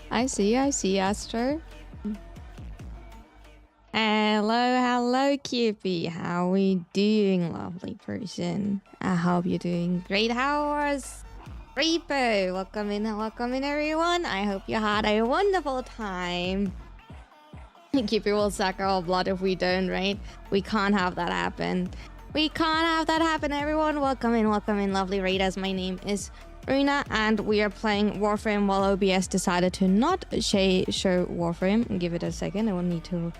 I see, Astro. Hello, Cupid. How we doing, lovely person? I hope you're doing great. How was Reaper? Welcome in, everyone. I hope you had a wonderful time. Cupid will suck our blood if we don't, right? We can't have that happen. We can't have that happen, everyone. Welcome in, lovely raiders. My name is Runa, and we are playing Warframe while OBS decided to not show Warframe. Give it a second. I will need to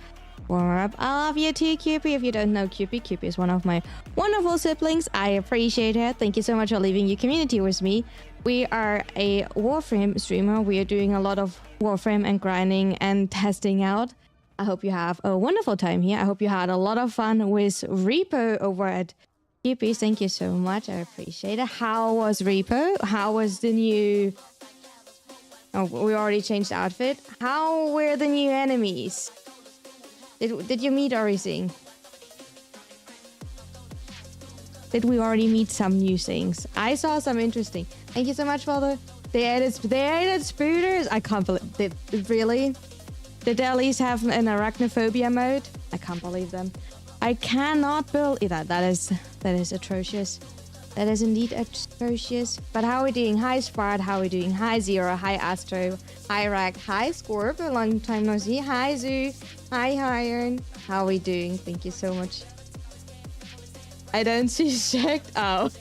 warm up. I love you too, Cupid. If you don't know Cupid is one of my wonderful siblings. I appreciate it. Thank you so much for leaving your community with me. We are a Warframe streamer. We are doing a lot of Warframe and grinding and testing out. I hope you have a wonderful time here. I hope you had a lot of fun with Repo over at Cupid. Thank you so much. I appreciate it. How was Repo? How was the new... Oh, we already changed the outfit. How were the new enemies? Did you meet everything? Did we already meet some new things? I saw some interesting. Thank you so much for they added spooters. I can't believe it. Really? Did they at least have an arachnophobia mode? I can't believe them. I cannot believe that. That is atrocious. That is indeed atrocious. But how are we doing? Hi Spart, how are we doing? Hi Zero, hi Astro, hi Rack, hi Scorp, a long time no see. Hi Zoo, hi Iron. How are we doing? Thank you so much. I don't see checked out.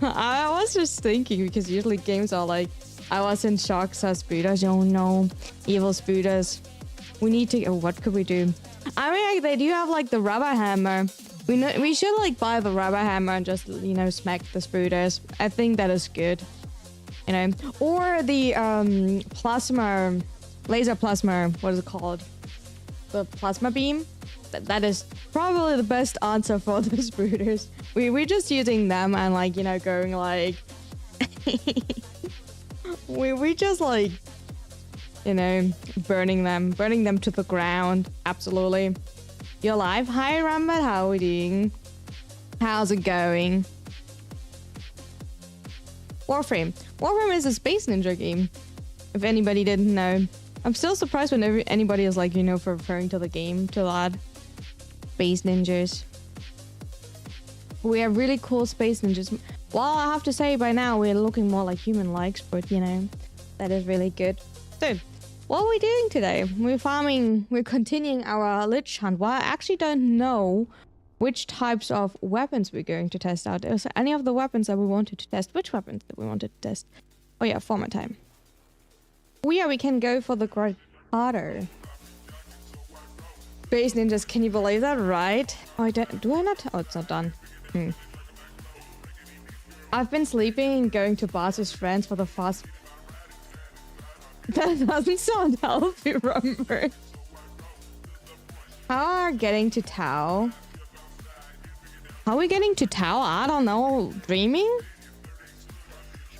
I was just thinking, because usually games are like, I was in shock, so spooters. Oh no, evil spooters. We need to. Oh, what could we do? I mean, like, they do have like the rubber hammer. We should like buy the rubber hammer and just, you know, smack the spooters. I think that is good. You know, or the plasma, laser plasma. What is it called? The plasma beam. That is probably the best answer for the spooters. We're just using them and, like, you know, going like. we just like, you know, burning them to the ground. Absolutely. You're live. Hi Rambert, how are we doing? How's it going? Warframe is a space ninja game, if anybody didn't know. I'm still surprised when anybody is like, you know, for referring to the game, to that. Space ninjas. We have really cool space ninjas. Well, I have to say, by now we're looking more like human-likes, but, you know, that is really good. So, what are we doing today? We're farming, we're continuing our Lich Hunt. Well, I actually don't know which types of weapons we're going to test out. Is there any of the weapons that we wanted to test? Which weapons that we wanted to test? Oh yeah, format time. Oh yeah, we can go for the harder. Space ninjas, can you believe that? Right? Oh, do I not? Oh, it's not done. I've been sleeping and going to bars with friends for the fast. That doesn't sound healthy, remember? How are getting to Tau? How are we getting to Tau? I don't know. Dreaming?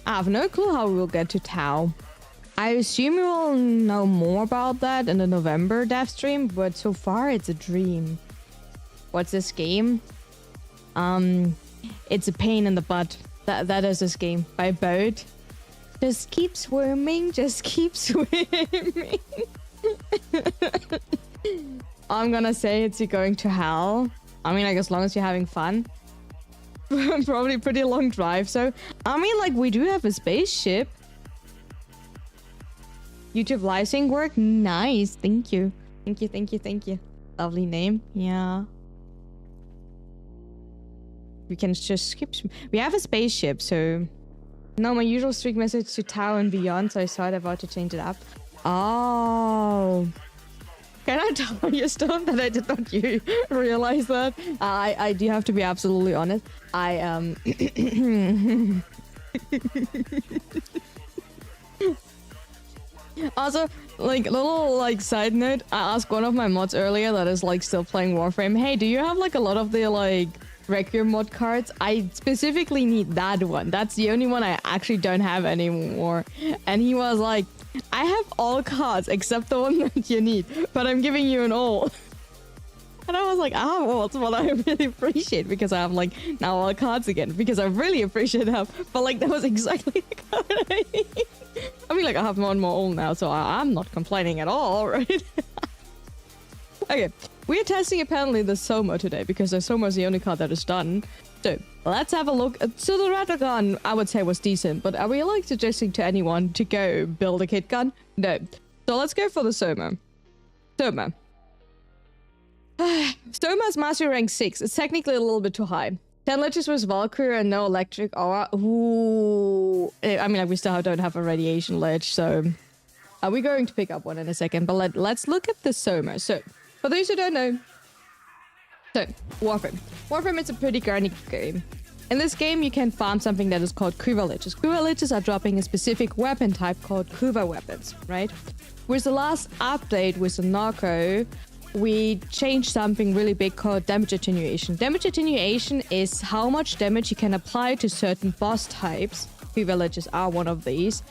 I have no clue how we will get to Tau. I assume we will know more about that in the November dev stream, but so far it's a dream. What's this game? It's a pain in the butt. That is this game. By boat. Just keep swimming. Just keep swimming. I'm gonna say it's you going to hell. I mean, like, as long as you're having fun. Probably a pretty long drive, so... I mean, like, we do have a spaceship. YouTube live sync work? Nice. Thank you. Thank you. Lovely name. Yeah. We can just skip... We have a spaceship, so... No, my usual streak message to Tau and beyond, so I started about to change it up. Oh. Can I tell you stuff that I did not realize that? I do have to be absolutely honest. Also, like, little, like, side note, I asked one of my mods earlier that is, like, still playing Warframe, hey, do you have, like, a lot of the, like, Requiem mod cards? I specifically need that one. That's the only one I actually don't have anymore. And he was like, I have all cards except the one that you need, but I'm giving you an all. And I was like, well, that's what I really appreciate, because I have like now all cards again, because I really appreciate that. But like, that was exactly the card I need. I mean, like, I have more and more all now, so I'm not complaining at all, right? Okay, we're testing apparently the Soma today, because the Soma is the only card that is done. So let's have a look. So the Rattle Gun, I would say, was decent, but are we like suggesting to anyone to go build a kit gun? No. So let's go for the Soma. Soma. Stoma's mastery rank 6. It's technically a little bit too high. 10 liches with Valkyrie and no electric aura. Ooh. I mean, like, we still don't have a radiation lich, so we're going to pick up one in a second. But let's look at the Soma. So, for those who don't know, so Warframe. Warframe is a pretty grindy game. In this game, you can farm something that is called Kuva liches. Kuva liches are dropping a specific weapon type called Kuva weapons, right? With the last update with the Narco, we changed something really big called damage attenuation. Damage attenuation is how much damage you can apply to certain boss types. Kuva liches are one of these.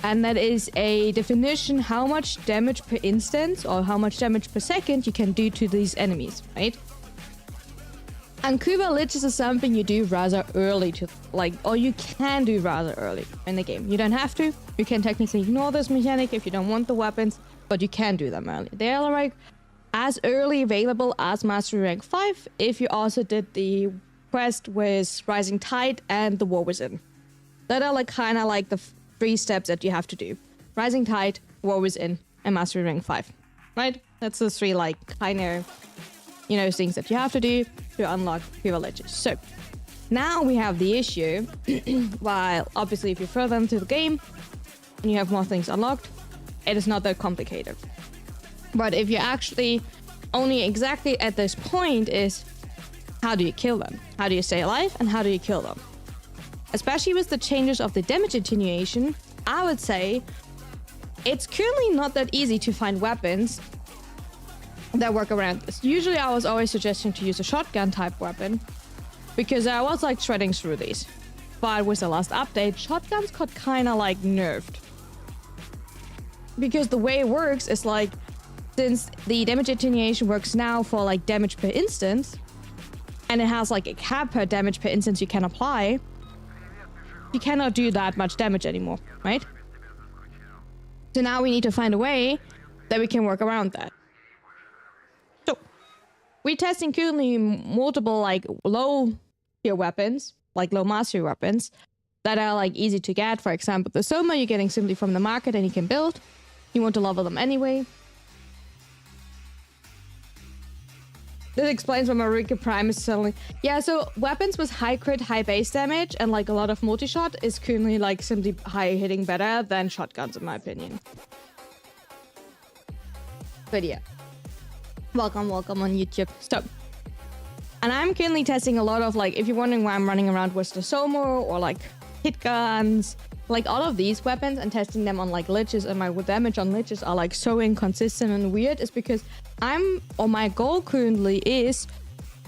And that is a definition how much damage per instance or how much damage per second you can do to these enemies, right? And Kuva liches is something you do rather early to, like, or you can do rather early in the game. You don't have to. You can technically ignore this mechanic if you don't want the weapons, but you can do them early. They are like as early available as Mastery Rank 5 if you also did the quest with Rising Tide and the War Within. That are like kind of like the 3 steps that you have to do. Rising Tide, War Within, and Mastery Rank 5. Right? That's the 3 like kind of, you know, things that you have to do to unlock Kuva liches. So now we have the issue, while obviously if you further into the game and you have more things unlocked, it is not that complicated. But if you're actually only exactly at this point is, how do you kill them? How do you stay alive and how do you kill them? Especially with the changes of the damage attenuation, I would say it's currently not that easy to find weapons that work around this. Usually I was always suggesting to use a shotgun type weapon because I was like shredding through these. But with the last update, shotguns got kind of like nerfed. Because the way it works is like, since the damage attenuation works now for like damage per instance, and it has like a cap per damage per instance you can apply, you cannot do that much damage anymore, right? So now we need to find a way that we can work around that. So we're testing currently multiple like low tier weapons, like low mastery weapons, that are like easy to get. For example, the Soma you're getting simply from the market and you can build. You want to level them anyway. This explains why Marika Prime is suddenly... Yeah, so weapons with high crit, high base damage, and like a lot of multi-shot is currently like simply high hitting better than shotguns in my opinion. But yeah. Welcome on YouTube. So, and I'm currently testing a lot of like, if you're wondering why I'm running around with the Soma or like hit guns, like all of these weapons and testing them on like liches, and my damage on liches are like so inconsistent and weird, is because my goal currently is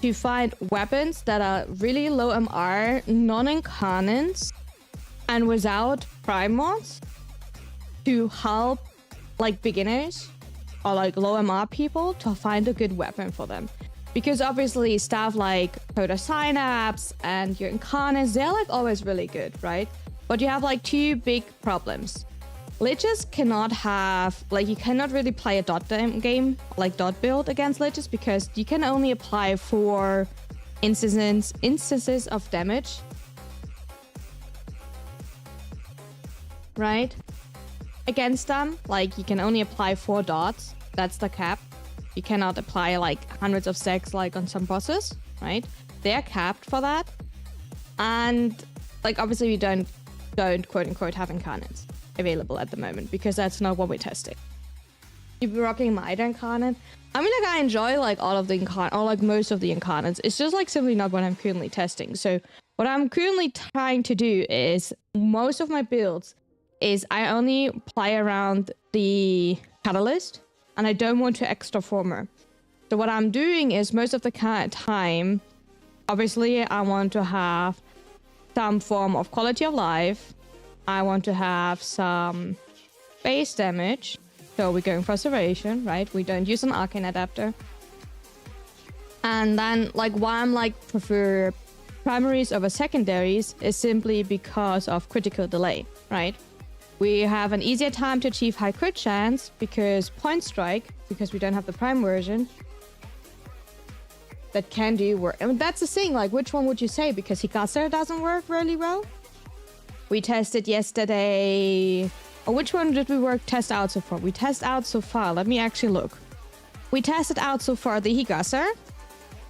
to find weapons that are really low MR, non-incarnates, and without prime mods to help like beginners or like low MR people to find a good weapon for them. Because obviously stuff like Proto Synapse and your incarnates, they're like always really good, right? But you have like 2 big problems. Liches cannot have, like, you cannot really play a dot game, like dot build against liches, because you can only apply 4 instances of damage. Right? Against them, like, you can only apply 4 dots. That's the cap. You cannot apply like hundreds of stacks like on some bosses, right? They're capped for that. And like, obviously we don't quote unquote have incarnates available at the moment, because that's not what we're testing. You'd be rocking Mitre incarnate. I mean, like, I enjoy like all of the incarnate, or like most of the incarnates. It's just like simply not what I'm currently testing. So what I'm currently trying to do is, most of my builds is I only play around the catalyst, and I don't want to extra former. So what I'm doing is, most of the time, obviously I want to have some form of quality of life. I want to have some base damage. So we're going for Serration, right? We don't use an Arcane Adapter. And then like why I'm like prefer primaries over secondaries is simply because of critical delay, right? We have an easier time to achieve high crit chance because point strike, because we don't have the prime version that can do work. And that's the thing, like which one would you say? Because Higasa doesn't work really well. We tested yesterday. Or which one did we test out so far? We test out so far. Let me actually look. We tested out so far the Higasa.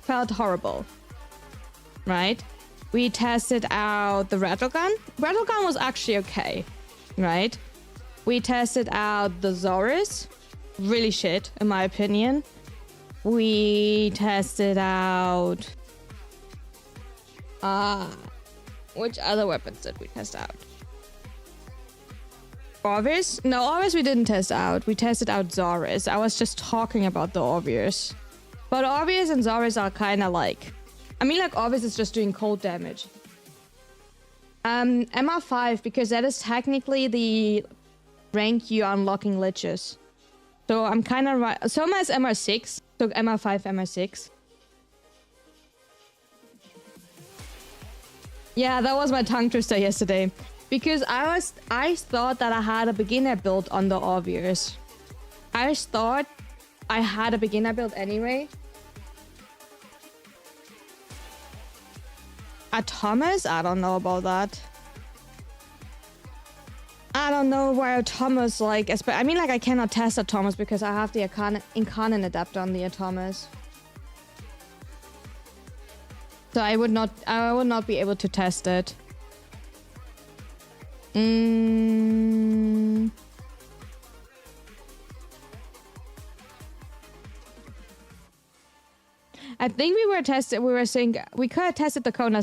Felt horrible. Right? We tested out the rattle gun. Rattle gun was actually okay. Right? We tested out the Zorus. Really shit, in my opinion. We tested out... which other weapons did we test out? Orvis? No, Orvis we didn't test out. We tested out Zorus. I was just talking about the Orvis. But Orvis and Zorus are kind of like... I mean, like, Orvis is just doing cold damage. MR5, because that is technically the rank you are unlocking liches. So I'm kind of right. Soma is MR6. So MR5, MR6. Yeah, that was my tongue twister yesterday. Because I thought that I had a beginner build on the obvious. I thought I had a beginner build anyway. A Thomas? I don't know about that. I don't know where Thomas like... I mean, like, I cannot test a Thomas because I have the Incarnate adapter on the Thomas. So I would not be able to test it. I think we were saying we could have tested the Coda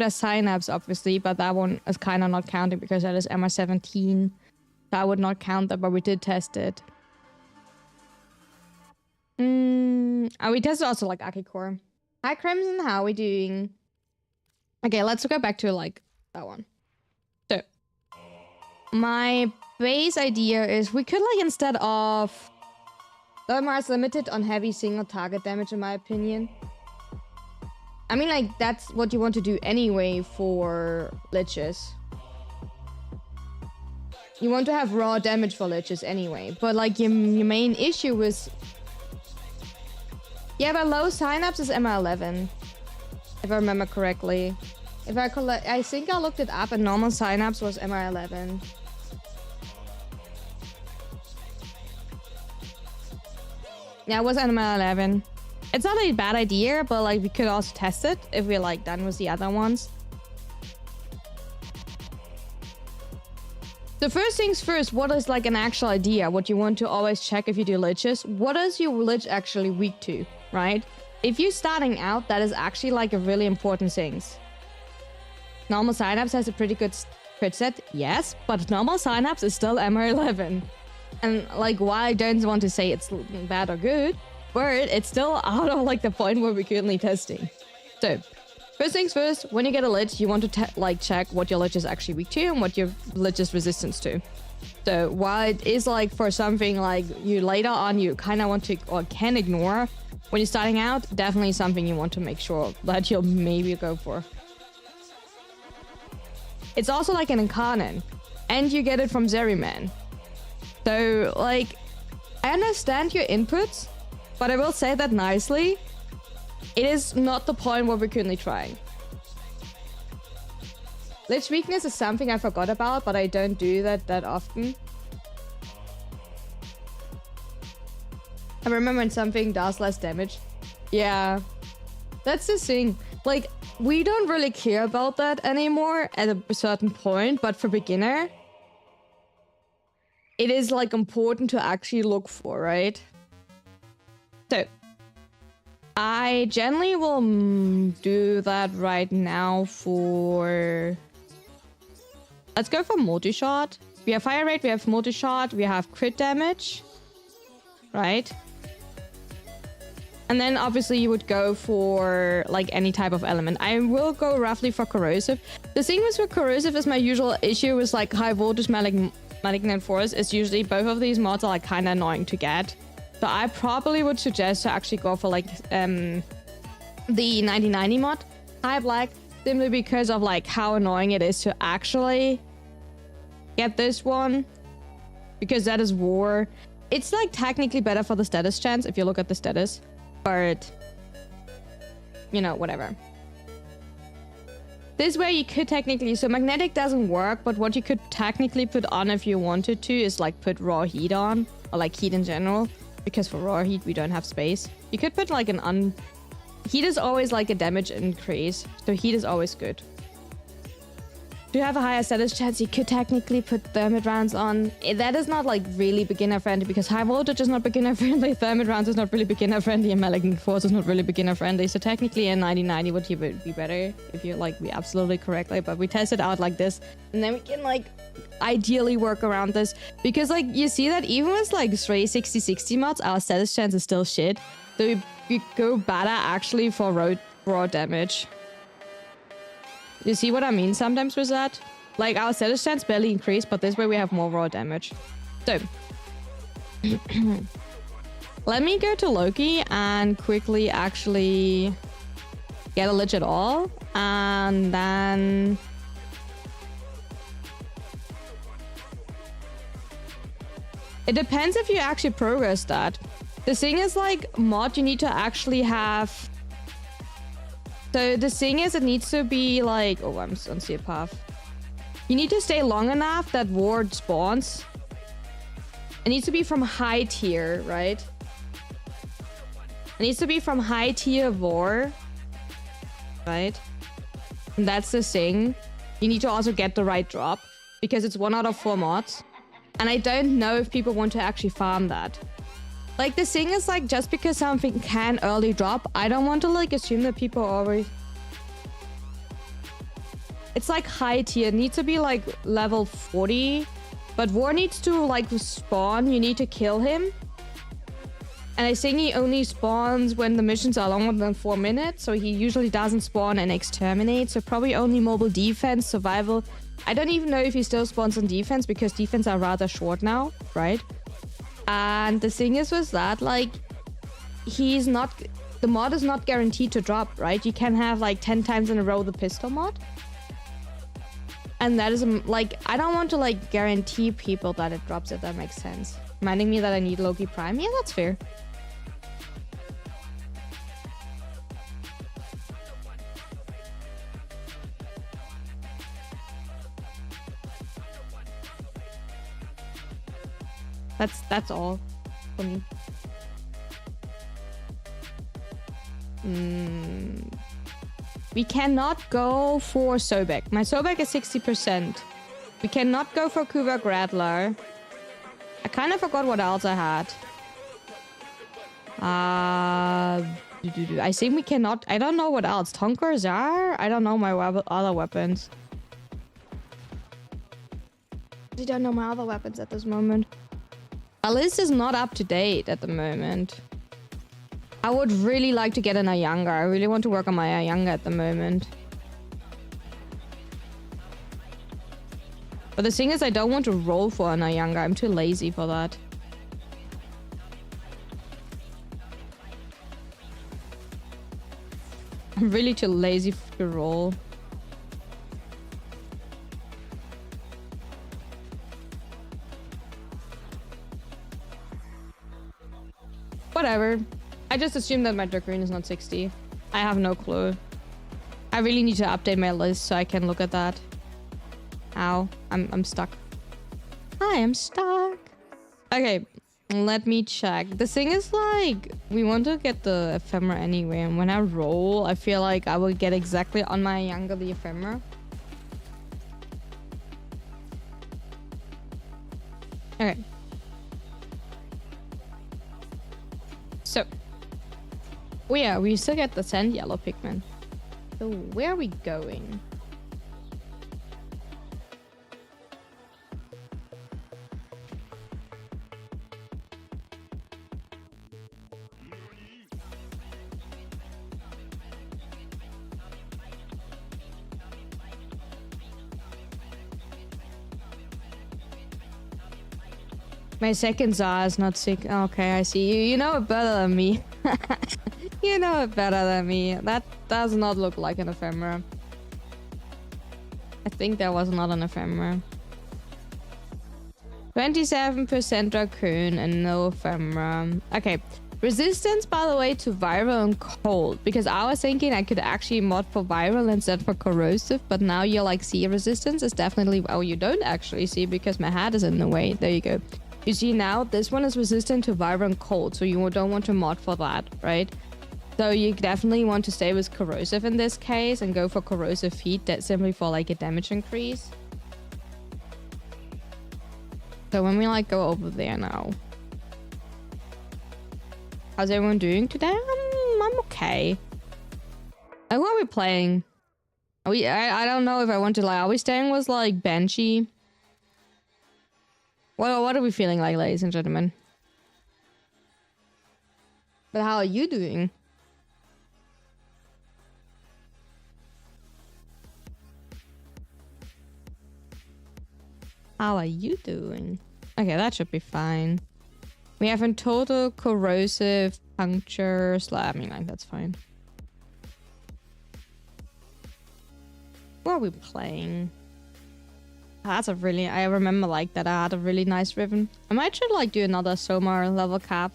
Synapse, obviously, but that one is kind of not counting because that is MR17. So I would not count that, but we did test it. And we tested also like Akicore. Hi Crimson, how are we doing? Okay, let's go back to like that one. So my base idea is we could like instead of Omar is limited on heavy single target damage in my opinion. I mean like that's what you want to do anyway for liches. You want to have raw damage for liches anyway, but like your main issue is... Yeah, but low synapse is MR11, if I remember correctly. I think I looked it up and normal synapse was MR11. Yeah, it was MR11. It's not a bad idea, but like we could also test it if we're like done with the other ones. So first things first, what is like an actual idea? What you want to always check if you do liches? What is your lich actually weak to, right? If you're starting out, that is actually like a really important thing. Normal Synapse has a pretty good crit set, yes, but normal Synapse is still MR11. And like, while I don't want to say it's bad or good, but it's still out of like the point where we're currently testing. So first things first, when you get a lich, you want to like check what your lich is actually weak to and what your lich is resistance to. So while it is like for something like you later on you kind of want to or can ignore, when you're starting out, definitely something you want to make sure that you'll maybe go for. It's also like an Incarnate, and you get it from Zeriman. So like, I understand your inputs, but I will say that nicely. It is not the point where we're currently trying. Lich weakness is something I forgot about, but I don't do that often. I remember when something does less damage. Yeah, that's the thing. Like, we don't really care about that anymore at a certain point, but for beginner, it is like important to actually look for, right? So I generally will do that right now for... Let's go for multi-shot. We have fire rate, we have multi-shot, we have crit damage. Right? And then obviously you would go for like any type of element. I will go roughly for corrosive. The thing with corrosive is my usual issue with like high voltage malignant force is usually both of these mods are like kind of annoying to get. So I probably would suggest to actually go for like the 9090 mod high black, simply because of like how annoying it is to actually get this one, because that is war. It's like technically better for the status chance if you look at the status, but you know, whatever. This way you could technically, so magnetic doesn't work, but what you could technically put on if you wanted to is like put raw heat on, or like heat in general, because for raw heat we don't have space. You could put like heat is always like a damage increase, so heat is always good. To have a higher status chance, you could technically put thermite rounds on. That is not like really beginner friendly, because high voltage is not beginner friendly, thermite rounds is not really beginner friendly, and malignant force is not really beginner friendly. So technically a 9090 would be better if you like be absolutely correctly, but we test it out like this, and then we can like ideally work around this, because like you see that even with like 360/60 mods, our status chance is still shit. So we go better actually for raw damage. You see what I mean sometimes with that? Like our status chance barely increased, but this way we have more raw damage. So let me go to Loki and quickly actually get a legit all, and then it depends if you actually progress that. The thing is, like mod, you need to actually have. So the thing is, it needs to be like, oh, I'm on Seer Path. You need to stay long enough that ward spawns. It needs to be from high tier, right? It needs to be from high tier war, right? And that's the thing. You need to also get the right drop, because it's 1 out of 4 mods. And I don't know if people want to actually farm that. Like, the thing is, like, just because something can early drop, I don't want to, like, assume that people always... It's, like, high tier. It needs to be, like, level 40. But War needs to, like, spawn. You need to kill him. And I think he only spawns when the missions are longer than 4 minutes. So he usually doesn't spawn and exterminate. So probably only mobile defense, survival. I don't even know if he still spawns on defense, because defense are rather short now, right? And the thing is with that, like, he's not... The mod is not guaranteed to drop, right? You can have, like, 10 times in a row the pistol mod. And that is, like, I don't want to, like, guarantee people that it drops, if that makes sense. Reminding me that I need Loki Prime. Yeah, that's fair. That's all for me. We cannot go for Sobek. My Sobek is 60%. We cannot go for Kubak Rattler. I kind of forgot what else I had. I think we cannot... I don't know what else. Tonker Zar? I don't know my other weapons. I don't know my other weapons at this moment. My list is not up to date at the moment. I would really like to get an Ayanga. I really want to work on my Ayanga at the moment. But the thing is, I don't want to roll for an Ayanga. I'm too lazy for that. I'm really too lazy to roll. Whatever. I just assume that my dark green is not 60. I have no clue. I really need to update my list so I can look at that. Ow. I'm stuck. I am stuck. Okay. Let me check. The thing is, like, we want to get the ephemera anyway, and when I roll, I feel like I will get exactly on my younger the ephemera. Okay. So, oh yeah, we still get the sand yellow pigment. So where are we going? My second Tsar is not sick. Okay, I see you. You know it better than me. You know it better than me. That does not look like an ephemera. I think that was not an ephemera. 27% raccoon and no ephemera. Okay. Resistance, by the way, to viral and cold. Because I was thinking I could actually mod for viral instead for corrosive. But now you're like, see, resistance is definitely... Oh, you don't actually see because my hat is in the way. There you go. You see now, this one is resistant to viral and cold. So you don't want to mod for that, right? So you definitely want to stay with corrosive in this case. And go for corrosive heat. That's simply for like a damage increase. So when we like go over there now... How's everyone doing today? I'm okay. Who are we playing? Are we? I don't know if I want to like. Are we staying with like Banshee? What are we feeling like, ladies and gentlemen? But how are you doing? How are you doing? Okay, that should be fine. We have in total corrosive, puncture, slamming. Like, that's fine. What are we playing? That's a really... I remember, like, that I had a really nice ribbon. I might should, like, do another Somar level cap.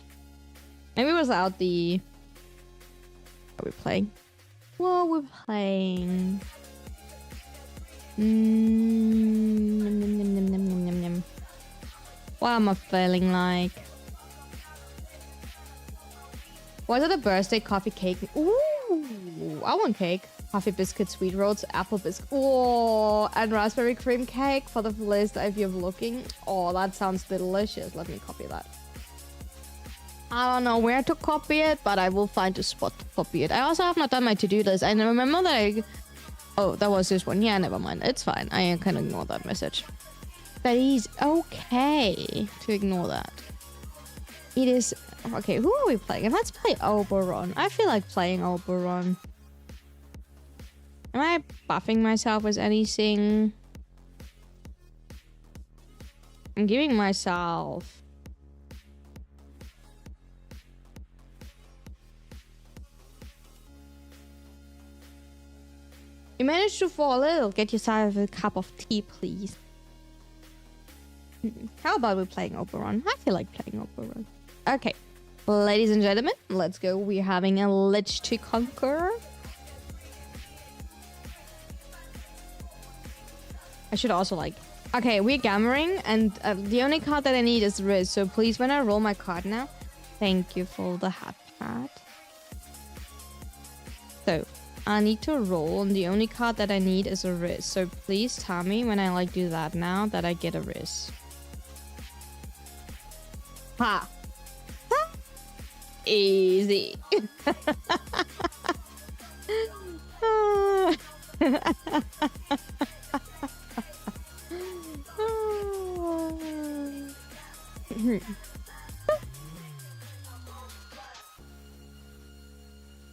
Maybe without the... What are we playing? What are we playing? What am I feeling like? Was it a birthday coffee cake? Ooh, I want cake. Coffee biscuit, sweet rolls, apple biscuit. Oh, and raspberry cream cake for the list if you're looking. Oh, that sounds delicious. Let me copy that. I don't know where to copy it, but I will find a spot to copy it. I also have not done my to-do list. I remember that I... Oh, that was this one. Yeah, never mind. It's fine. I can ignore that message. That is okay to ignore that. It is... Okay, who are we playing? Let's play Oberon. I feel like playing Oberon. Am I buffing myself with anything? I'm giving myself... You managed to fall ill. Get yourself a cup of tea, please. How about we playing Oberon? I feel like playing Oberon. Okay. Ladies and gentlemen, let's go. We're having a Lich to conquer. I should also like... Okay, we're gammering, and the only card that I need is Riz. So please, when I roll my card now... Thank you for the hat pad. So, I need to roll, and the only card that I need is a Riz. So please tell me when I like do that now that I get a Riz. Ha! Easy.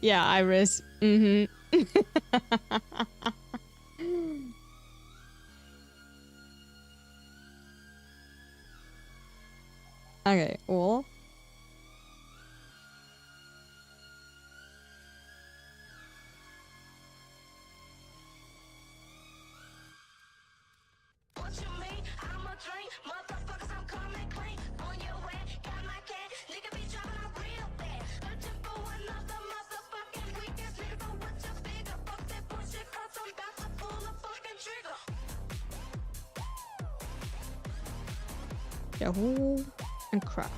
Yeah, Iris. Okay, well. Yahoo and crap.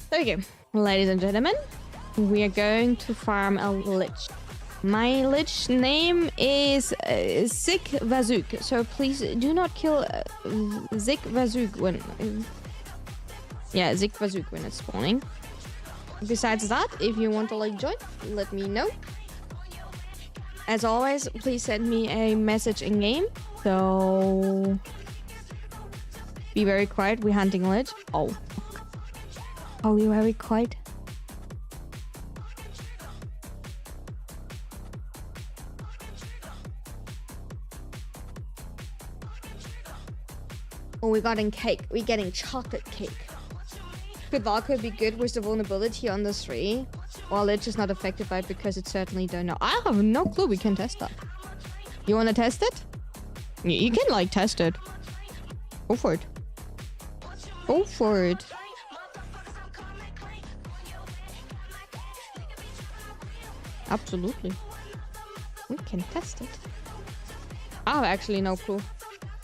There we go. Ladies and gentlemen, we are going to farm a Lich. My Lich name is Zik Vazuk, so please do not kill Zik Vazuk when... yeah, Zik Vazuk when it's spawning. Besides that, if you want to like join, let me know. As always, please send me a message in game. So be very quiet. We're hunting Lich. Oh, oh, you're very quiet. we're getting cake. We're getting chocolate cake. Could Valkyrie be good with the vulnerability on the 3? Well, it's just not affected by it because it certainly don't know. I have no clue. We can test that. You want to test it? You can, like, test it. Go for it. Go for it. Absolutely. We can test it. I have actually no clue.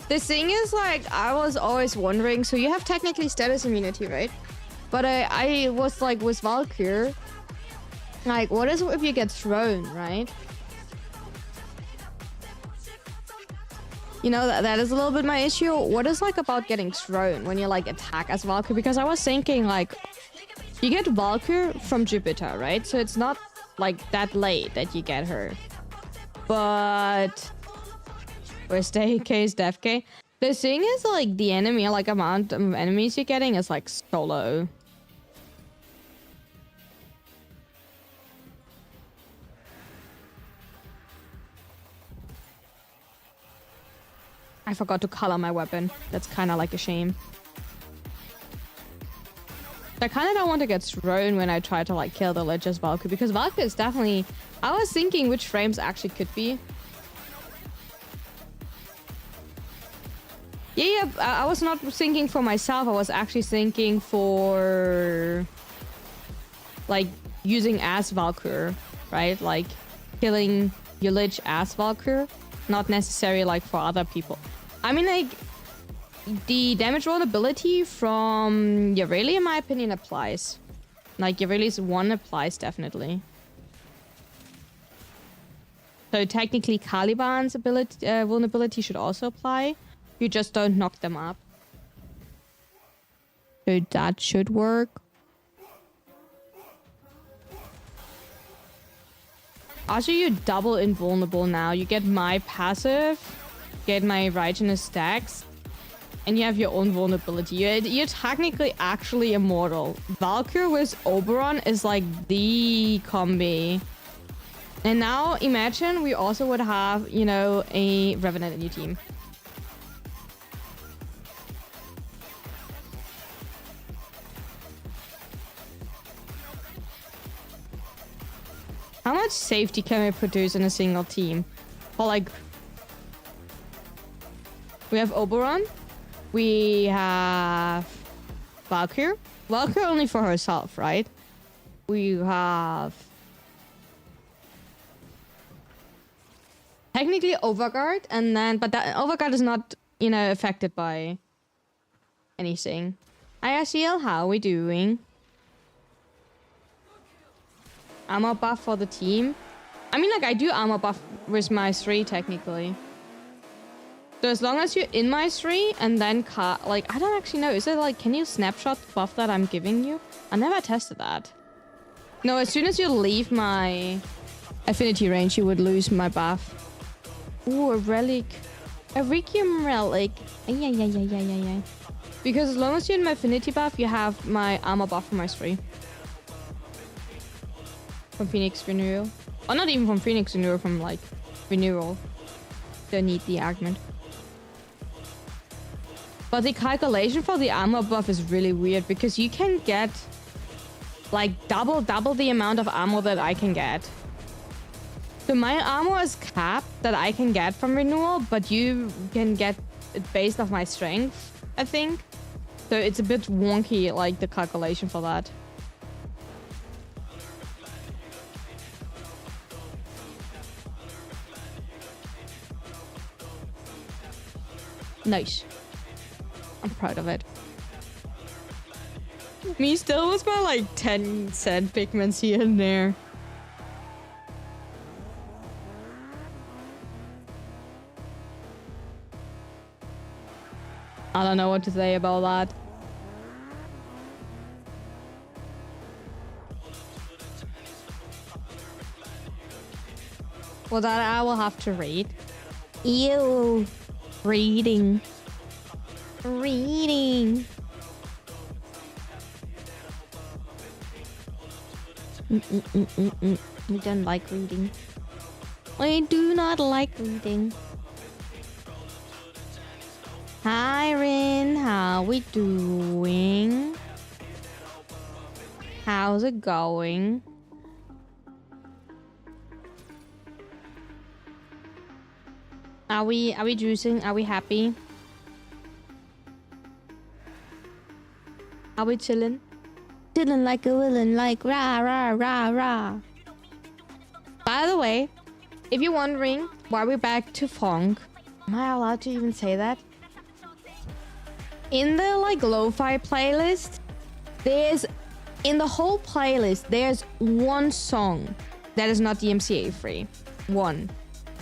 The thing is, like, I was always wondering, so you have technically status immunity, right? But I was like, with Valkyrie, like, what is if you get thrown, right? You know, that is a little bit my issue. What is, like, about getting thrown when you, like, attack as Valkyrie? Because I was thinking, like, you get Valkyrie from Jupiter, right? So it's not, like, that late that you get her. But worst case, death case. The thing is, like, the enemy, like, amount of enemies you're getting is, like, so low. I forgot to color my weapon. That's kind of like a shame. I kind of don't want to get thrown when I try to, like, kill the Lich's Valkyrie, because Valkyrie is definitely... I was thinking which frames actually could be. Yeah, I was not thinking for myself. I was actually thinking for, like, using as Valkyrie, right? Like, killing your Lich as Valkyrie. Not necessarily, like, for other people. I mean, like, the damage rollability from Yareli, in my opinion, applies. Like, Yareli's 1 applies, definitely. So, technically, Caliban's ability, vulnerability should also apply. You just don't knock them up. So, that should work. Also, you're double invulnerable now. You get my passive, get my righteousness stacks, and you have your own vulnerability. You're technically actually immortal. Valkyrie with Oberon is like the combi. And now imagine we also would have, you know, a Revenant in your team. How much safety can we produce in a single team? For, like, we have Oberon. We have Valkyrie. Valkyrie only for herself, right? We have technically Overguard, and then but that Overguard is not, you know, affected by anything. IRCL, how are we doing? Armor buff for the team. I mean, like, I do armor buff with my 3 technically. So as long as you're in my 3 and then like, I don't actually know. Is it like, can you snapshot the buff that I'm giving you? I never tested that. No, as soon as you leave my affinity range, you would lose my buff. Ooh, a relic. A Requiem relic. Yeah. Because as long as you're in my affinity buff, you have my armor buff for my 3. From Phoenix Renewal. Or not even from Phoenix Renewal, from, like, Renewal. Don't need the argument. But the calculation for the armor buff is really weird, because you can get, like, double the amount of armor that I can get. So my armor is capped that I can get from Renewal, but you can get it based off my strength, I think. So it's a bit wonky, like, the calculation for that. Nice. I'm proud of it. Me still was my, like, 10-cent pigments here and there. I don't know what to say about that. Well, that I will have to read. Ew. Reading. We don't like reading. We do not like reading. Hi, Rin. How we doing? How's it going? Are we juicing? Are we happy? Are we chilling? Chilling like a villain, like rah rah rah rah. By the way, if you're wondering why we're back to funk, am I allowed to even say that? In the like lo-fi playlist, in the whole playlist, there's one song that is not DMCA free. One.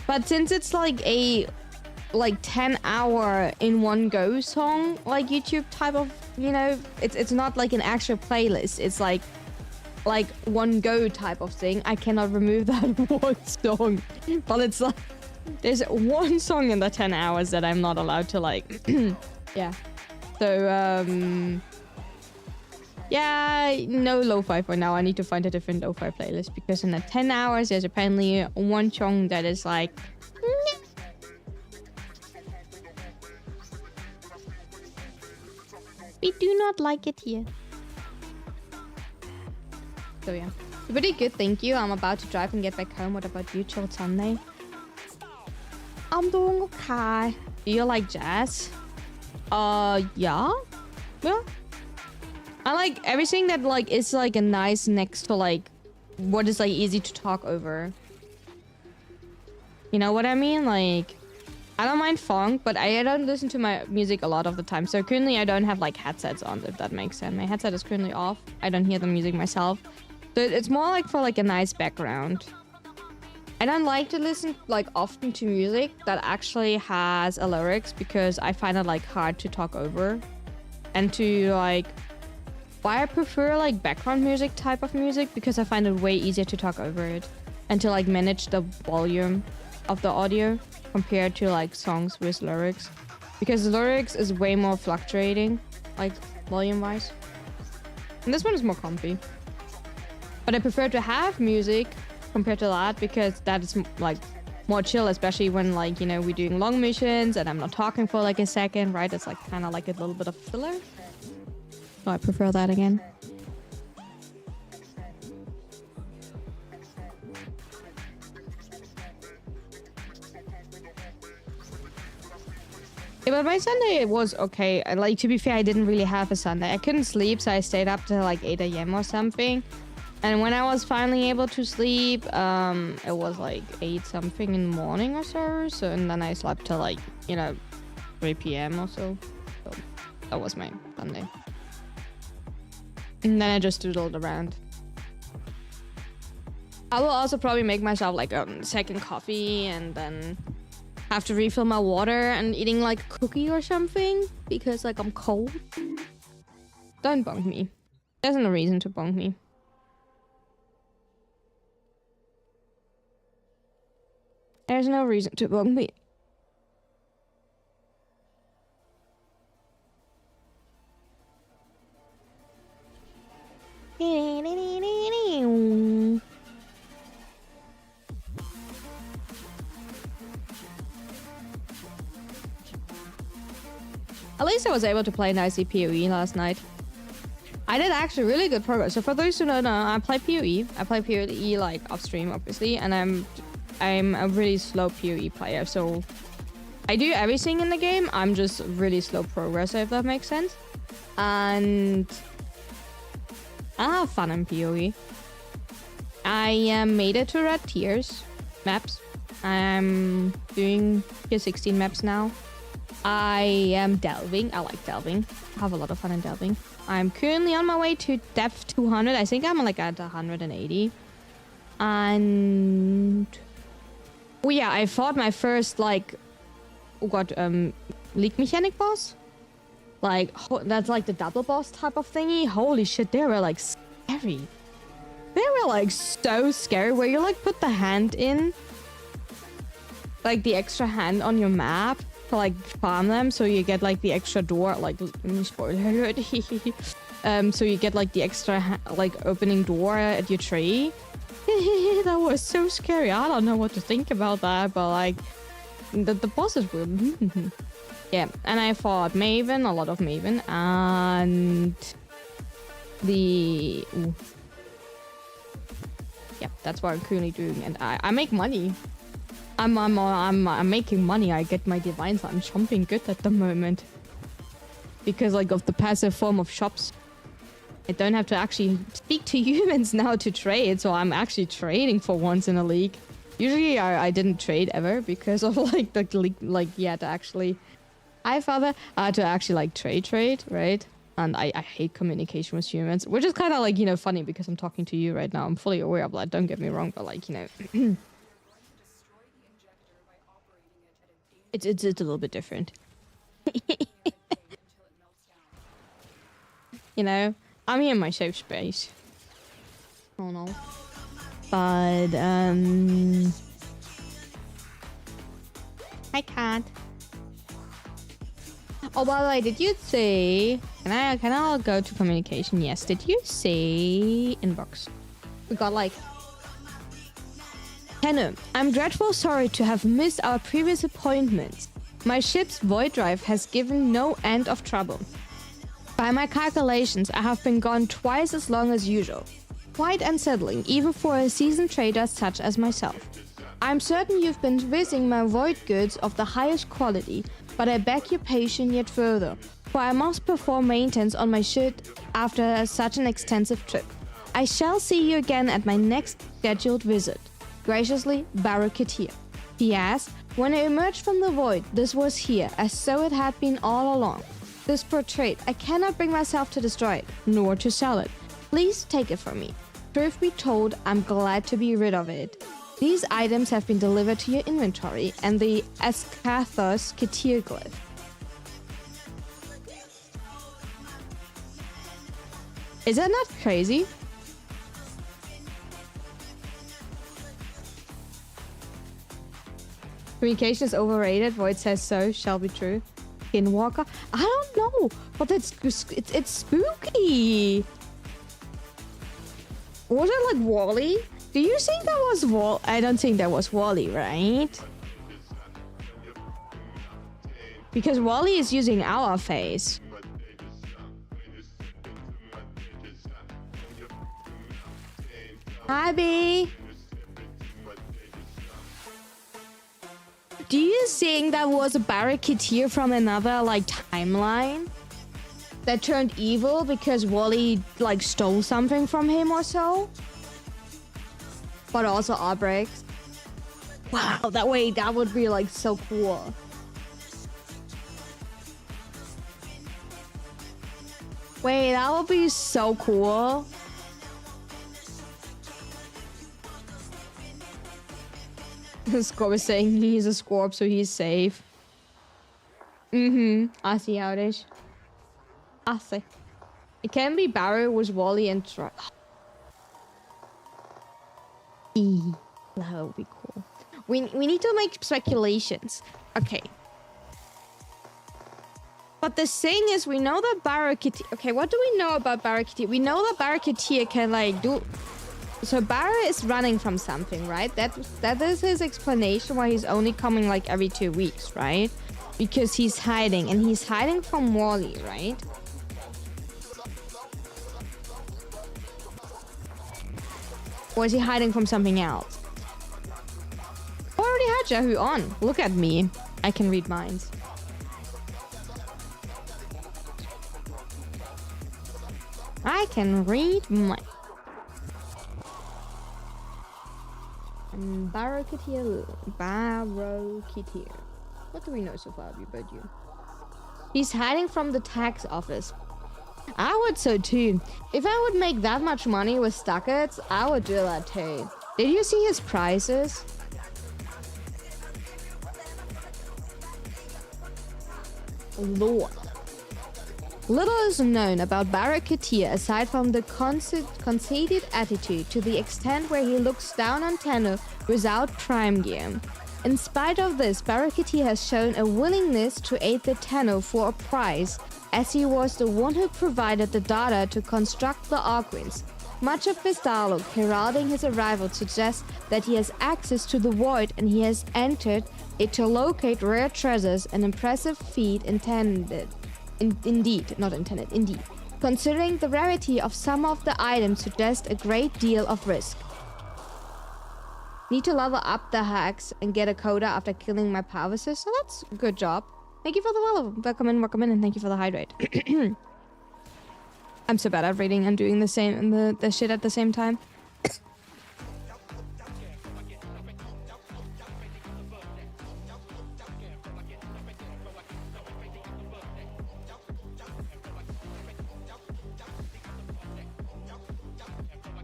But since it's like a 10-hour in one go song, like YouTube type of, you know, it's not like an actual playlist. It's like one go type of thing. I cannot remove that one song. But it's like there's one song in the 10 hours that I'm not allowed to like yeah. So yeah, no lo-fi for now. I need to find a different lo-fi playlist because in the 10 hours there's apparently one song that is like we do not like it here. So yeah, pretty good, thank you. I'm about to drive and get back home. What about you? Chill Sunday? I'm doing okay. Do you like jazz? Yeah. I like everything that like is like a nice next to like what is like easy to talk over. You know what I mean? Like I don't mind funk, but I don't listen to my music a lot of the time. So currently I don't have like headsets on, if that makes sense. My headset is currently off. I don't hear the music myself. So it's more like for like a nice background. I don't like to listen like often to music that actually has a lyrics because I find it like hard to talk over. And to like, why I prefer like background music type of music, because I find it way easier to talk over it and to like manage the volume of the audio compared to like songs with lyrics, because the lyrics is way more fluctuating like volume wise, and this one is more comfy. But I prefer to have music compared to that because that is like more chill, especially when like, you know, we're doing long missions and I'm not talking for like a second, right? It's like kind of like a little bit of filler. So I prefer that again. Yeah, but my Sunday was okay. Like, to be fair, I didn't really have a Sunday. I couldn't sleep, so I stayed up till like 8 a.m. or something. And when I was finally able to sleep, it was like 8 something in the morning or so. And then I slept till like, you know, 3 p.m. or so. So that was my Sunday. And then I just doodled around. I will also probably make myself like a second coffee and then have to refill my water and eating like a cookie or something because like I'm cold. Don't bunk me. There's no reason to bunk me. There's no reason to bunk me. At least I was able to play nicely PoE last night. I did actually really good progress. So for those who don't know, I play PoE. I play PoE like off stream, obviously, and I'm a really slow PoE player. So I do everything in the game. I'm just really slow progressor, if that makes sense. And I have fun in PoE. I made it to red tiers maps. I'm doing tier 16 maps now. I am delving. I like delving. I have a lot of fun in delving. I'm currently on my way to depth 200. I think I'm like at 180. And oh yeah, I fought my first like league mechanic boss. Like that's like the double boss type of thingy. Holy shit, they were like scary. They were like so scary where you like put the hand in, like the extra hand on your map to like farm them, so you get like the extra door, like spoiler alert. So you get like the extra like opening door at your tree. That was so scary. I don't know what to think about that, but like the bosses were Yeah, and I fought Maven, a lot of Maven, and the... Ooh. Yep, that's what I'm currently doing, and I make money. I'm making money. I get my divines. I'm jumping good at the moment because like of the passive form of shops. I don't have to actually speak to humans now to trade, so I'm actually trading for once in a league. Usually I didn't trade ever because of like the league, like yeah, to actually to actually like trade, right? And I hate communication with humans, which is kind of like, you know, funny because I'm talking to you right now. I'm fully aware of that. Don't get me wrong, but like, you know, it's a little bit different. You know, I'm here in my safe space. Oh no. But I can't. Oh, by the way, did you say... Can I go to communication? Yes. Did you say... Inbox? We got like... Hello. I'm dreadful sorry to have missed our previous appointments. My ship's void drive has given no end of trouble. By my calculations, I have been gone twice as long as usual. Quite unsettling, even for a seasoned trader such as myself. I'm certain you've been visiting my void goods of the highest quality, but I beg your patience yet further, for I must perform maintenance on my ship after such an extensive trip. I shall see you again at my next scheduled visit. Graciously, Barracuteer. P.S. When I emerged from the void, this was here, as so it had been all along. This portrait, I cannot bring myself to destroy it, nor to sell it. Please take it from me. Truth be told, I'm glad to be rid of it. These items have been delivered to your inventory and the Escathos Ketir glyph. Is that not crazy? Communication is overrated. Void says so. Shall be true. Skinwalker? I don't know, but it's spooky. Was it like Wally? Do you think that was Wall? I don't think that was Wally, right? Because Wally is using our face. Hi, B. Do you think that was a Barracuteer from another, like, timeline? That turned evil because Wally, like, stole something from him or so? But also outbreaks. Wow, that would be, like, so cool. Wait, that would be so cool. Scorp is saying he's a Scorp, so he's safe. I see how it is. I see. It can be Barrow with Wally and Troy. That would be cool. We need to make speculations. Okay. But the thing is, we know that Barracuteer... Okay, what do we know about Barracuteer? We know that Barracuteer can, like, do... So Barra is running from something, right? That is his explanation why he's only coming, like, every 2 weeks, right? Because he's hiding. And he's hiding from Wally, right? Or is he hiding from something else? I already had Yahoo on. Look at me. I can read minds. I can read minds. Barracuteer. What do we know so far about you? He's hiding from the tax office. I would so too. If I would make that much money with ducats, I would do that too. Did you see his prices? Lord. Little is known about Barracuteer aside from the conceited attitude to the extent where he looks down on Tenno without prime gear. In spite of this, Barracuteer has shown a willingness to aid the Tenno for a price, as he was the one who provided the data to construct the Argwins. Much of his dialogue heralding his arrival suggests that he has access to the void and he has entered it to locate rare treasures, an impressive feat indeed. Considering the rarity of some of the items suggests a great deal of risk. Need to level up the hacks and get a coda after killing my power sister. That's a good job. Thank you for the welcome in, and thank you for the hydrate. I'm so bad at reading and doing the same the shit at the same time.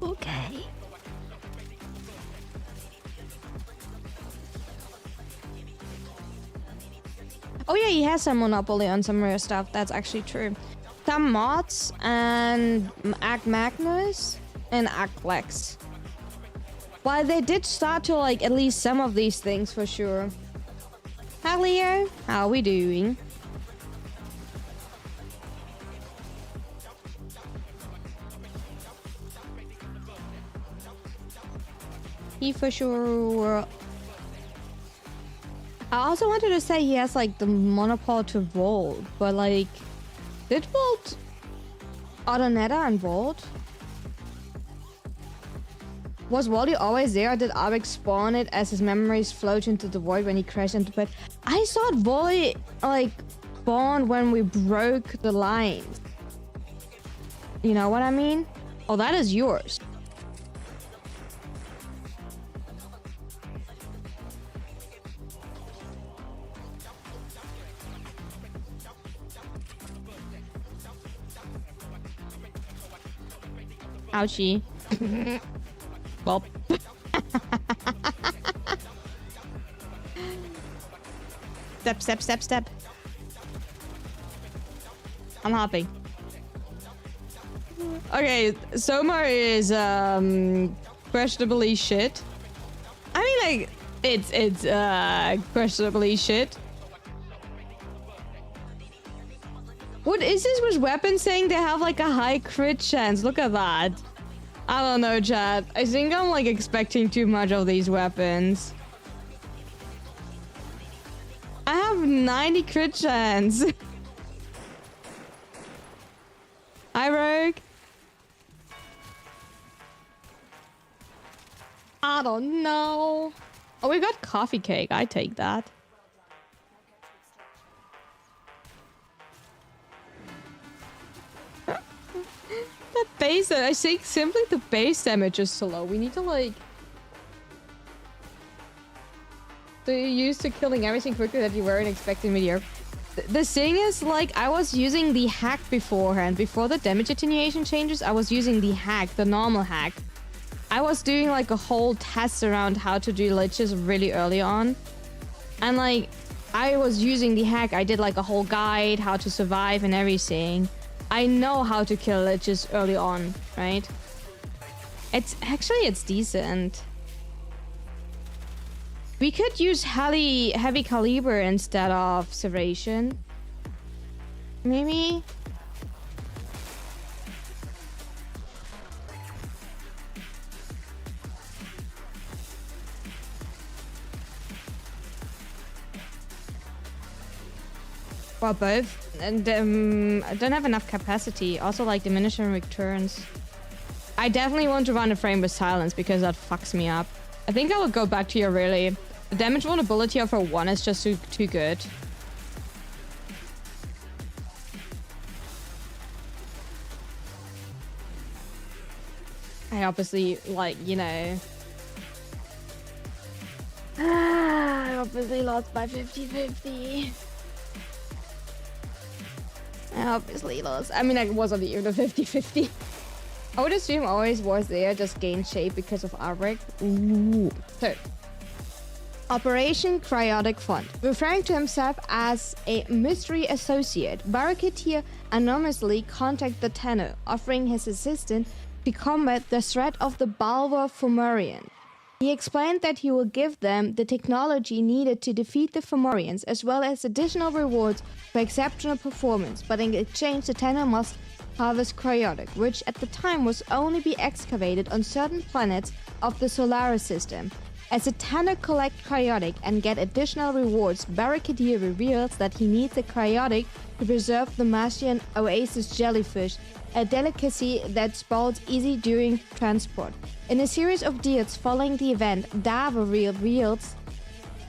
Okay. Oh yeah, he has some monopoly on some rare stuff. That's actually true. Some mods and Act Magnus and Act Lex. Well, they did start to like at least some of these things for sure. Hi Leo, how are we doing? He for sure. I also wanted to say he has like the monopoly to Vault, but like, did Vault Autonetta and Vault? Was Wally always there, or did Abek spawn it as his memories float into the void when he crashed into bed? I thought Wally like spawned when we broke the lines. You know what I mean? Oh, that is yours. Ouchie. Well. Step, step, step, step. I'm hopping. Okay, Soma is questionably shit. I mean, like, it's questionably shit. What is this with weapons saying they have like a high crit chance? Look at that. I don't know, chat. I think I'm like expecting too much of these weapons. I have 90 crit chance. Hi, Rogue. I don't know. Oh, we got coffee cake. I take that. That base, I think simply the base damage is so low. We need to like... They're used to killing everything quickly that you weren't expecting mediocre. The thing is, like, I was using the hack beforehand. Before the damage attenuation changes, I was using the hack, the normal hack. I was doing like a whole test around how to do liches really early on. And like, I was using the hack. I did like a whole guide, how to survive and everything. I know how to kill liches early on, right? It's decent. We could use heavy caliber instead of serration. Maybe. Well, both. And I don't have enough capacity. Also, like diminishing returns. I definitely want to run a frame with silence because that fucks me up. I think I will go back to your really. The damage vulnerability of her 1 is just too good. I obviously, like, you know... I obviously lost by 50-50. I obviously lost. I mean, I wasn't even a 50-50. I would assume always was there, just gained shape because of Arbreak. Ooh. So, Operation Cryotic Font. Referring to himself as a mystery associate, Barricadier anonymously contacted the Tenor, offering his assistance to combat the threat of the Balver Fomorian. He explained that he will give them the technology needed to defeat the Fomorians, as well as additional rewards for exceptional performance, but in exchange the Tenor must harvest cryotic, which at the time was only be excavated on certain planets of the Solaris system. As the Tenno collect cryotic and get additional rewards, Barracuda reveals that he needs the cryotic to preserve the Martian oasis jellyfish, a delicacy that spawns easy during transport. In a series of deals following the event, Davo reveals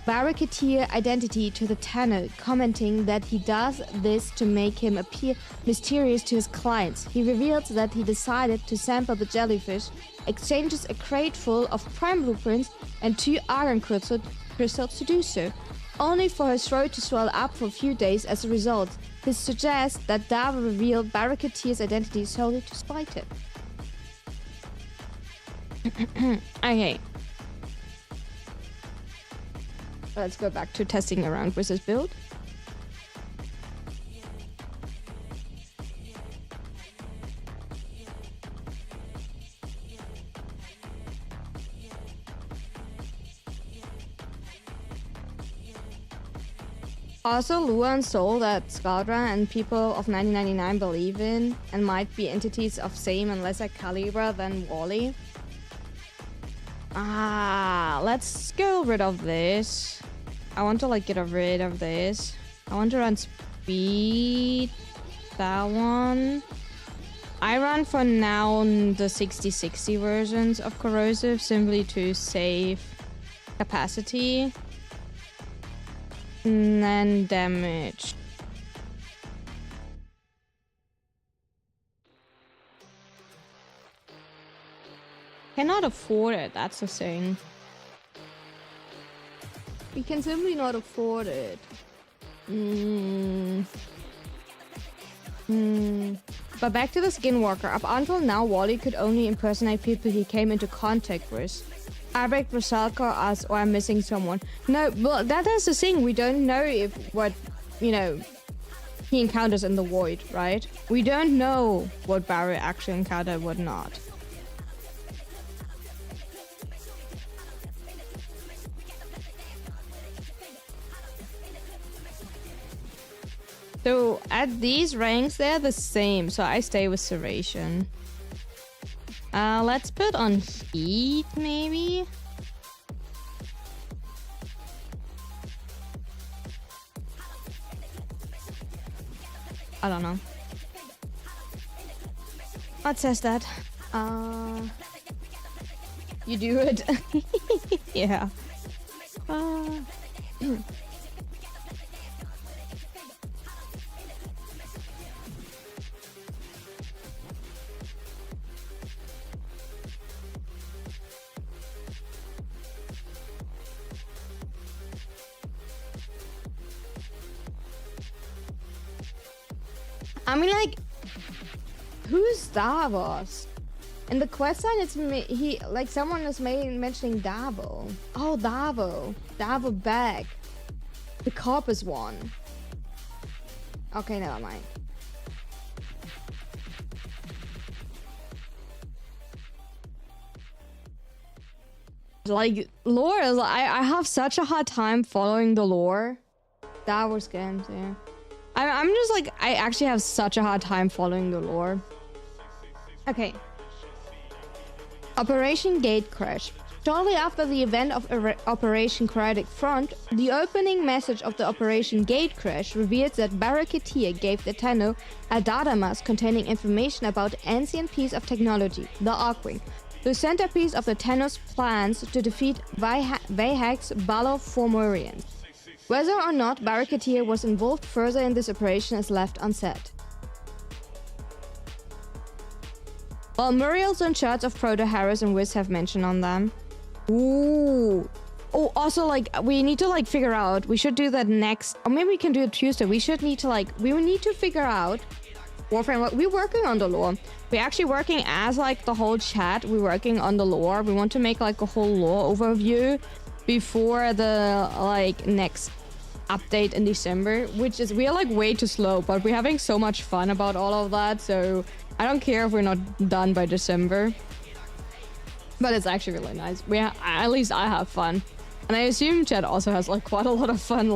Barracuda's identity to the Tenno, commenting that he does this to make him appear mysterious to his clients. He reveals that he decided to sample the jellyfish, exchanges a crate full of prime blueprints and 2 iron crystals to do so, only for his throat to swell up for a few days as a result. This suggests that Davo revealed Barracuda's identity solely to spite him. Okay. Let's go back to testing around with this build. Also, Lua and Soul that Skaldra and people of 1999 believe in and might be entities of same and lesser caliber than Wally. Let's get rid of this. I want to get rid of this. I want to run speed. That one. I run for now the 6060 versions of corrosive simply to save capacity. And then damage. Cannot afford it, that's the thing. We can simply not afford it. But back to the Skinwalker. Up until now, Wally could only impersonate people he came into contact with. Albrecht, Rosalka, us, or I'm missing someone. No, well, that is the thing. We don't know if what, he encounters in the void, right? We don't know what Barry actually encountered, what not. So at these ranks, they're the same. So I stay with Serration. Let's put on heat, maybe. I don't know. What says that? You do it. Yeah. I mean, who's Davos? In the quest line, it's someone is mentioning Davo. Oh, Davo back. The corpus one. Okay, never mind. Lore is I have such a hard time following the lore. Davos games, yeah. I'm just I actually have such a hard time following the lore. Okay. Operation Gate Crash. Shortly after the event of Operation Cryotic Front, the opening message of the Operation Gate Crash reveals that Barracuda gave the Tenno a data mask containing information about the ancient piece of technology, the Arkwing, the centerpiece of the Tenno's plans to defeat Vahak's Balo-Formorians. Whether or not Barracuda was involved further in this operation is left unsaid. Well, Muriel's in charge of Proto, Harris, and Wiz have mentioned on them. Ooh. Oh, also, we need to, figure out... We should do that next... Or maybe we can do it Tuesday. We should need to, we will need to figure out... Warframe, we're working on the lore. We're actually working as, the whole chat. We're working on the lore. We want to make, a whole lore overview before the, next update in December. Which is... We're, way too slow, but we're having so much fun about all of that, so... I don't care if we're not done by December. But it's actually really nice. At least I have fun. And I assume chat also has quite a lot of fun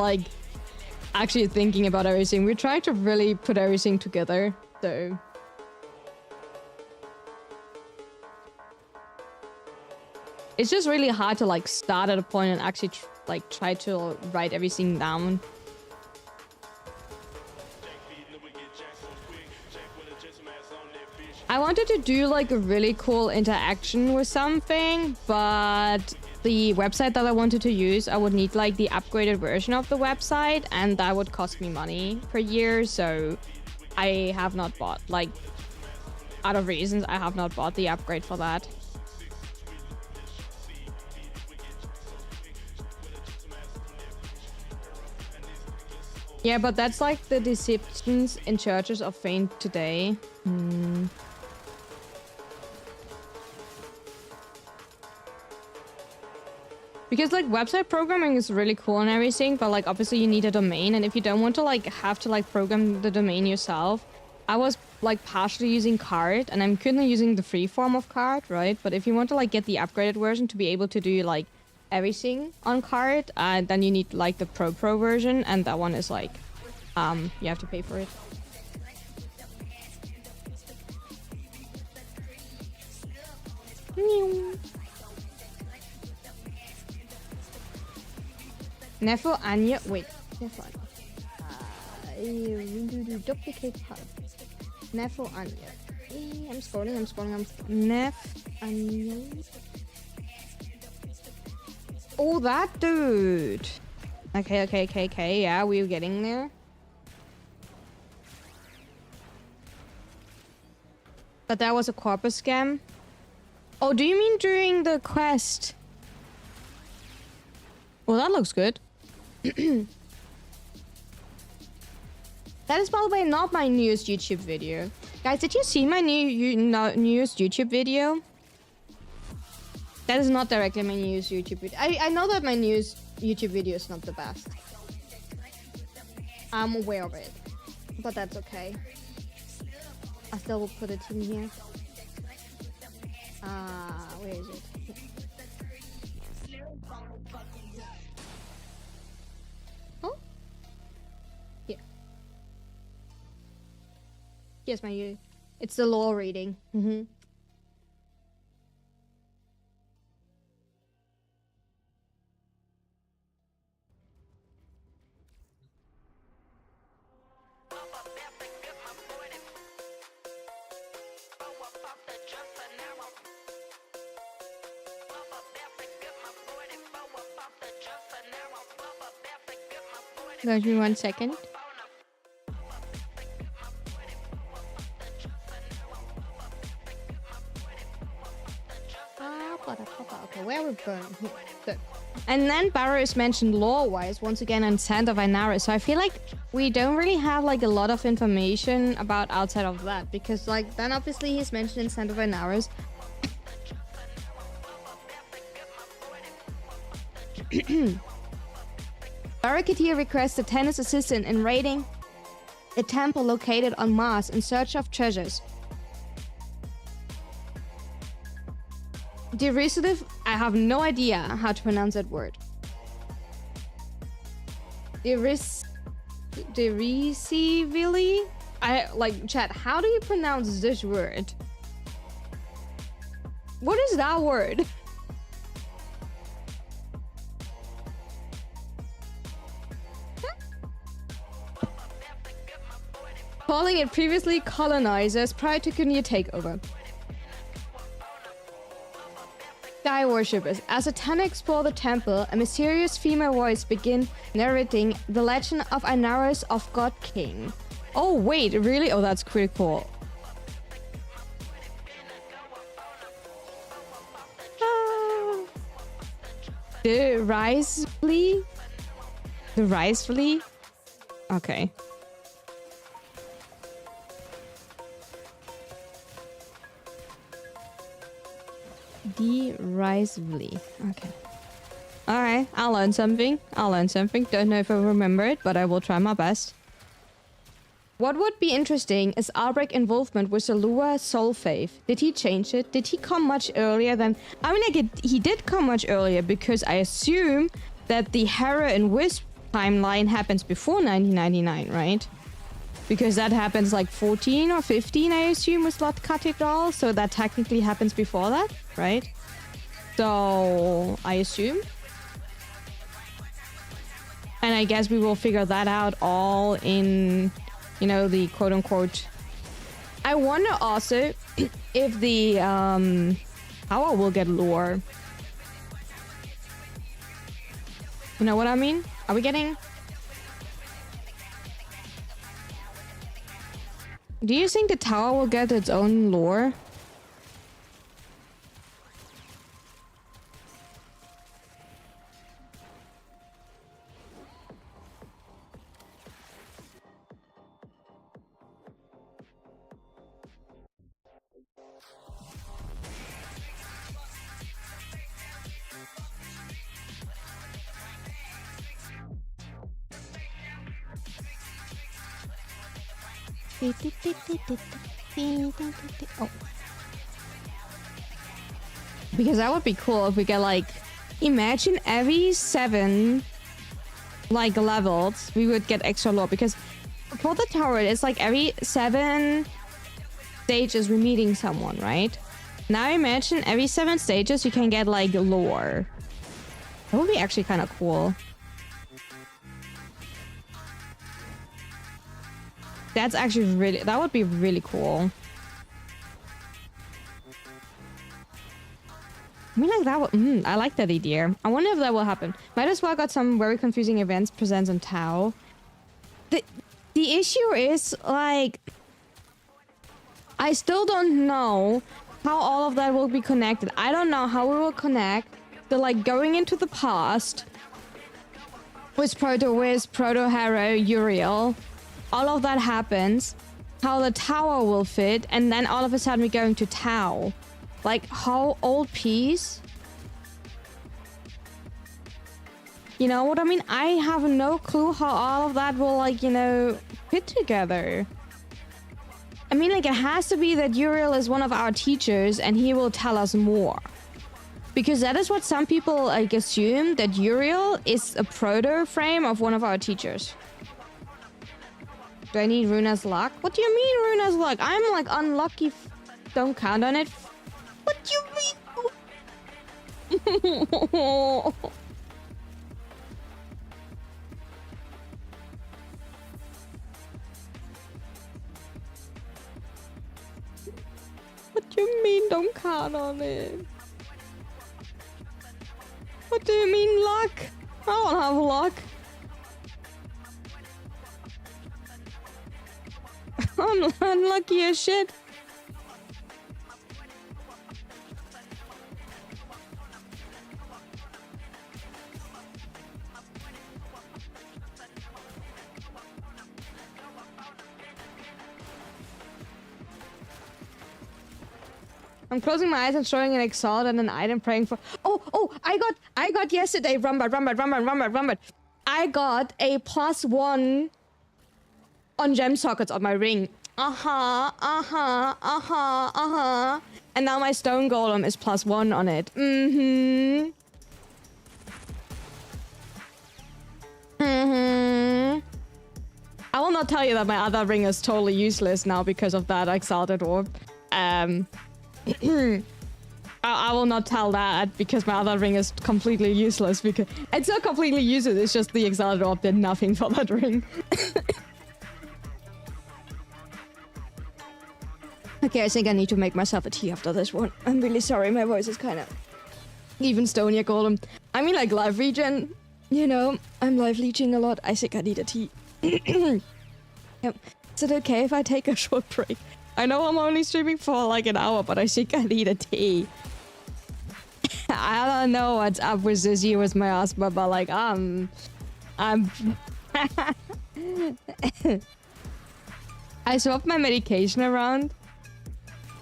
actually thinking about everything. We're trying to really put everything together. So It's just really hard to like start at a point and actually like try to write everything down. I wanted to do like a really cool interaction with something, but the website that I wanted to use, I would need like the upgraded version of the website, and that would cost me money per year. So I have not bought, like, out of reasons, I have not bought the upgrade for that. Yeah, but that's like the deceptions in churches of faith today. Because like website programming is really cool and everything, but like obviously you need a domain, and if you don't want to like have to like program the domain yourself, I was like partially using Card, and I'm currently using the free form of Card, right? But if you want to like get the upgraded version to be able to do like everything on Card, then you need like the pro version, and that one is like you have to pay for it. Nefo Anya, wait, Nefo Anya. Duplicate part. Nefo Anya. I'm scrolling. Nef Anya. Oh, that dude. Okay. Yeah, we're getting there. But that was a corpus scam. Oh, do you mean during the quest? Well, that looks good. That is, by the way, not my newest YouTube video. Guys, did you see my newest YouTube video? That is not directly my newest YouTube video. I know that my newest YouTube video is not the best. I'm aware of it. But that's okay. I still will put it in here. Where is it? Oh? Yeah. Yes, my it's the law reading. Give me 1 second. Okay, where are we going? Good. And then Barrow is mentioned lore-wise once again in Sand of Inaris. So I feel like we don't really have like a lot of information about outside of that, because like then obviously he's mentioned in Sand of Inaris. Barraketeer requests the tennis assistant in raiding a temple located on Mars in search of treasures. Derisive, I have no idea how to pronounce that word. Derisively? Chat, how do you pronounce this word? What is that word? Calling it previously colonizers prior to Kunia takeover. Sky worshippers. As Atana explore the temple, a mysterious female voice begins narrating the legend of Inaris of God King. Oh wait, really? Oh, that's pretty cool. The Risely? The Risely? Okay. Derisively. Okay. Alright, I'll learn something. Don't know if I remember it, but I will try my best. What would be interesting is Albrecht's involvement with the Lua Soul Faith. Did he change it? Did he come much earlier than... I mean, he did come much earlier, because I assume that the Hera and Wisp timeline happens before 1999, right? Because that happens like 14 or 15, I assume, with Lot Cathedral. So that technically happens before that, right? So I assume. And I guess we will figure that out all in, you know, the quote unquote. I wonder also if the tower will get lore. You know what I mean? Are we getting... Do you think the tower will get its own lore? Oh. Because that would be cool if we get like, imagine every 7 like levels we would get extra lore, because for the tower it's like every 7 stages we're meeting someone, right? Now imagine every 7 stages you can get like lore. That would be actually kind of cool. That's actually really... That would be really cool. I mean, like, that would... I like that idea. I wonder if that will happen. Might as well got some very confusing events presents on Tau. The issue is, like... I still don't know how all of that will be connected. I don't know how we will connect the, like, going into the past with Proto-Wiz, Proto-Hero, Uriel. All of that happens, how the tower will fit, and then all of a sudden we're going to Tau. Like, how old piece? You know what I mean? I have no clue how all of that will, like, you know, fit together. I mean, like, it has to be that Uriel is one of our teachers and he will tell us more. Because that is what some people, like, assume, that Uriel is a proto-frame of one of our teachers. Do I need Runa's luck? What do you mean Runa's luck? I'm like unlucky. Don't count on it. What do you mean? What do you mean don't count on it? What do you mean luck? I don't have luck. I'm unlucky as shit. I'm closing my eyes and showing an exalt and an item praying for... Oh, I got yesterday, Rumbat. I got a +1 on gem sockets on my ring. And now my stone golem is +1 on it. I will not tell you that my other ring is totally useless now because of that exalted orb. I will not tell that because my other ring is completely useless, because it's not completely useless, it's just the exalted orb did nothing for that ring. Okay, I think I need to make myself a tea after this one. I'm really sorry, my voice is kind of... Even Stonia Golem. I mean, like, live regen. You know, I'm live leeching a lot. I think I need a tea. Yep. Is it okay if I take a short break? I know I'm only streaming for like an hour, but I think I need a tea. I don't know what's up with this year with my asthma, but like, I'm... I swapped my medication around.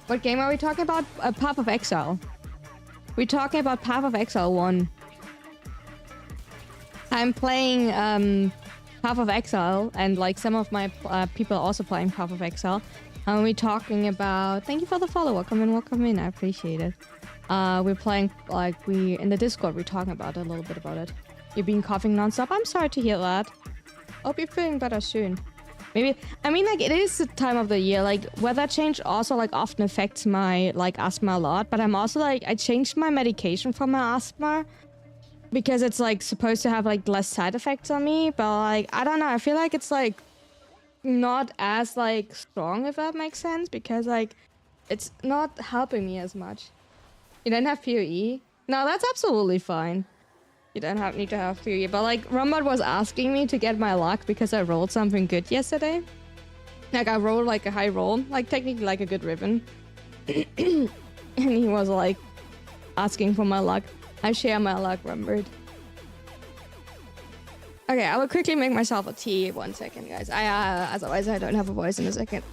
What game are we talking about? Path of Exile. We're talking about Path of Exile 1. I'm playing Path of Exile, and like some of my people are also playing Path of Exile. And we're talking about... Thank you for the follow. Welcome in. I appreciate it. We're playing, like, in the Discord, we're talking about a little bit about it. You've been coughing non-stop. I'm sorry to hear that. Hope you're feeling better soon. Maybe, I mean, like, it is the time of the year. Like, weather change also, like, often affects my, like, asthma a lot. But I'm also, like, I changed my medication for my asthma because it's, like, supposed to have, like, less side effects on me. But, like, I don't know. I feel like it's, like, not as, like, strong, if that makes sense. Because, like, it's not helping me as much. You don't have PoE? No, that's absolutely fine. You don't need to have PoE. But, like, Rombot was asking me to get my luck because I rolled something good yesterday. Like, I rolled, like, a high roll. Like, technically, like, a good ribbon. And he was, like, asking for my luck. I share my luck, Rombot. Okay, I will quickly make myself a tea. 1 second, guys. Otherwise, I don't have a voice in a second.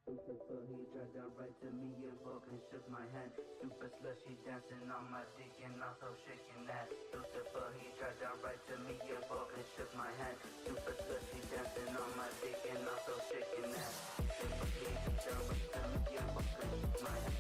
Lucifer, he tried to right to me and fucking shook my hand. Super slushy dancing on my dick and also shaking that. Lucifer, he tried to right to me and fucking shook my hand. Super slushy dancing on my dick and also shaking that. Lucifer, he tried to right to me and fucking shook my hand.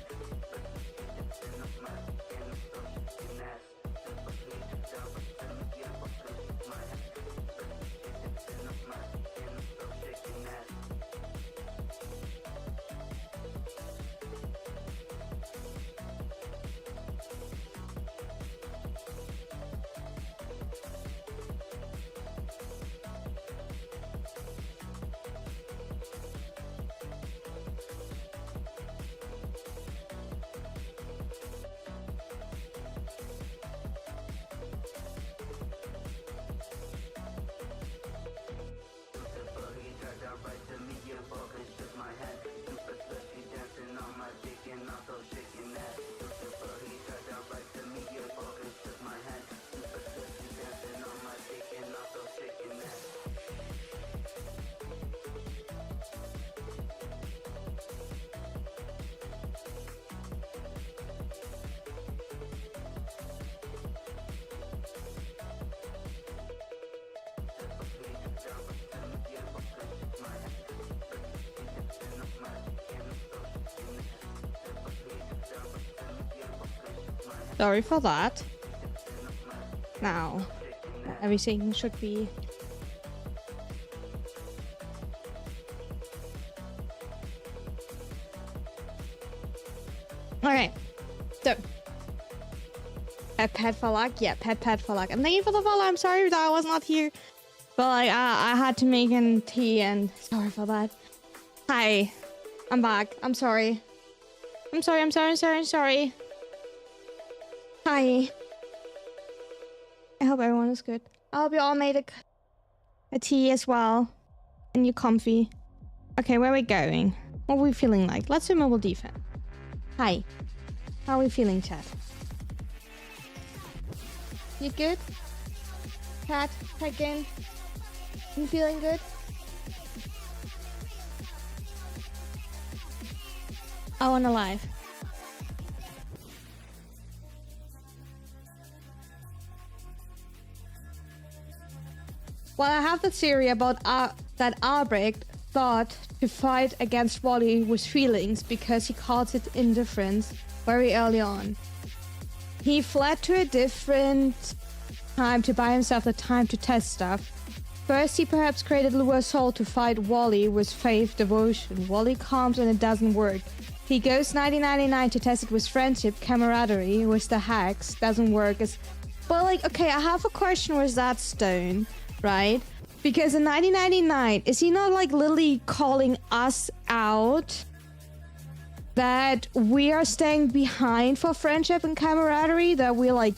Super slushy dancing on my dick and also shaking that. Lucifer, he tried to right to me and fucking shook my hand. Super slushy dancing on my dick and also shaking that. Sorry for that. Now, everything should be... Okay, so... Pet for luck? Yeah, pet for luck. And thank you for the follow. I'm sorry that I was not here. But like, I had to make an tea and... Sorry for that. Hi. I'm back. I'm sorry. I'm sorry. Hi. I hope everyone is good. I hope you all made a tea as well. And you're comfy. Okay, where are we going? What are we feeling like? Let's do mobile defense. Hi. How are we feeling, chat? You good? Cat, check in. You feeling good? I wanna live. Well, I have the theory about that Albrecht thought to fight against Wally with feelings because he called it indifference very early on. He fled to a different time to buy himself the time to test stuff. First, he perhaps created Lua Soul to fight Wally with faith devotion. Wally calms and it doesn't work. He goes 1999 to test it with friendship, camaraderie, with the hacks. Doesn't work. But like, okay, I have a question with that stone. Right? Because in 1999, is he not like literally calling us out that we are staying behind for friendship and camaraderie, that we're like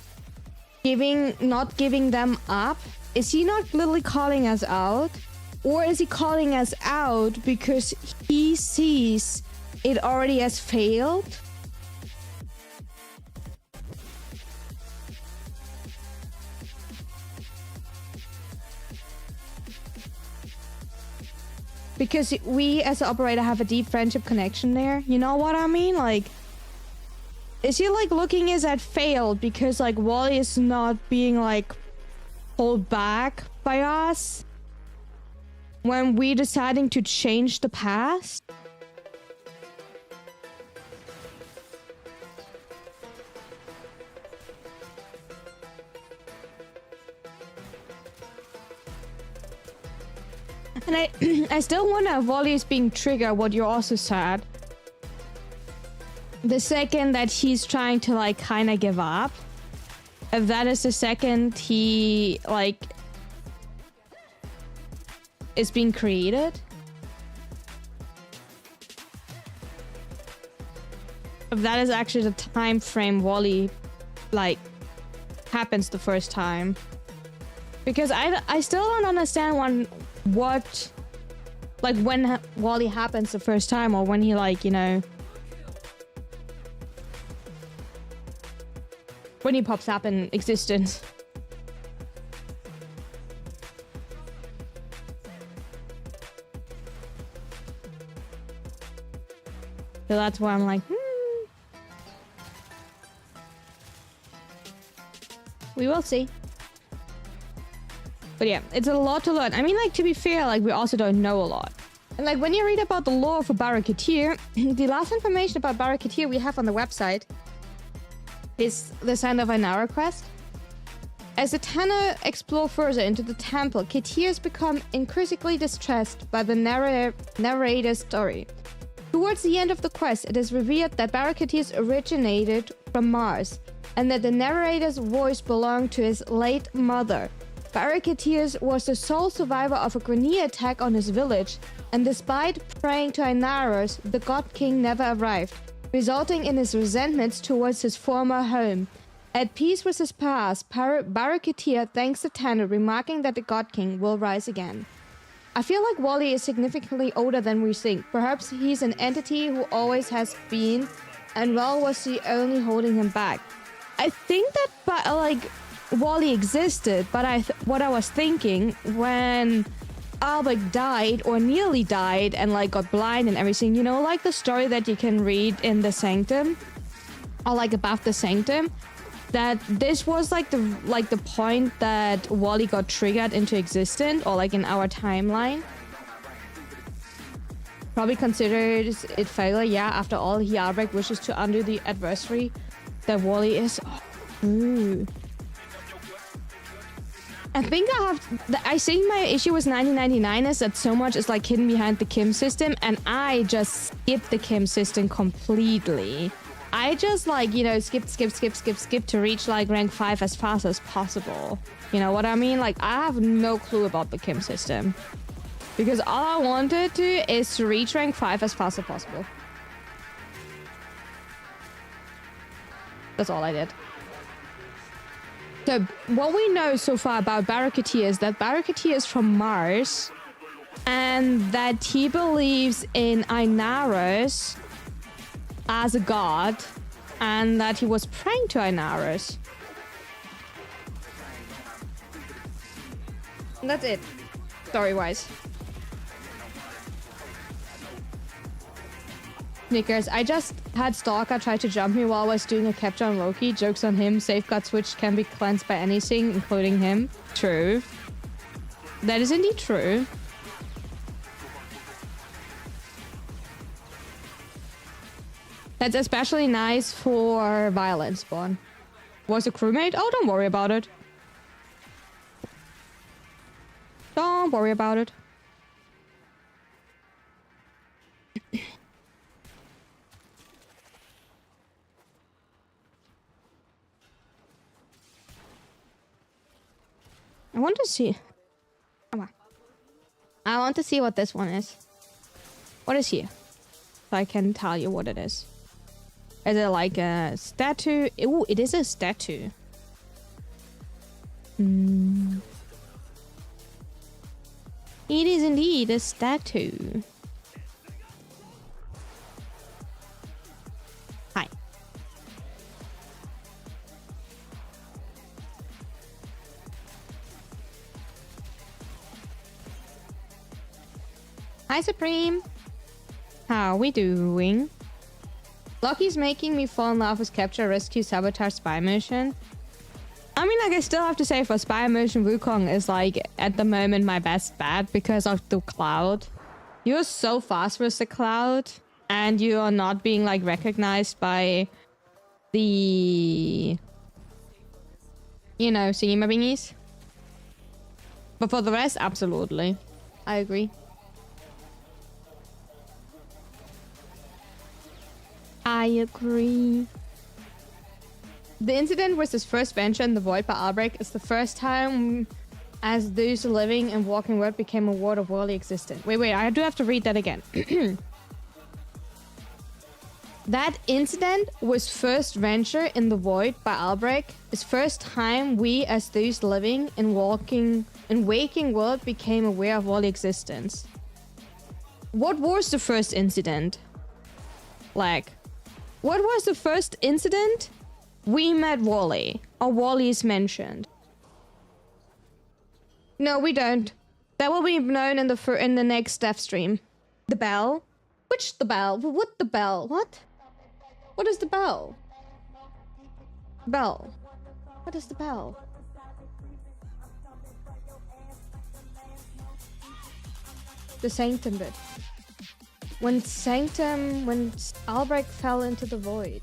not giving them up? Is he not literally calling us out? Or is he calling us out because he sees it already has failed? Because we as an operator have a deep friendship connection there. You know what I mean? Like, is he like looking as at failed because like Wally is not being like pulled back by us when we deciding to change the past? And I still wonder if Wally is being triggered, what you also said. The second that he's trying to like kind of give up. If that is the second he like is being created. If that is actually the time frame Wally like happens the first time. Because I still don't understand what like when Wally happens the first time, or when he like, you know, when he pops up in existence. So that's why I'm like, we will see. But yeah, it's a lot to learn. I mean, like, to be fair, like, we also don't know a lot. And like, when you read about the lore for Barraketeer, the last information about Barraketeer we have on the website is the Sand of Ainara quest. As the Tanner explore further into the temple, Keteers become increasingly distressed by the narrator's story. Towards the end of the quest, it is revealed that Barraketeers originated from Mars, and that the narrator's voice belonged to his late mother. Barraketeers was the sole survivor of a grenade attack on his village, and despite praying to Ainaros, the God King never arrived, resulting in his resentments towards his former home. At peace with his past, Barraketeer thanks the Tanner, remarking that the God King will rise again. I feel like Wally is significantly older than we think. Perhaps he's an entity who always has been, and Val was the only holding him back. I think that, like, Wally existed, but what I was thinking when Albert died or nearly died and like got blind and everything, you know, like the story that you can read in the Sanctum or like above the Sanctum, that this was like the point that Wally got triggered into existence, or like in our timeline. Probably considers it failure. Yeah, after all, Albrecht wishes to undo the adversary that Wally is. Ooh. I think I think my issue with 1999 is that so much is like hidden behind the Kim system, and I just skipped the Kim system completely. I just like, you know, skip to reach like rank 5 as fast as possible. You know what I mean? Like, I have no clue about the Kim system, because all I wanted to is to reach rank 5 as fast as possible. That's all I did. So what we know so far about Barraketeer is that Barraketeer is from Mars, and that he believes in Ainaros as a god, and that he was praying to Ainaros. And that's it, story-wise. Snickers, I just had Stalker try to jump me while I was doing a capture on Loki. Jokes on him. Safeguard switch can be cleansed by anything, including him. True. That is indeed true. That's especially nice for violence spawn. Was a crewmate? Oh, don't worry about it. Don't worry about it. I want to see. Come on. I want to see what this one is. What is here? So I can tell you what it is. Is it like a statue? Ooh, it is a statue. It is indeed a statue. Hi. Hi, Supreme. How are we doing? Lucky's making me fall in love with capture, rescue, sabotage, spy mission. I mean, like, I still have to say for spy mission, Wukong is like at the moment my best bet because of the cloud. You're so fast with the cloud, and you are not being like recognized by the, you know, Sigma bingies. But for the rest, absolutely. I agree. I agree. The incident with his first venture in the Void by Albrecht is the first time as those living and walking world became a world of worldly existence. Wait, I do have to read that again. That incident was first venture in the Void by Albrecht is first time we as those living and walking and waking world became aware of worldly existence. What was the first incident? Like, what was the first incident? We met Wally, or Wally is mentioned. No, we don't. That will be known in the next death stream. The bell. Which the bell? What the bell? What? What is the bell? Bell. What is the bell? The Sanctum bit. When Albrecht fell into the void.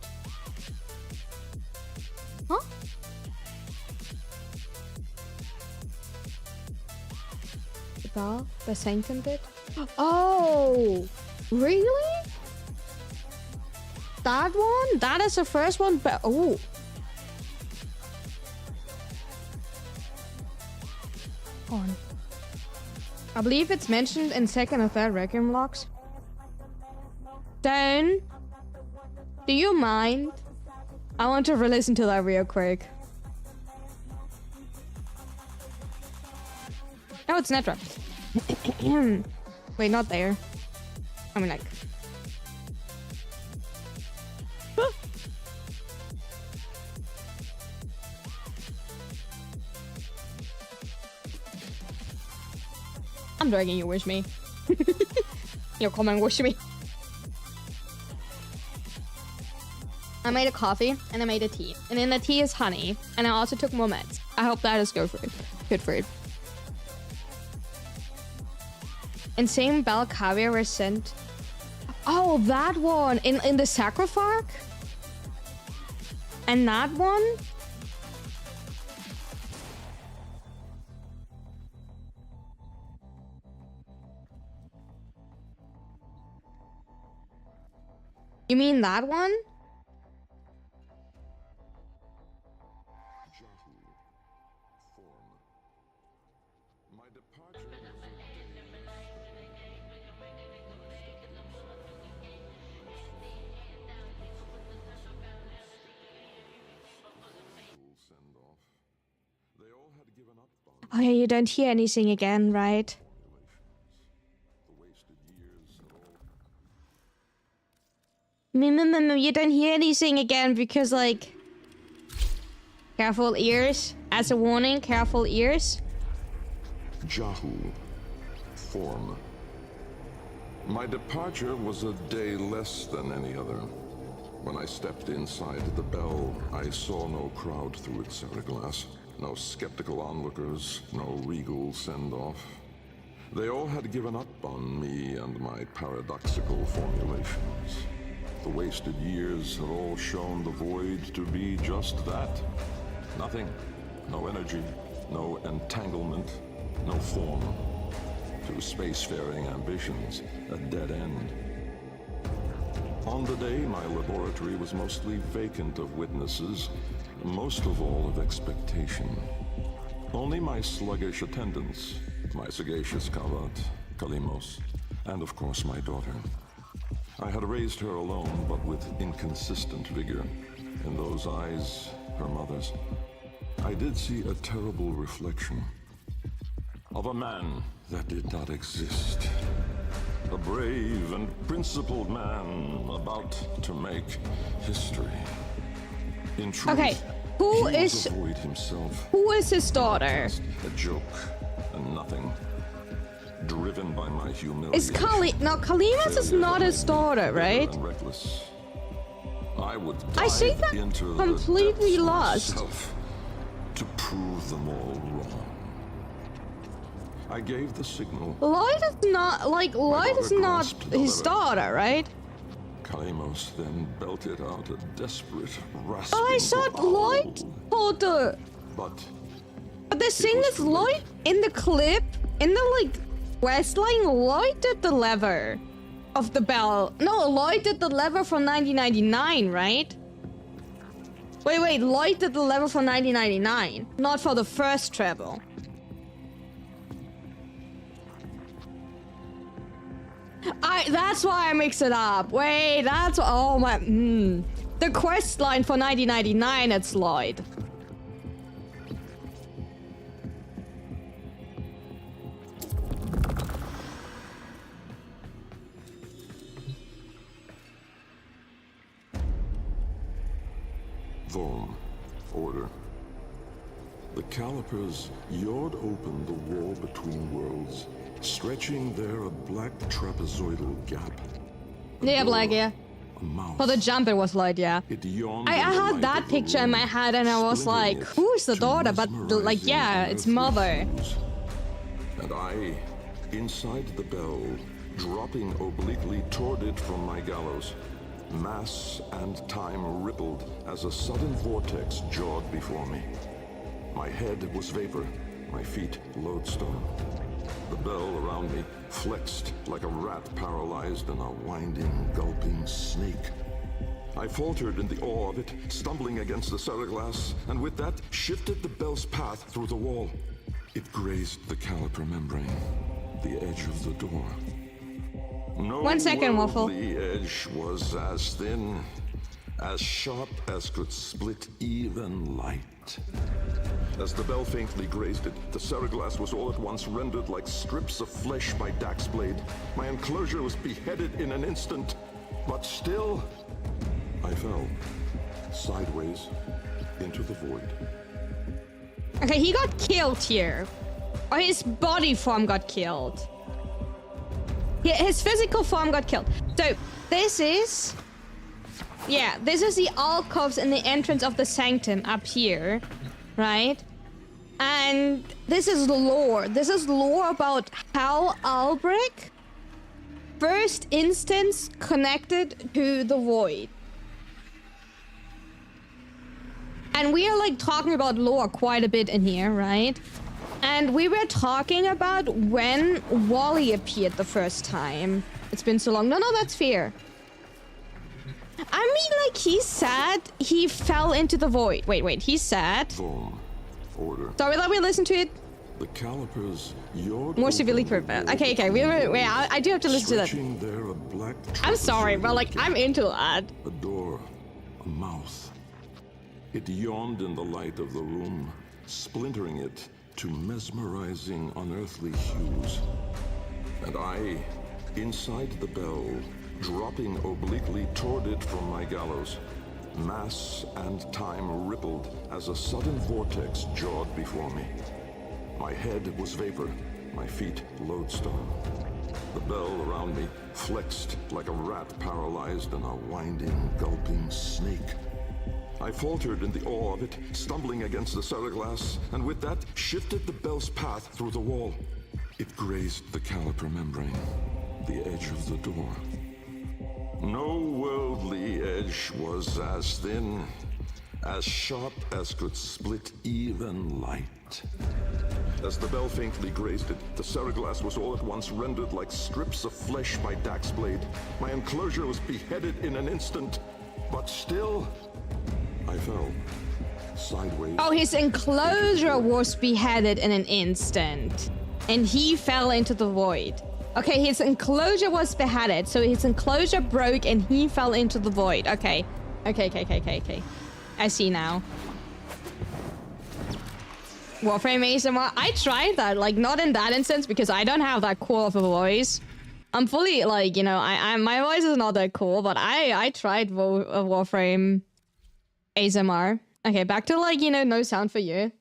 Huh? The bell? The Sanctum bit? Oh! Really? That one? That is the first one, but oh. On. I believe it's mentioned in second or third Requiem logs. Dan, do you mind? I want to re-listen to that real quick. Oh, it's Netra. Wait, not there. I mean, like. I'm dragging you with me. You're coming with me. I made a coffee and I made a tea. And in the tea is honey. And I also took more meds. I hope that is good for it. Good for it. Insane Bell Caviar were sent. Oh, that one in the sarcophagus? And that one? You mean that one? Oh yeah, you don't hear anything again, right? You don't hear anything again because, like... Careful ears. As a warning, careful ears. Jahu. Form. My departure was a day less than any other. When I stepped inside the bell, I saw no crowd through its glass. No skeptical onlookers, no regal send-off. They all had given up on me and my paradoxical formulations. The wasted years had all shown the void to be just that. Nothing. No energy, no entanglement, no form. To spacefaring ambitions, a dead end. On the day, my laboratory was mostly vacant of witnesses, most of all of expectation. Only my sluggish attendants, my sagacious Kavat, Kalimos, and of course my daughter. I had raised her alone, but with inconsistent vigor. In those eyes, her mother's, I did see a terrible reflection of a man that did not exist. A brave and principled man about to make history. In truth, okay, who he is was a void himself. Who is his daughter? A joke and nothing. Driven by my humility. Is now Kalimas is not his daughter, right? Reckless. I would I think dive that into completely the lost. to prove them all wrong. I gave the signal. Lloyd is not Lloyd is not his daughter, right? Kalimos then belted out a desperate, rasping. Oh, I thought Lloyd told her. But the thing is, Lloyd in the clip, in the questline, Lloyd did the lever of the bell. No, Lloyd did the lever from 1999, right? Wait, Lloyd did the lever for 1999, not for the first treble. That's why I mixed it up. Wait, that's oh my. The quest line for 1999, it's Lloyd. Vorm. Order. The calipers yawed open the wall between worlds, stretching there a black trapezoidal gap. Yeah, black, yeah. A mouse. For the jump, it was light, yeah. It yawned I in the had light that of the picture in my room, head, and I was splintering like, it who's the to daughter? But, like, mesmerizing, yeah, it's unearthly mother. hues. And I, inside the bell, dropping obliquely toward it from my gallows, mass and time rippled as a sudden vortex jawed before me. My head was vapor, my feet lodestone. The bell around me flexed like a rat paralyzed in a winding, gulping snake. I faltered in the awe of it, stumbling against the ceraglass, and with that shifted the bell's path through the wall. It grazed the caliper membrane, the edge of the door. No 1 second, Waffle. worldly edge was as thin, as sharp as could split even light. As the bell faintly grazed it, the ceraglass was all at once rendered like strips of flesh by Dax's blade. My enclosure was beheaded in an instant, but still, I fell, sideways, into the void. Okay, he got killed here. Or his body form got killed. Yeah, his physical form got killed. So, this is... Yeah, this is the alcoves in the entrance of the sanctum up here. Right? And this is lore. This is lore about how Albrecht first instance connected to the void. And we are like talking about lore quite a bit in here, right? And we were talking about when Wally appeared the first time. It's been so long. No, that's fair. I mean, like, he said he fell into the void. Wait, he said... Form. Order. Sorry, let me listen to it. The calipers yawed More severely open curved. the Okay, wait, I do have to listen to that. stretching there a black I'm sorry, but like, I'm into that. A door, a mouth. It yawned in the light of the room, splintering it to mesmerizing, unearthly hues. And I, inside the bell, dropping obliquely toward it from my gallows, mass and time rippled as a sudden vortex jawed before me. My head was vapor, my feet lodestone. The bell around me flexed like a rat paralyzed in a winding, gulping snake. I faltered in the awe of it, stumbling against the ceraglass, and with that shifted the bell's path through the wall. It grazed the caliper membrane, the edge of the door. No worldly edge was as thin, as sharp as could split even light. As the bell faintly grazed it, the ceraglass was all at once rendered like strips of flesh by Dax's blade. My enclosure was beheaded in an instant, but still, I fell, sideways. Oh, his enclosure was beheaded in an instant. And he fell into the void. Okay, his enclosure was beheaded, so his enclosure broke and he fell into the void. Okay. I see now. Warframe ASMR. I tried that, like, not in that instance because I don't have that cool of a voice. I'm fully, like, you know, my voice is not that cool, but I tried Warframe ASMR. Okay, back to, like, you know, no sound for you.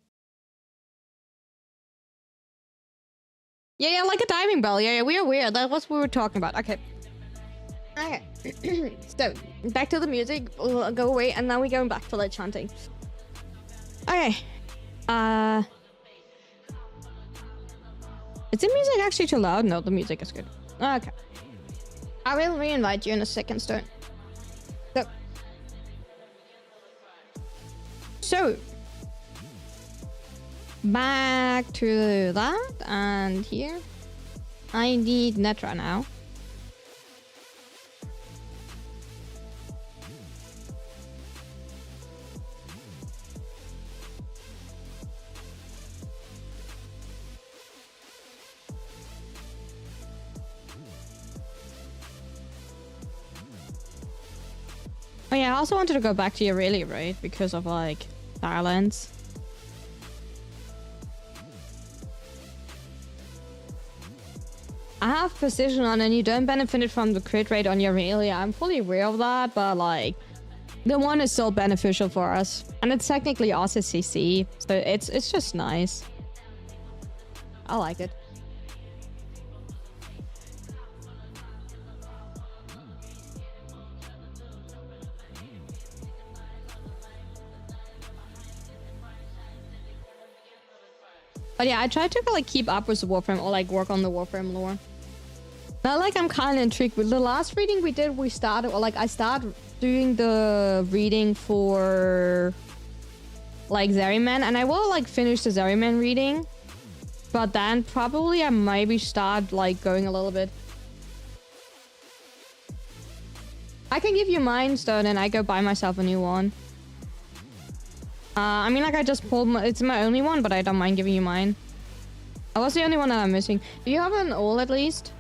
Yeah, like a diving bell. Yeah, we are weird. That's what we were talking about. Okay. So, back to the music. We'll go away, and now we're going back to, like, chanting. Okay. Is the music actually too loud? No, the music is good. Okay. I will re-invite you in a second, Stone. So, back to that, and here. I need Netra now. Oh yeah, I also wanted to go back to Aurelia, right? Because of, like, silence. I have precision on and you don't benefit from the crit rate on your Aurelia. I'm fully aware of that, but, like, the one is still beneficial for us. And it's technically also CC, so it's just nice. I like it. But yeah, I try to like keep up with the Warframe or like work on the Warframe lore. Not like I'm kind of intrigued with the last reading we did. We started, or like I started doing the reading for like Zeriman, and I will like finish the Zeriman reading. But then probably I maybe start like going a little bit. I can give you mine, Stone, and I go buy myself a new one. I mean, like I just pulled my, it's my only one, but I don't mind giving you mine. I was the only one that I'm missing. Do you have an all at least?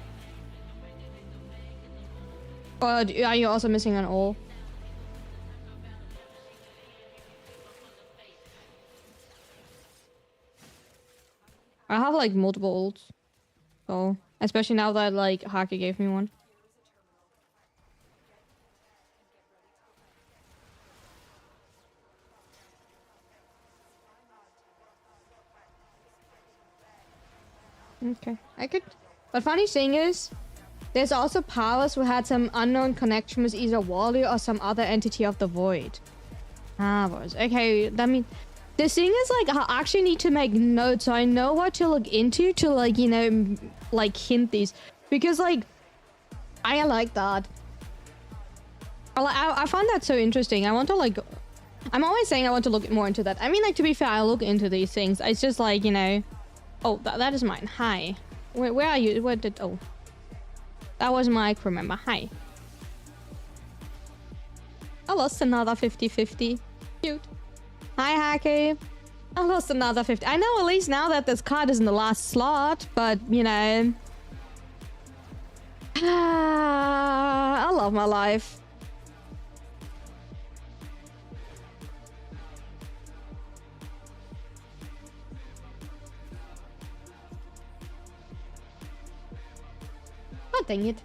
Or are you also missing an all? I have like multiple ults. So, especially now that like Haki gave me one. Okay, I could. But funny thing is, there's also powers who had some unknown connection with either Wally or some other entity of the void. Ah, boys. Okay, that means the thing is, like, I actually need to make notes so I know what to look into to, like, you know, like hint these, because like I like that. I find that so interesting. I want to like. I'm always saying I want to look more into that. I mean, like, to be fair, I look into these things. It's just like, you know. Oh, that is mine. Hi. Where are you? Where did... Oh. That was my crew member. Hi. I lost another 50-50. Cute. Hi, Haki. I lost another 50. I know at least now that this card is in the last slot, but, you know... I love my life. God dang it.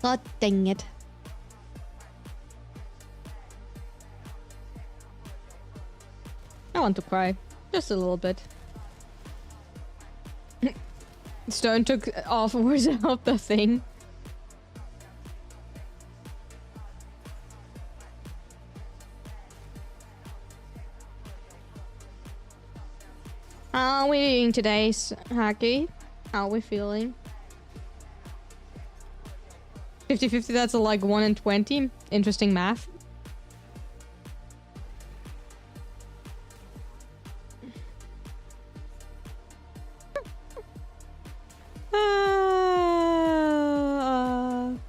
God dang it. I want to cry. Just a little bit. Stone took off without the thing. How are we doing today, Haki? How are we feeling? 50-50, that's a, like 1 in 20. Interesting math.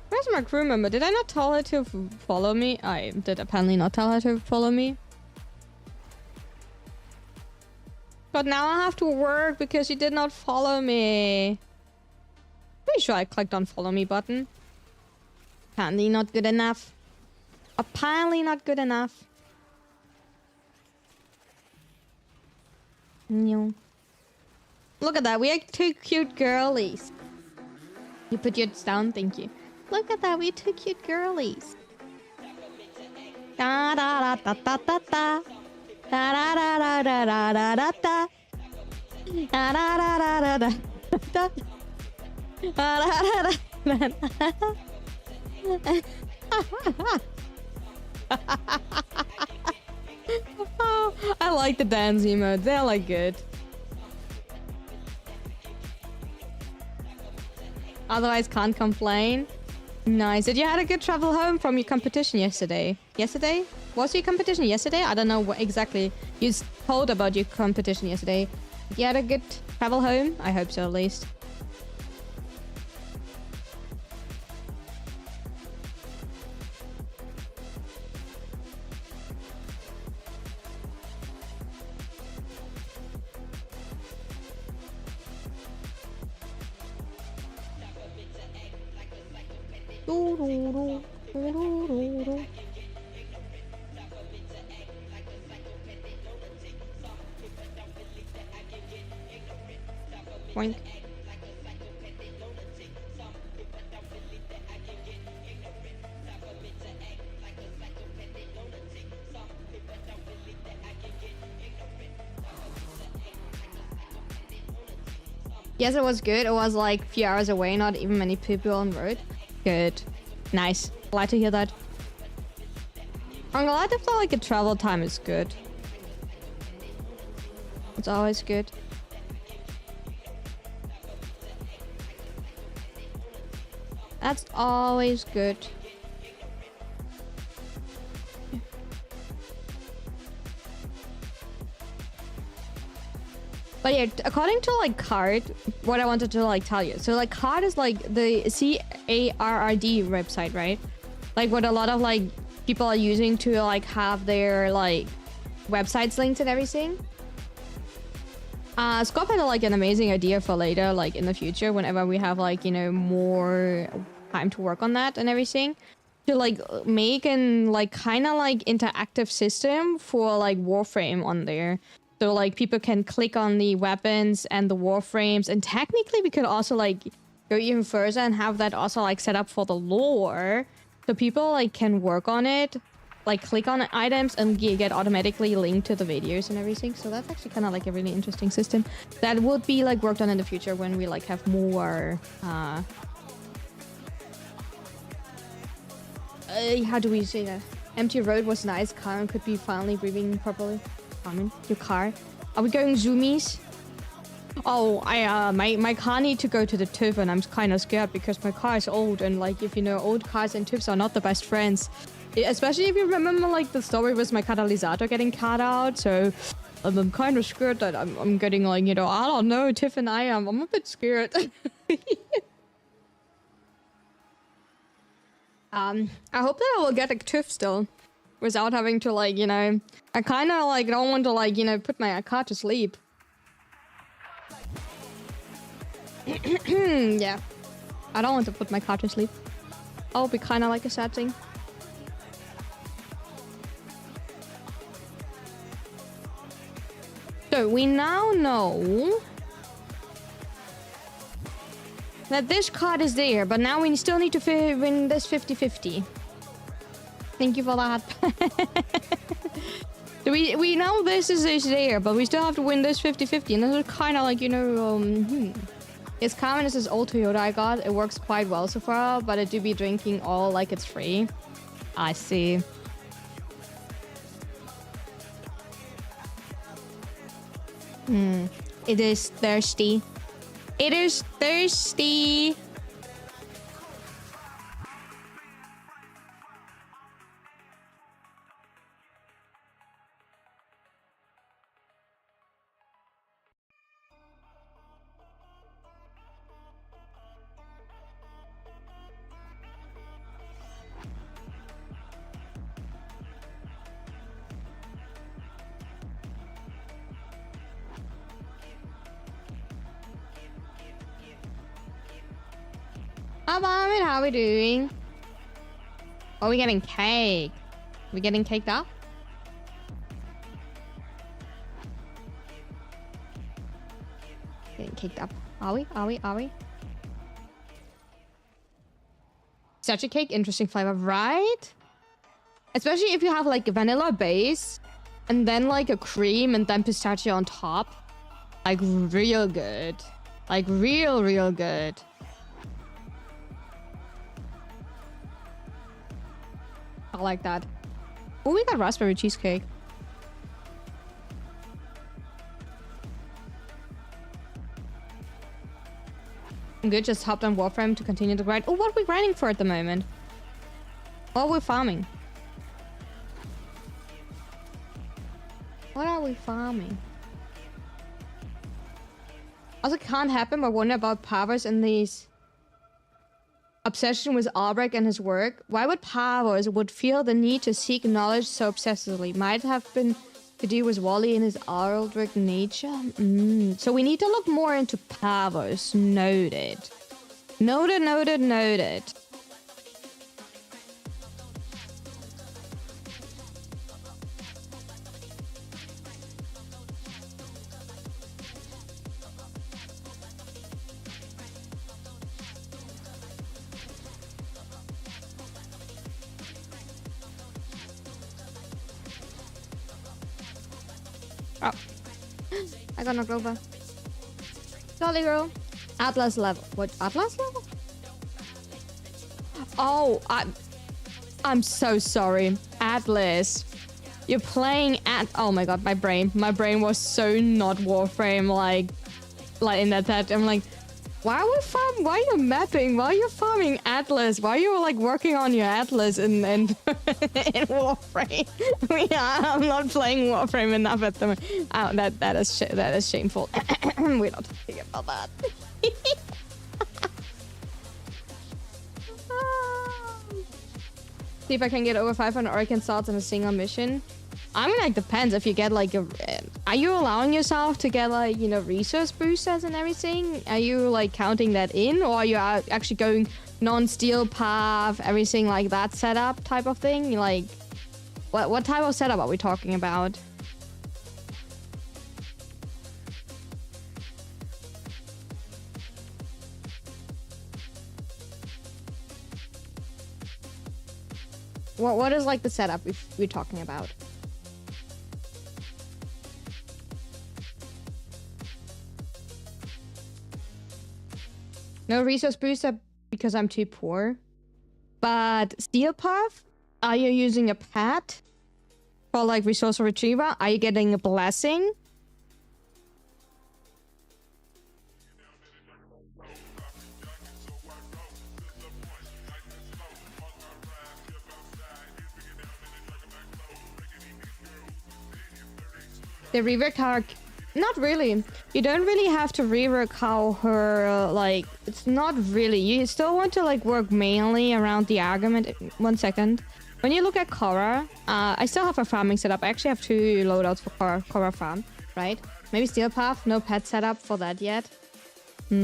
Where's my crew member? Did I not tell her to follow me? I did apparently not tell her to follow me. But now I have to work because she did not follow me. Pretty sure I clicked on follow me button. Apparently not good enough. Apparently not good enough. No. Look at that, we are 2 cute girlies. You put yours down, thank you. Look at that, we're 2 cute girlies. Da da da da da da. Da da da da da da da da. Da da da da da da. Da da da da. Oh, I like the dance emotes. They're like good. Otherwise, can't complain. Nice. Did you had a good travel home from your competition yesterday? Yesterday? Was your competition yesterday? I don't know what exactly you told about your competition yesterday. You had a good travel home? I hope so, at least. Boink. Yes, it was good. It was like a few hours away, not even many people on road. Good. Nice. Glad to hear that. I'm glad if like the travel time is good. It's always good. That's always good. But yeah, according to like Card, what I wanted to like tell you. So like Card is like the CARRD website, right? Like what a lot of like people are using to like have their like websites linked and everything. Scott had like an amazing idea for later, like in the future, whenever we have like, you know, more time to work on that and everything, to like make an like kind of like interactive system for like Warframe on there. So like people can click on the weapons and the Warframes, and technically we could also like go even further and have that also like set up for the lore, so people like can work on it, like click on items and get automatically linked to the videos and everything. So that's actually kind of like a really interesting system that would be like worked on in the future when we like have more how do we say that? Empty road was nice. Car could be finally breathing properly. Carmen, your car. Are we going zoomies? Oh, my car need to go to the TÜV, and I'm kind of scared because my car is old, and like if you know, old cars and TÜVs are not the best friends. Especially if you remember like the story with my catalysator getting cut out. So I'm kind of scared that I'm getting like, you know, I don't know, TÜV and I'm a bit scared. I hope that I will get a TÜV still without having to like, you know, I kind of like don't want to like, you know, put my car to sleep. Yeah, I don't want to put my car to sleep. That would be kind of like a sad thing. So we now know that this card is there, but now we still need to win this 50-50. Thank you for that. So we know this is there, but we still have to win this 50-50, and this is kind of like, you know, It's common as this old Toyota I got. It works quite well so far, but I do be drinking all like it's free. I see. It is thirsty. It is thirsty. Hi, how are we doing? Are we getting cake? Are we getting caked up? Getting caked up. Are we? Are we? Are we? Such a cake, interesting flavor, right? Especially if you have like a vanilla base and then like a cream and then pistachio on top. Like real good. Like real good. I like that. Oh, we got raspberry cheesecake. I'm good, just hopped on Warframe to continue the grind. Oh, what are we grinding for at the moment? What are we farming? What are we farming? Also, can't happen, but wonder about Pavos and these obsession with Albrecht and his work. Why would Pavos would feel the need to seek knowledge so obsessively? Might have been to do with Wally and his Albrecht nature? So we need to look more into Pavos. Noted. Noted, noted, noted. Oh. I got knocked over. Jolly girl. Atlas level. What? Atlas level? Oh, I'm so sorry. Atlas. You're playing oh my god, my brain was so not Warframe like in that. I'm like, why are you mapping? Why are you farming Atlas? Why are you like working on your Atlas in Warframe? I'm not playing Warframe enough at the moment. Oh, that is shameful. We're not talking about that. See if I can get over 500 Oracle swords in a single mission. I mean, like, depends if you get like are you allowing yourself to get like, you know, resource boosters and everything? Are you like counting that in, or are you actually going non-steel path, everything like that setup type of thing? Like, what type of setup are we talking about? What is like the setup we're talking about? No resource booster because I'm too poor. But steel path? Are you using a pet for like resource retriever? Are you getting a blessing? The rework her, not really. You don't really have to rework how her, like, it's not really. You still want to, like, work mainly around the argument. 1 second. When you look at Korra, I still have a farming setup. I actually have 2 loadouts for Korra farm, right? Maybe Steel Path, no pet setup for that yet. So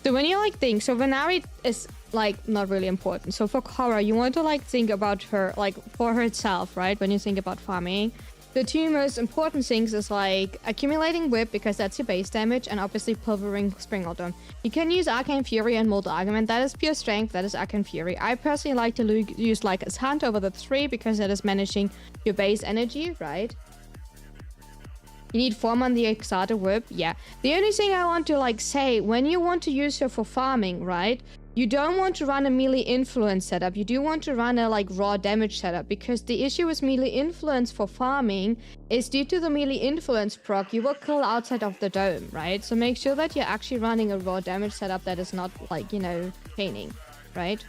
when you, like, think, so Venari is, like, not really important. So for Korra, you want to, like, think about her, like, for herself, right? When you think about farming. The 2 most important things is like accumulating whip, because that's your base damage, and obviously pulvering Spring Autumn. You can use Arcane Fury and Mold Argument. That is pure strength. That is Arcane Fury. I personally like to use like as Hunt over the 3 because that is managing your base energy, right? You need form on the Exalted Whip. Yeah. The only thing I want to like say, when you want to use her for farming, right? You don't want to run a melee influence setup. You do want to run a like raw damage setup, because the issue with melee influence for farming is due to the melee influence proc, you will kill outside of the dome, right? So make sure that you're actually running a raw damage setup that is not like, you know, chaining, right?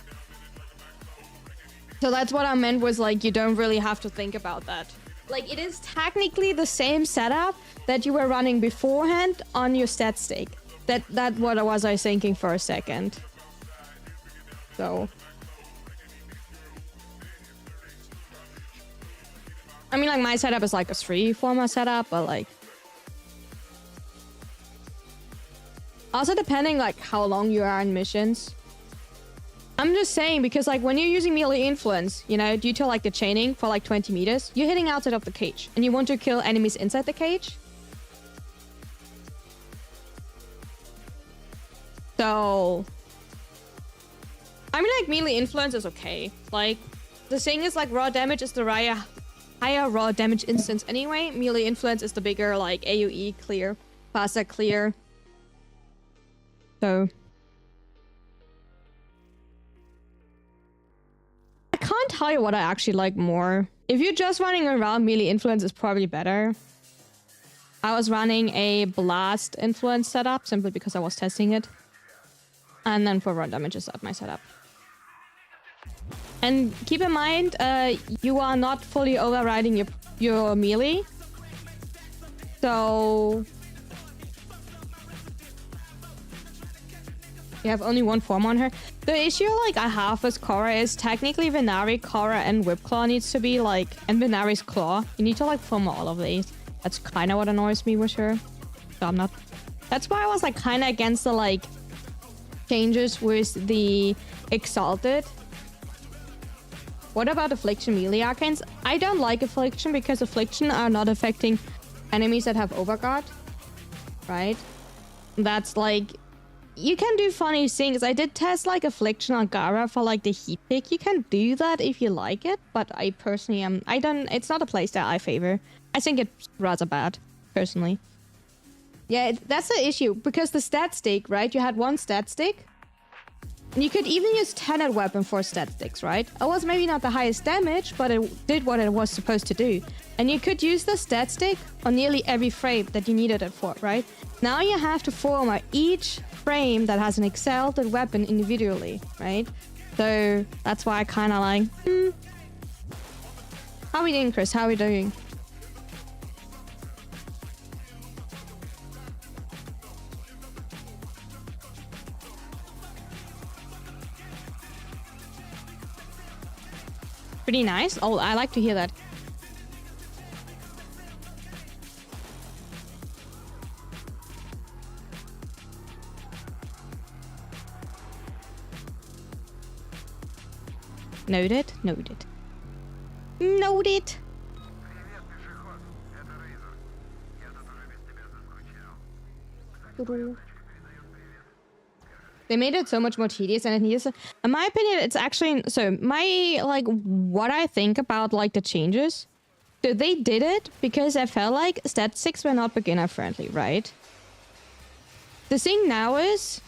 So that's what I meant was like, you don't really have to think about that. Like, it is technically the same setup that you were running beforehand on your stat stake. That what I was thinking for a second. So, I mean, like, my setup is like a 3-former setup, but like, also depending like how long you are in missions. I'm just saying, because like when you're using melee influence, you know, due to like the chaining for like 20 meters, you're hitting outside of the cage and you want to kill enemies inside the cage. So, I mean, like, melee influence is okay. Like, the thing is, like, raw damage is the higher raw damage instance anyway. Melee influence is the bigger, like, AoE clear. Faster clear. So, I can't tell you what I actually like more. If you're just running around, melee influence is probably better. I was running a blast influence setup simply because I was testing it. And then for raw damage is at my setup. And keep in mind, you are not fully overriding your melee. So you have only 1 form on her. The issue like I have with Korra is technically Venari, Korra, and Whipclaw needs to be like, and Venari's Claw. You need to like form all of these. That's kind of what annoys me with her. So I'm not. That's why I was like kind of against the like changes with the Exalted. What about Affliction melee arcanes? I don't like Affliction because Affliction are not affecting enemies that have Overguard, right? That's like, you can do funny things. I did test like Affliction on Gara for like the heat pick. You can do that if you like it, but I personally am, it's not a playstyle I favor. I think it's rather bad, personally. Yeah, that's the issue, because the stat stick, right? You had 1 stat stick. You could even use tenet weapon for stat sticks, right? It was maybe not the highest damage, but it did what it was supposed to do. And you could use the stat stick on nearly every frame that you needed it for, right? Now you have to form each frame that has an exalted weapon individually, right? So that's why I kind of like, How are we doing, Chris? How are we doing? Pretty nice. Oh, I like to hear that. Noted, noted. Noted. They made it so much more tedious, and it needs. In my opinion, it's actually so. My like what I think about like the changes. So they did it because I felt like stat 6 were not beginner friendly, right? The thing now is,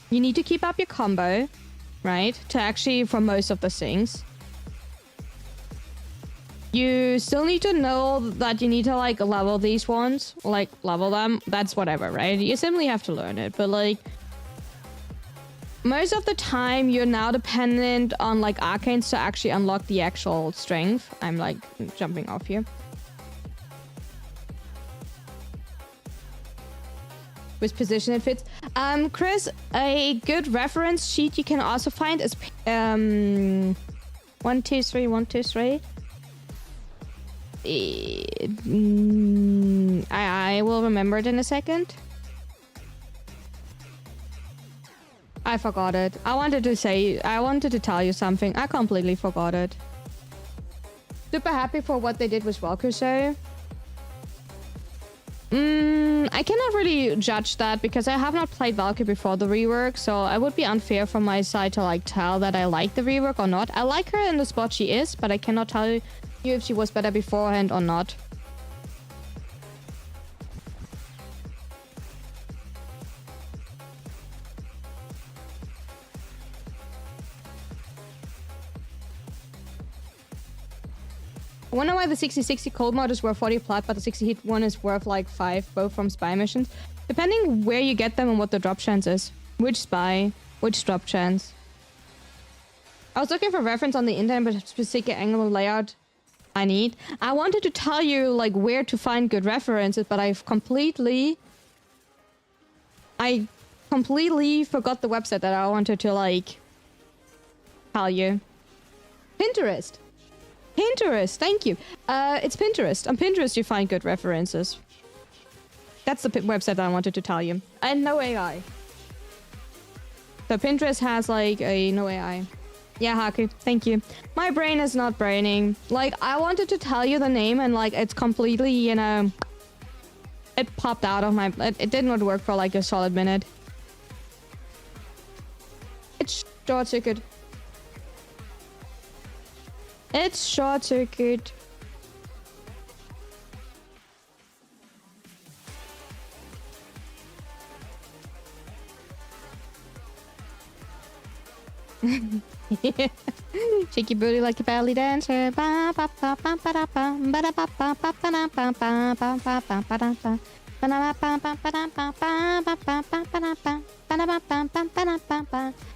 you need to keep up your combo, right? To actually for most of the things. You still need to know that you need to like level these ones, like level them. That's whatever, right? You simply have to learn it, but like. Most of the time, you're now dependent on like arcanes to actually unlock the actual strength. I'm like jumping off here. Which position it fits. Chris, a good reference sheet you can also find is 1, 2, 3, 1, 2, 3. I will remember it in a second. I forgot it. I wanted to tell you something. I completely forgot it. Super happy for what they did with Valkyrie. I cannot really judge that because I have not played Valkyrie before the rework, so it would be unfair from my side to like tell that I like the rework or not. I like her in the spot she is, but I cannot tell you if she was better beforehand or not. I wonder why the 60-60 cold mod is worth 40 plat, but the 60 hit one is worth like 5, both from spy missions. Depending where you get them and what the drop chance is. Which spy, which drop chance. I was looking for reference on the internet, but specific angle layout I need. I wanted to tell you like where to find good references, but I completely forgot the website that I wanted to like tell you. Pinterest. Pinterest, thank you. It's Pinterest. On Pinterest, you find good references. That's the website that I wanted to tell you. And no AI. So Pinterest has like a no AI. Yeah, Haku, thank you. My brain is not braining. Like, I wanted to tell you the name and like it's completely, you know, it popped out of my... It did not work for like a solid minute. It's short circuit. It's short circuit. Shake your booty like a belly dancer. The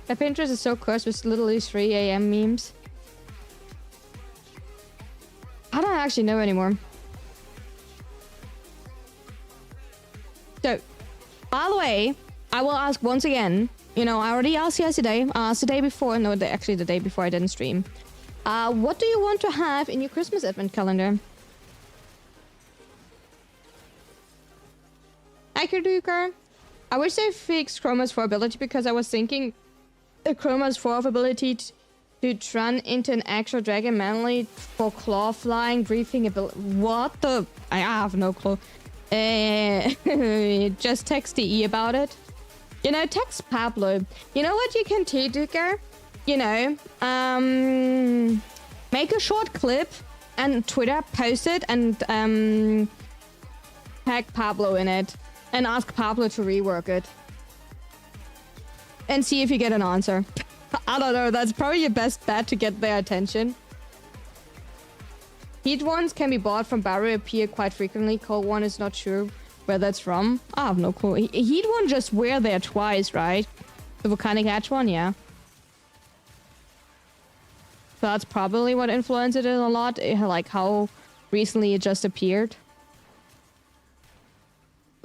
Pinterest is so cursed with literally 3 AM memes. I don't actually know anymore. So, by the way, I will ask once again. You know, I already asked yesterday. I asked the day before. No, actually the day before I didn't stream. What do you want to have in your Christmas advent calendar? Duker. I wish they fixed Chroma's 4 ability because I was thinking the Chroma's 4 ability to turn into an actual dragon manually for claw flying, breathing ability. What the? I have no clue. Just text the E about it. You know, text Pablo. You know what you can do, Duker? You know, make a short clip and Twitter post it and tag Pablo in it and ask Pablo to rework it. And see if you get an answer. I don't know. That's probably your best bet to get their attention. Heat ones can be bought from Barry, appear quite frequently. Cold one is not sure where that's from. I have no clue. Heat one just wear there twice, right? The volcanic ash one, yeah. So that's probably what influenced it a lot. Like how recently it just appeared.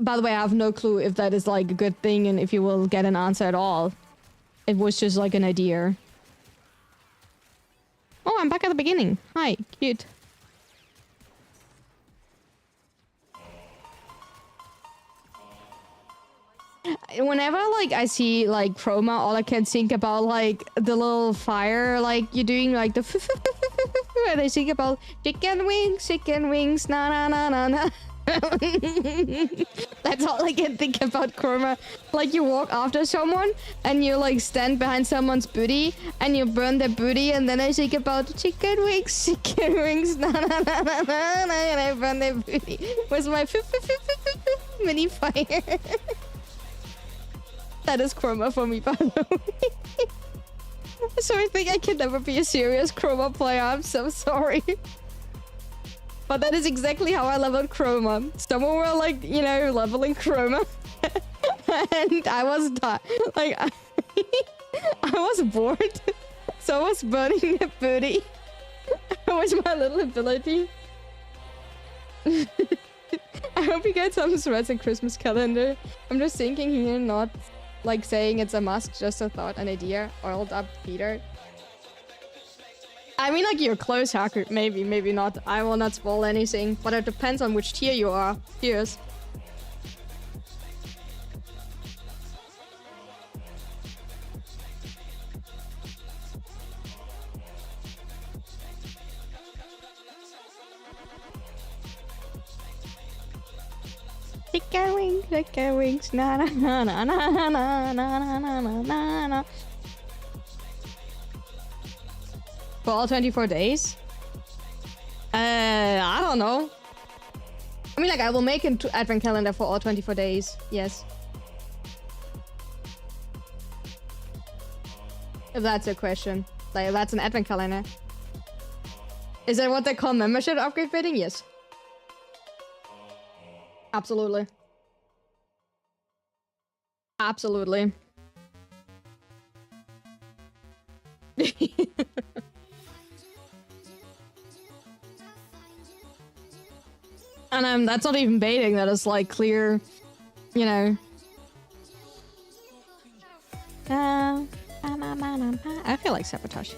By the way, I have no clue if that is like a good thing and if you will get an answer at all. It was just like an idea. Oh, I'm back at the beginning. Hi, cute. Whenever like I see like chroma, all I can think about like the little fire like you're doing like the and I think about chicken wings, na na na na na. That's all I can think about chroma. Like you walk after someone and you like stand behind someone's booty and you burn their booty, and then I think about chicken wings, na na na na na na, and I burn their booty with my mini fire. That is chroma for me, by the way. So I think I can never be a serious chroma player. I'm so sorry. But that is exactly how I leveled chroma. Someone were like, you know, leveling chroma. And I was like, I was bored. So I was burning the booty. That was my little ability. I hope you get some threads in Christmas calendar. I'm just thinking here, not like saying it's a must, just a thought, an idea. Oiled up Peter. I mean, like, you're close, hacker. Maybe, maybe not. I will not spoil anything, but it depends on which tier you are. Cheers. Chicken wings, na na na na na na na na na na na. For all 24 days? I don't know. I mean, like, I will make an advent calendar for all 24 days. Yes. If that's a question. Like, that's an advent calendar. Is that what they call membership upgrade bidding? Yes. Absolutely. Absolutely. And that's not even baiting, that is like clear, you know. I feel like sabotage.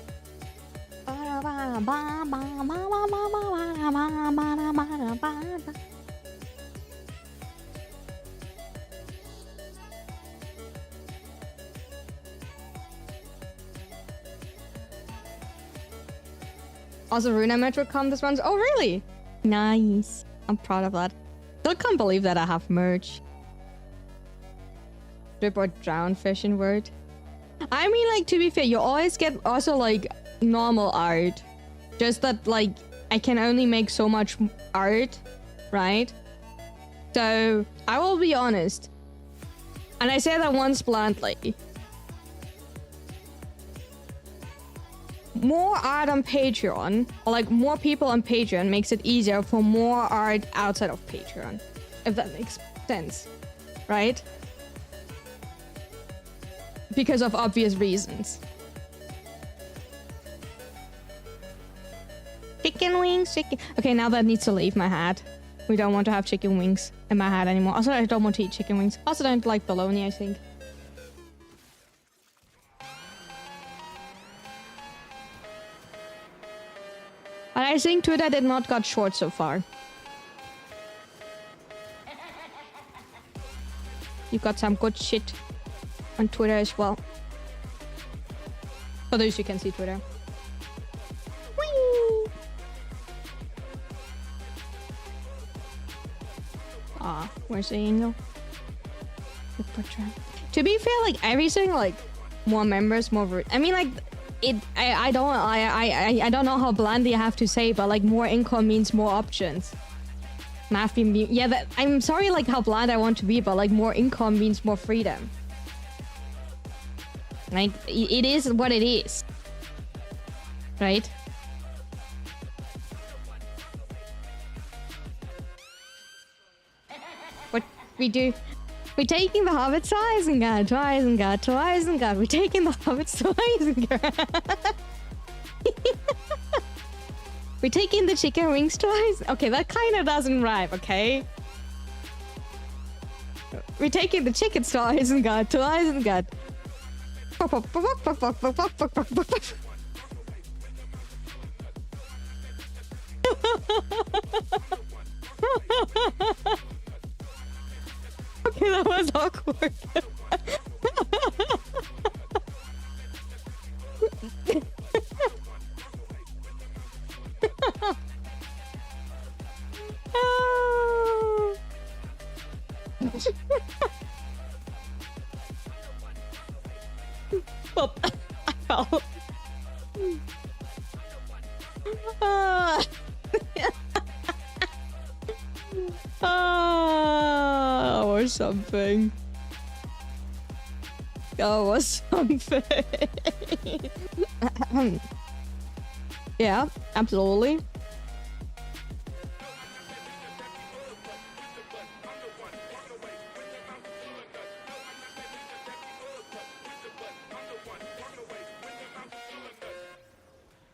Also, Runa Match will come this month. Oh, really? Nice. I'm proud of that. Still can't believe that I have merch. Drip or drown fish in word. I mean, like, to be fair, you always get also, like, normal art. Just that, like, I can only make so much art, right? So, I will be honest. And I say that once bluntly. More art on Patreon, or like more people on Patreon, makes it easier for more art outside of Patreon. If that makes sense, right? Because of obvious reasons. Chicken wings, chicken. Okay, now that needs to leave my hat. We don't want to have chicken wings in my hat anymore. Also, I don't want to eat chicken wings. Also, don't like bologna, I think. But I think Twitter did not got short so far. You got some good shit on Twitter as well. For those who can see Twitter. Whee! Ah, where's the angle? To be fair, like everything, like more members, more. I mean, like. I don't know how bluntly I have to say, but like more income means more options. Yeah, I'm sorry, like how blunt I want to be, but like more income means more freedom. Like, it is what it is. Right? What we do... We're taking the hobbits to Isengard, to Isengard, to Isengard. We're taking the hobbits to Isengard. We're taking the chicken wings to Isengard. Okay, that kind of doesn't rhyme, okay? We're taking the chickens to Isengard, to Isengard. Okay, that was awkward. Well, I fell. Or something. Or something. Yeah, absolutely.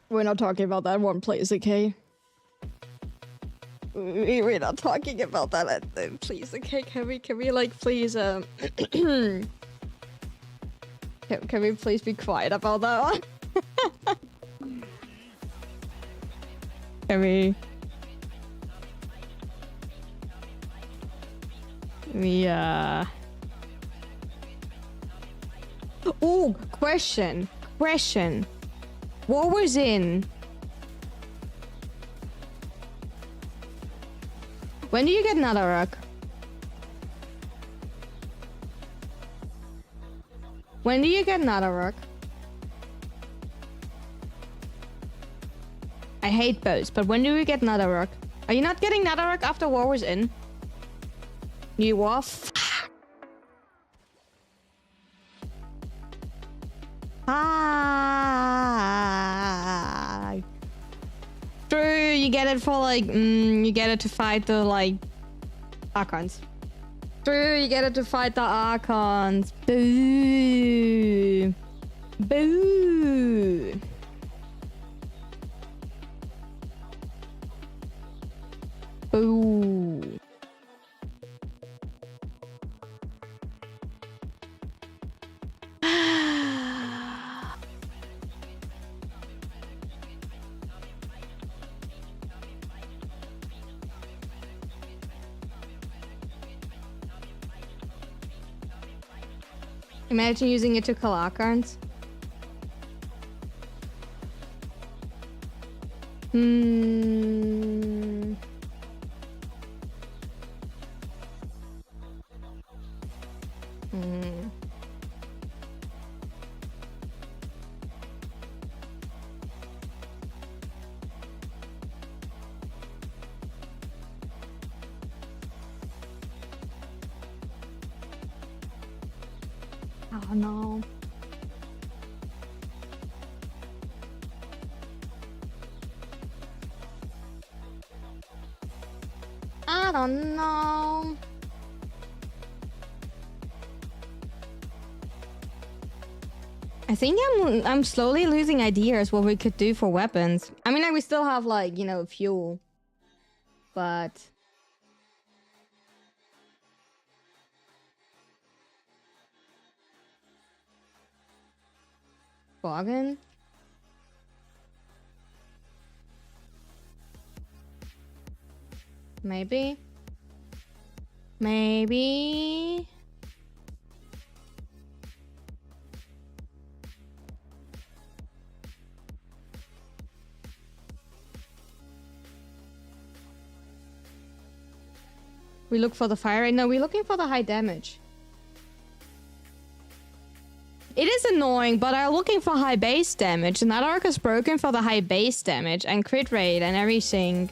We're not talking about that one, please, okay? We're not talking about that, please, okay? Can we like, please, can we please be quiet about that one? Can we... Oh, question. What was in? When do you get another rock? When do you get another rock? I hate both, but when do we get another rock? Are you not getting another rock after War was in? You off? Ah. True, you get it for like, you get it to fight the like Archons. True, you get it to fight the Archons. Boo. Boo. Boo. Imagine using it to kill Archons. Oh no. I don't know. I think I'm slowly losing ideas what we could do for weapons. I mean, like, we still have, like, you know, fuel. But... Bargain? Maybe? Maybe? We look for the fire rate? No, we're looking for the high damage. It is annoying, but I'm looking for high base damage. And that arc is broken for the high base damage and crit rate and everything.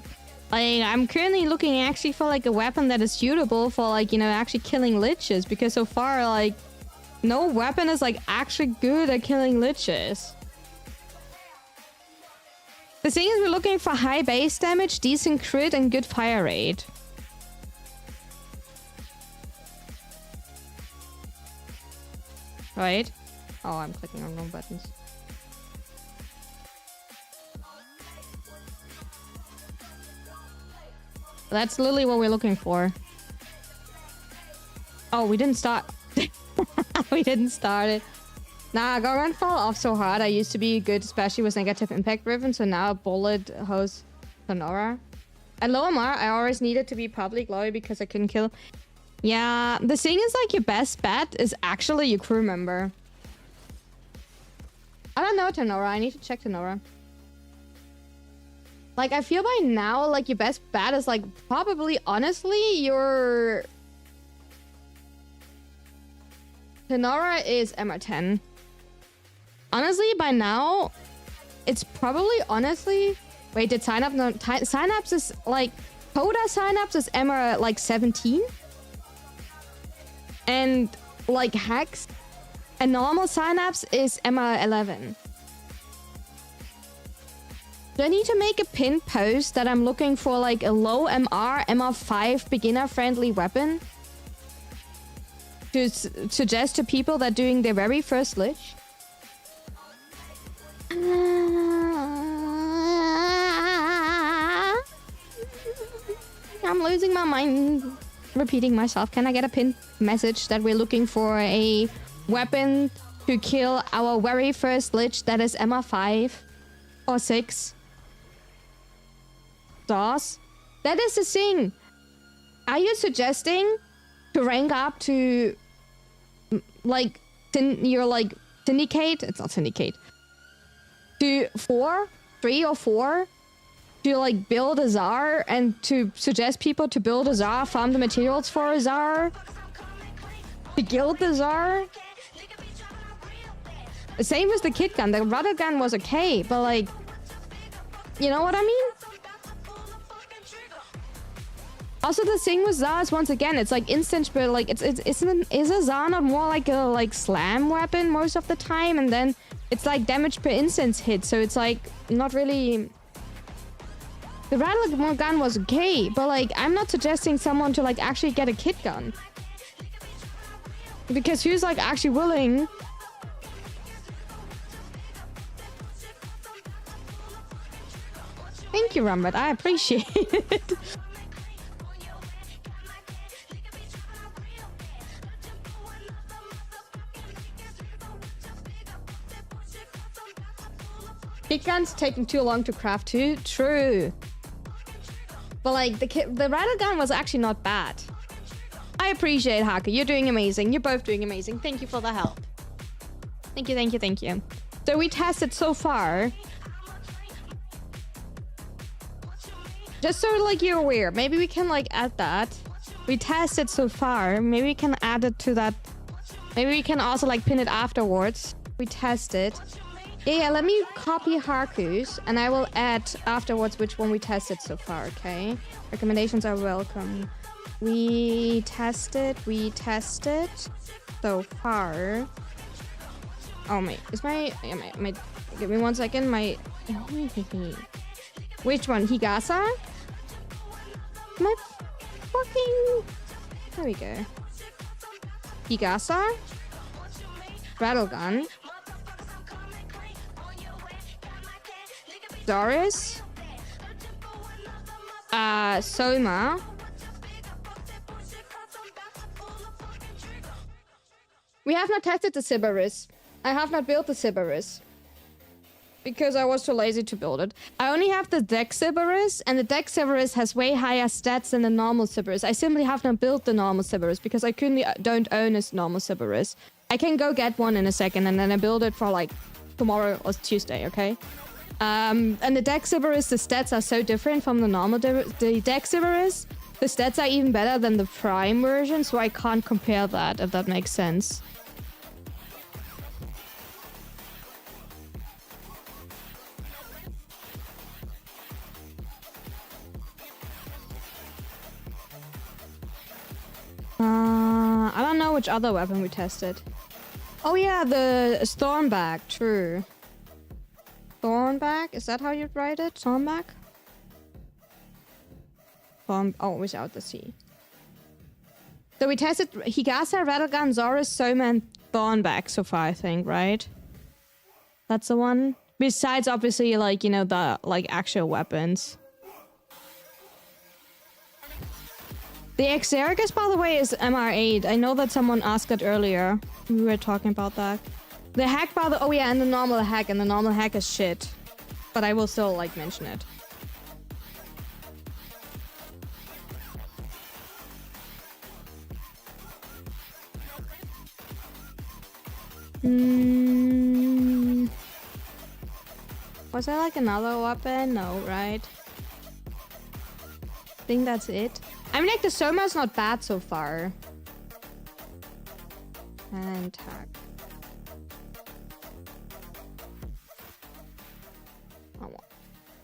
Like, I'm currently looking actually for like a weapon that is suitable for like, you know, actually killing liches. Because so far, like, no weapon is like actually good at killing liches. The thing is, we're looking for high base damage, decent crit, and good fire rate. Right? Oh, I'm clicking on wrong buttons. That's literally what we're looking for. Oh, we didn't start. We didn't start it. Nah, Gorgon fell off so hard. I used to be good, especially with negative impact driven, so now bullet host Sonora. At low MR, I always needed to be public glory because I couldn't kill. Yeah, the thing is, like, your best bet is actually your crew member. I don't know Tenora. I need to check Tenora. Like, I feel by now, like, your best bet is, like, probably, honestly, your... Tenora is MR10. Honestly, by now, it's probably, honestly... Wait, did Synapse... No, Synapse is, like... Coda Synapse is MR, like, 17? And, like, Hex... A normal Synapse is MR 11. Do I need to make a pinned post that I'm looking for like a low MR, MR5 beginner-friendly weapon? To suggest to people that doing their very first lich? I'm losing my mind repeating myself. Can I get a pinned message that we're looking for a weapon to kill our very first lich that is MR5 or 6? DOS? That is the thing. Are you suggesting to rank up to like your like syndicate? It's not syndicate. To 3 or 4 to like build a Tsar and to suggest people to build a Tsar, farm the materials for a Tsar, to guild the Tsar? Same with the kit gun. The rudder gun was okay, but like, you know what I mean? Also, the thing with Tsars, once again, it's like instant, but like is a Tsar not more like a like slam weapon most of the time, and then it's like damage per instance hit, so it's like not really. The rattle gun was okay, but like I'm not suggesting someone to like actually get a kit gun, because who's like actually willing? Thank you, Rumbert. I appreciate it. Kit gun's taking too long to craft too. True. But like the rattle gun was actually not bad. I appreciate it, Haka. You're doing amazing. You're both doing amazing. Thank you for the help. Thank you, thank you, thank you. So we tested so far. Just so like you're aware, maybe we can like add that. We tested so far. Maybe we can add it to that. Maybe we can also like pin it afterwards. We tested. Yeah, let me copy Haku's and I will add afterwards which one we tested so far, okay? Recommendations are welcome. We tested so far. Oh my, is my give me 1 second, which one? Higasa? My fucking... There we go. Higasa? Rattlegun. Doris. Soma. We have not tested the Sybaris. I have not built the Sybaris. Because I was too lazy to build it. I only have the Dex Sybaris, and the Dex Sybaris has way higher stats than the normal Sybaris. I simply have not built the normal Sybaris because I don't own a normal Sybaris. I can go get one in a second, and then I build it for like tomorrow or Tuesday, okay? And the Dex Sybaris, the stats are so different from the normal the Dex Sybaris. The stats are even better than the Prime version, so I can't compare that, if that makes sense. I don't know which other weapon we tested. Oh yeah, the Stormback, true. Thornback? Is that how you write it? Stormback? Oh, without the C. So we tested Higasa, Rattlegun, Zorus, Soma, and Thornback so far, I think, right? That's the one. Besides, obviously, like, you know, the, like, actual weapons. The Xerxes, by the way, is MR8. I know that someone asked it earlier. We were talking about that. The hack, by the... Oh, yeah, and the normal hack. And the normal hack is shit. But I will still, like, mention it. Was there, like, another weapon? No, right? I think that's it. I mean, like, the Soma's not bad so far. And tag. Oh, well.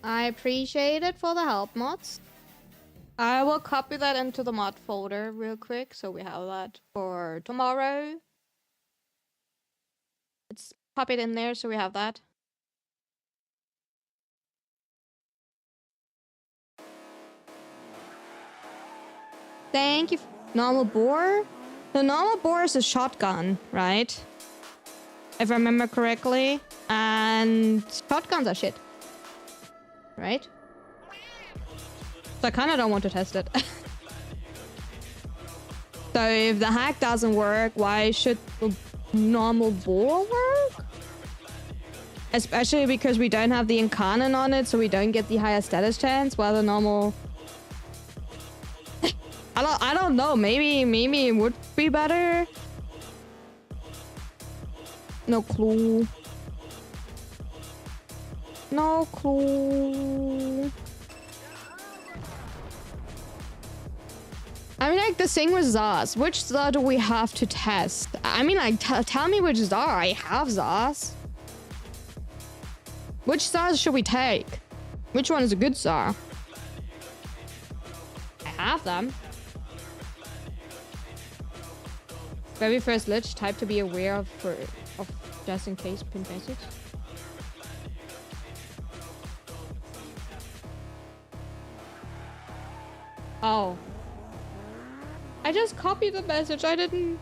I appreciate it for the help mods. I will copy that into the mod folder real quick, so we have that for tomorrow. It's copied in there, so we have that. Thank you. Normal bore? The normal bore is a shotgun, right? If I remember correctly. And shotguns are shit. Right? So I kind of don't want to test it. So if the hack doesn't work, why should the normal bore work? Especially because we don't have the incarnate on it, so we don't get the higher status chance, while the normal... I don't know. Maybe it would be better. No clue. No clue. I mean, like, the thing with Zaz. Which Zaz do we have to test? I mean, like, tell me which Zaz. I have Zaz. Which Zaz should we take? Which one is a good Zaz? I have them. Very first lich, type to be aware of just in case pin message. Oh. I just copied the message, I didn't...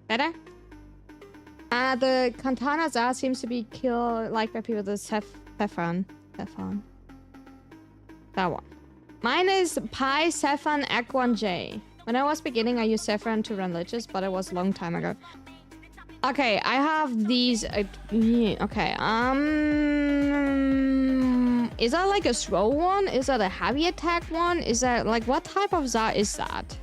Better? The Katana Zaz seems to be killed like by people with Saffron. That one. Mine is Pi Saffron Aquan J. When I was beginning, I used Saffron to run liches, but it was a long time ago. Okay, I have these. Okay, is that like a slow one? Is that a heavy attack one? Is that like what type of Zaz is that?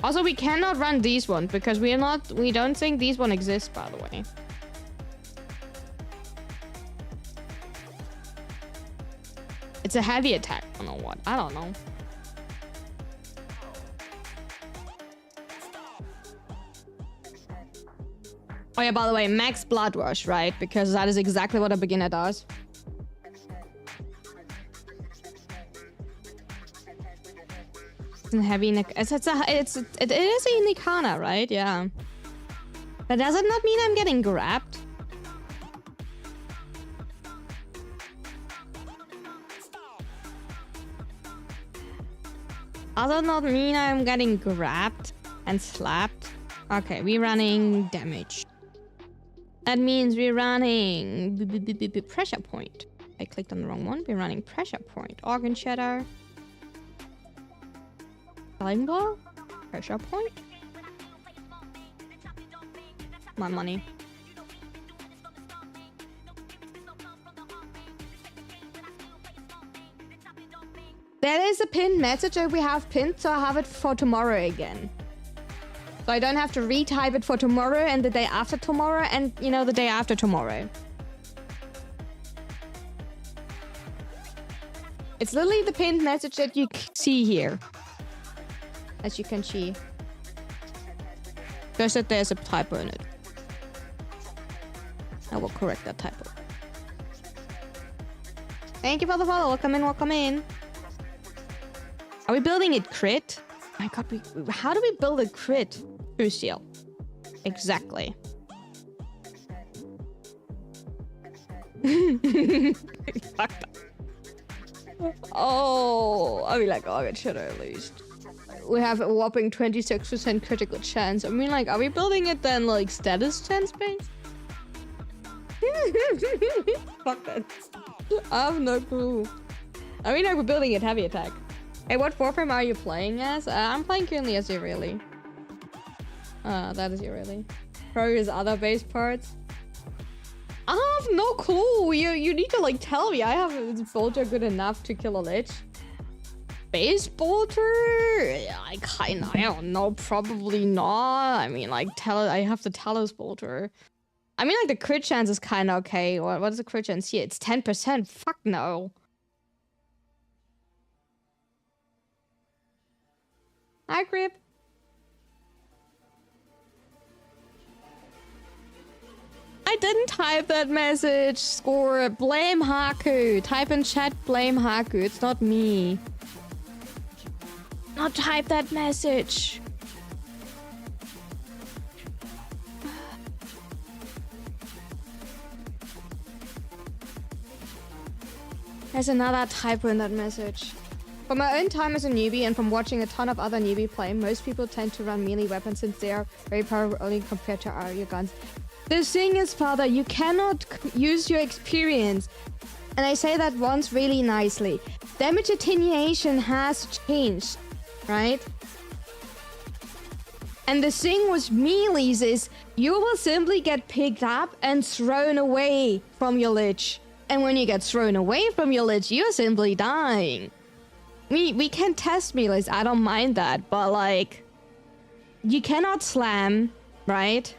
Also, we cannot run these ones because we don't think these one exists, by the way. It's a heavy attack. I don't know what. I don't know. Oh yeah, by the way, max blood rush, right? Because that is exactly what a beginner does. Heavy it is a Nikana, right? Yeah. But does it not mean I'm getting grabbed? Does it not mean I'm getting grabbed and slapped? Okay, we're running damage. That means we're running pressure point. I clicked on the wrong one. We're running pressure point. Organ shatter. Flying ball? Pressure point? My money. That is a pinned message that we have pinned, so I have it for tomorrow again. So I don't have to retype it for tomorrow and the day after tomorrow and, you know, the day after tomorrow. It's literally the pinned message that you see here. As you can see. Just that there's a typo in it. I will correct that typo. Thank you for the follow. Welcome in, welcome in. Are we building it crit? My god, how do we build a crit? Crucial. Exactly. Fucked up. Oh, I mean, like, oh, it should at least. We have a whopping 26% critical chance. I mean, like, are we building it then, like, status chance based? Fuck that. I have no clue. I mean, like, we're building it heavy attack. Hey, what warframe are you playing as? I'm playing currently as Ireli. That is Ireli. Probably his other base parts. I have no clue. You need to, like, tell me. I have a bolter good enough to kill a lich. Base bolter? I don't know. Probably not. I mean, like, I have the Talos bolter. I mean, like, the crit chance is kind of okay. What is the crit chance here? It's 10%. Fuck no. Hi, Grip. I didn't type that message. Score. Blame Haku. Type in chat, blame Haku. It's not me. Not type that message. There's another typo in that message. From my own time as a newbie and from watching a ton of other newbie play, most people tend to run melee weapons since they are very powerful only compared to area guns. The thing is, father, you cannot use your experience. And I say that once really nicely. Damage attenuation has changed, right? And the thing with melees is you will simply get picked up and thrown away from your lich. And when you get thrown away from your lich, you're simply dying. We can test melees, I don't mind that, but like, you cannot slam, right?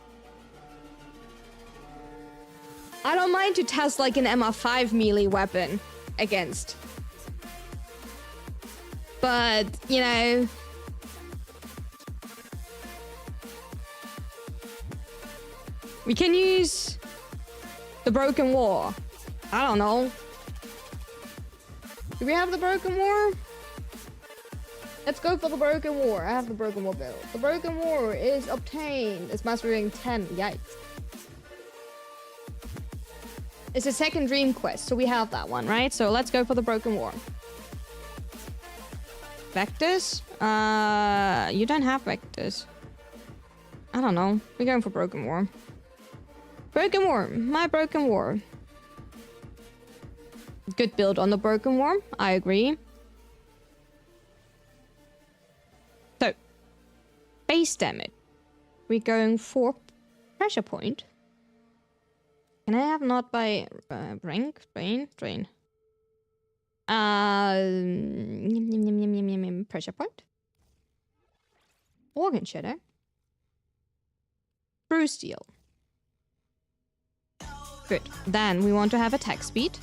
I don't mind to test like an MR5 melee weapon against. But, you know... we can use the Broken War. I don't know. Do we have the Broken War? Let's go for the Broken War. I have the Broken War build. The Broken War is obtained. It's mastering 10. Yikes. It's a second dream quest, so we have that one, right? So let's go for the Broken War. Vectors? You don't have vectors. I don't know. We're going for Broken War. Broken War. My Broken War. Good build on the Broken War. I agree. So, base damage. We're going for pressure point. Can I have not by rank? Drain. Pressure point. Organ shadow. True steel. Good. Then we want to have attack speed.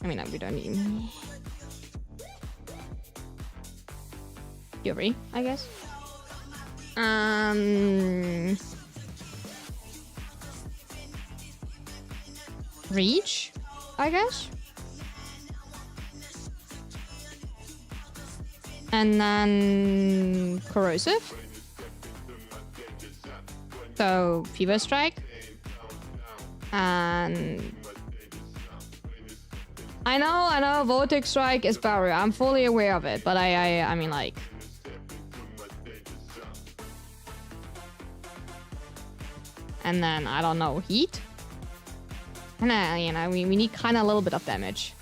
I mean, we don't need Fury, I guess. Reach, I guess. And then corrosive. So Fever Strike. And I know, Vortex Strike is barrier. I'm fully aware of it, but I mean, like, and then I don't know, heat. kinda, you know, we need kinda a little bit of damage.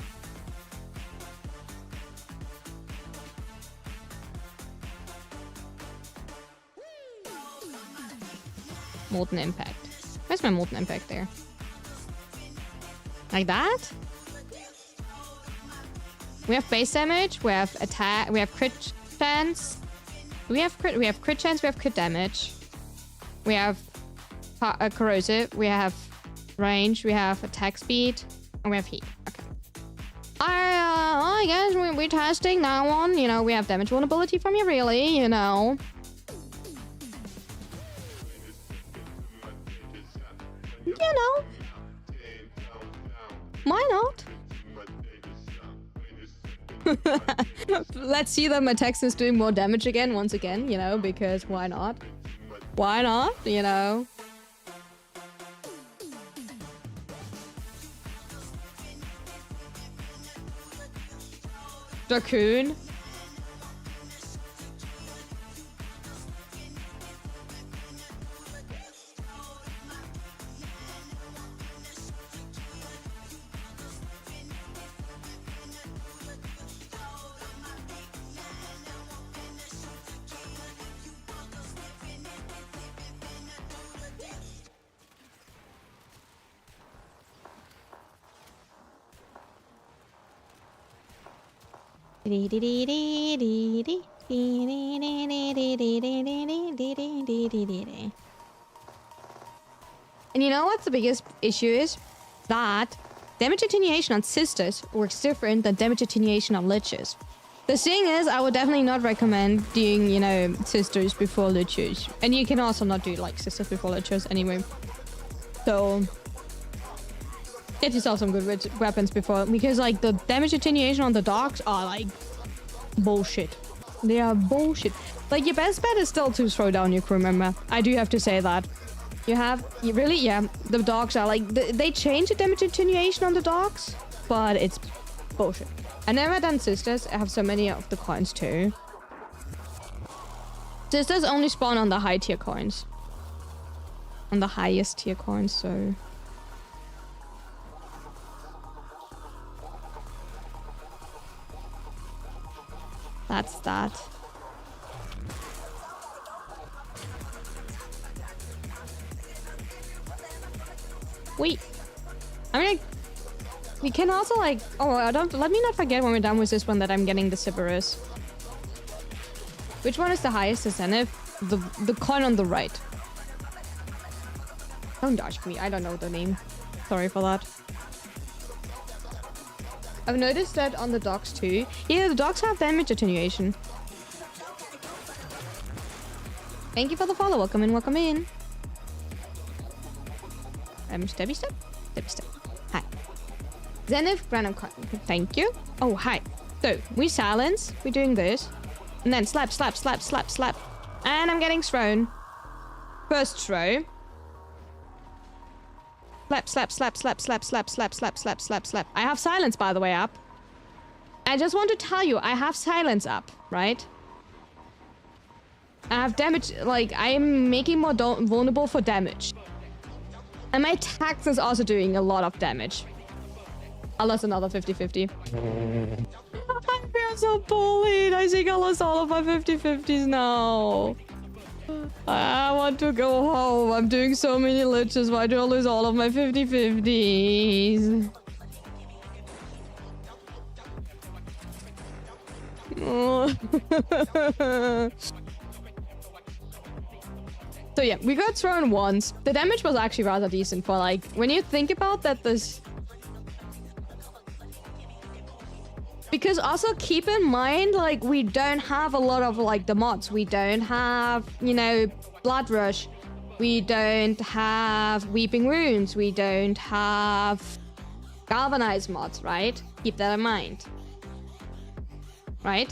Molten Impact. Where's my Molten Impact there? Like that? We have base damage, we have attack, we have crit chance. We have crit chance, we have crit damage. We have corrosive, we have range, we have attack speed, and we have heat. Okay. I guess we're testing that one. You know, we have damage vulnerability from you, really, you know. You know. Why not? Let's see that my text is doing more damage again, once again, you know, because why not? Why not, you know? Raccoon. And you know what the biggest issue is? That damage attenuation on sisters works different than damage attenuation on liches. The thing is, I would definitely not recommend doing, you know, sisters before liches. And you can also not do, like, sisters before liches anyway. So get yourself some good weapons before, because, like, the damage attenuation on the dogs are, like, bullshit. They are bullshit. Like, your best bet is still to throw down your crew member. I do have to say that. The dogs are, like, they change the damage attenuation on the dogs, but it's bullshit. I never done sisters. I have so many of the coins too. Sisters only spawn on the high tier coins. On the highest tier coins, so... That's that. Wait. I mean, we can also, like... Oh, let me not forget when we're done with this one that I'm getting the Sybaris. Which one is the highest, the Zenith? The coin on the right. Don't ask me, I don't know the name. Sorry for that. I've noticed that on the dogs too. Yeah, the dogs have damage attenuation. Thank you for the follow. Welcome in, welcome in. Steppy step? Steppy step. Hi. Zenith, random coin. Thank you. Oh, hi. So, we silence. We're doing this. And then slap, slap, slap, slap, slap. And I'm getting thrown. First throw. Slap, slap, slap, slap, slap, slap, slap, slap, slap, slap, slap. I have silence, by the way, up. I just want to tell you, I have silence up, right? I have damage, like, I'm making more vulnerable for damage. And my tax is also doing a lot of damage. I lost another 50-50. I feel so bullied. I think I lost all of my 50-50s now. I want to go home. I'm doing so many liches. Why do I lose all of my 50-50s? So yeah, we got thrown once. The damage was actually rather decent for, like, when you think about that, this... Because also keep in mind, like, we don't have a lot of, like, the mods. We don't have, you know, Blood Rush. We don't have Weeping Wounds. We don't have Galvanized mods, right? Keep that in mind. Right?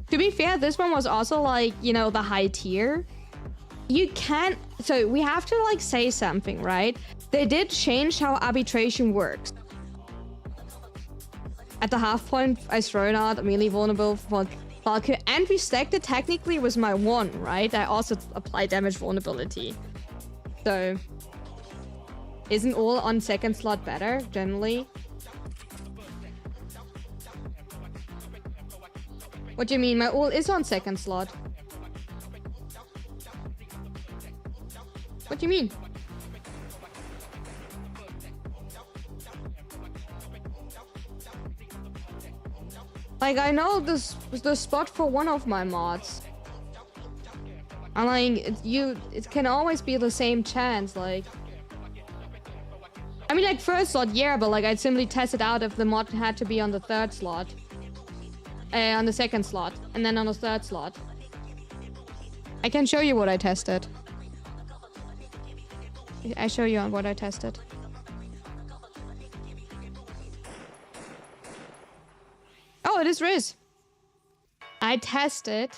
To be fair, this one was also, like, you know, the high tier. You can't... So, we have to, like, say something, right? They did change how arbitration works. At the half point, I thrown out, I'm really vulnerable for Valkyrie. And we stacked it technically with my 1, right? I also apply damage vulnerability. So... Isn't all on second slot better, generally? What do you mean? My all is on second slot. What do you mean? Like, I know this was the spot for one of my mods. I'm like, it can always be the same chance, like... I mean, like, first slot, yeah, but like, I'd simply test it out if the mod had to be on the third slot. On the second slot, and then on the third slot. I can show you what I tested. I show you on what I tested. Oh, it is Riz. I tested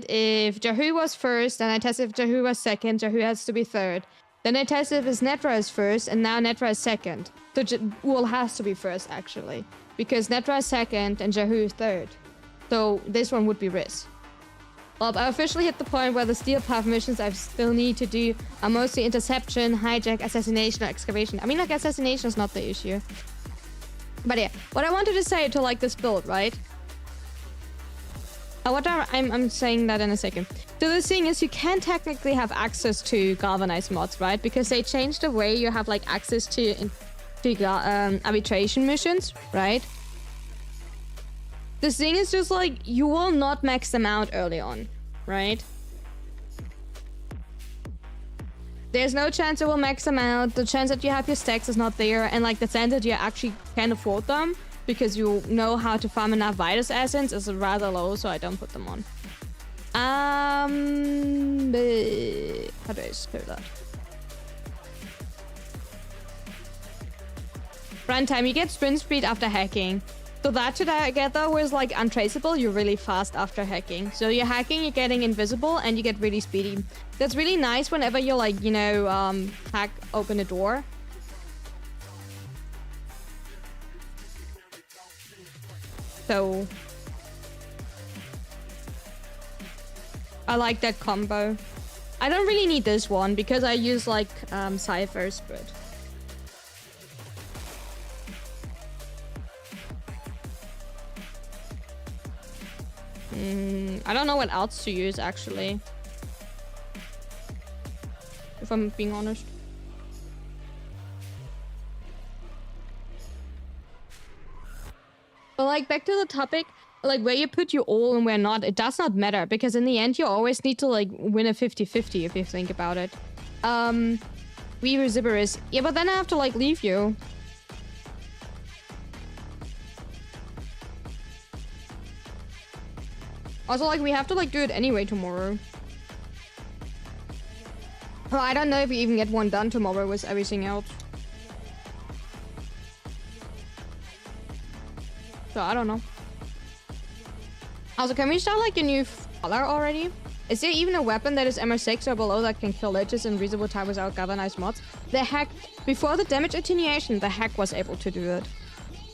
if Jahu was first, and I tested if Jahu was second. Jahu has to be third. Then I tested if Netra is first, and now Netra is second. So Ul has to be first, actually. Because Netra is second, and Jahu is third. So this one would be Riz. Well, I officially hit the point where the Steel Path missions I still need to do are mostly interception, hijack, assassination, or excavation. I mean, like, assassination is not the issue. But yeah, what I wanted to say to, like, this build, right? I'm saying that in a second. So the thing is, you can technically have access to galvanized mods, right? Because they changed the way you have, like, access to arbitration missions, right? The thing is just, like, you will not max them out early on, right? There's no chance it will max them out. The chance that you have your stacks is not there. And, like, the chance that you actually can afford them because you know how to farm enough Vitus Essence is rather low, so I don't put them on. How do I screw that? Runtime, you get sprint speed after hacking. So that together with, like, untraceable, you're really fast after hacking. So you're hacking, you're getting invisible, and you get really speedy. That's really nice whenever you're, like, you know, hack open a door. So I like that combo. I don't really need this one because I use, like, ciphers, but... I don't know what else to use, actually. If I'm being honest. But, like, back to the topic, like, where you put your all and where not, it does not matter. Because in the end, you always need to, like, win a 50-50 if you think about it. We were Zibberus. Yeah, but then I have to, like, leave you. Also, like, we have to, like, do it anyway tomorrow. Well, I don't know if we even get one done tomorrow with everything else. So, I don't know. Also, can we start, like, a new color already? Is there even a weapon that is MR6 or below that can kill ledges in reasonable time without galvanized mods? The hack, before the damage attenuation, the hack was able to do it.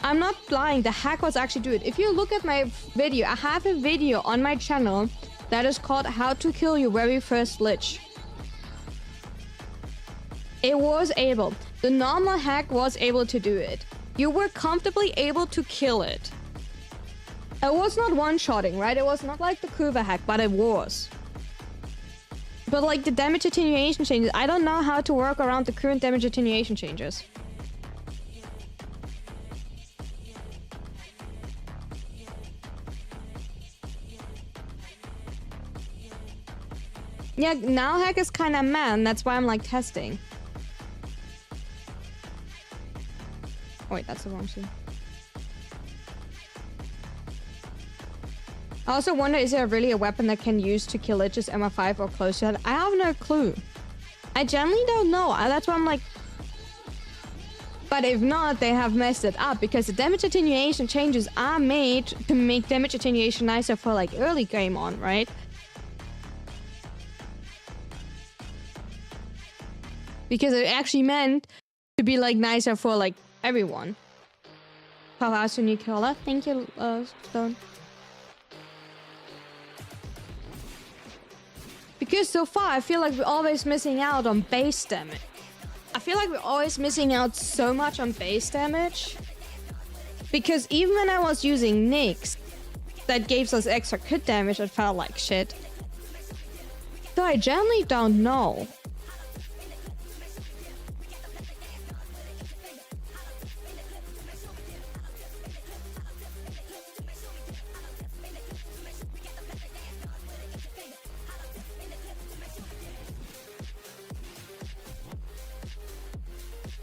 I'm not lying, the hack was actually do it. If you look at my video, I have a video on my channel that is called How to Kill Your Very First Lich. It was able. The normal hack was able to do it. You were comfortably able to kill it. It was not one-shotting, right? It was not like the Kuva hack, but it was. But, like, the damage attenuation changes, I don't know how to work around the current damage attenuation changes. Yeah, now hack is kind of mad, and that's why I'm, like, testing. Oh, wait, that's the wrong scene. I also wonder, is there really a weapon that can use to kill Lich's MR5 or close to that? I have no clue. I generally don't know. That's why I'm like... But if not, they have messed it up, because the damage attenuation changes are made to make damage attenuation nicer for, like, early game on, right? Because it actually meant to be, like, nicer for, like, everyone. Powerhouse to new killer. Thank you, Stone. Because so far, I feel like we're always missing out on base damage. I feel like we're always missing out so much on base damage. Because even when I was using Nyx, that gave us extra crit damage, it felt like shit. So I generally don't know.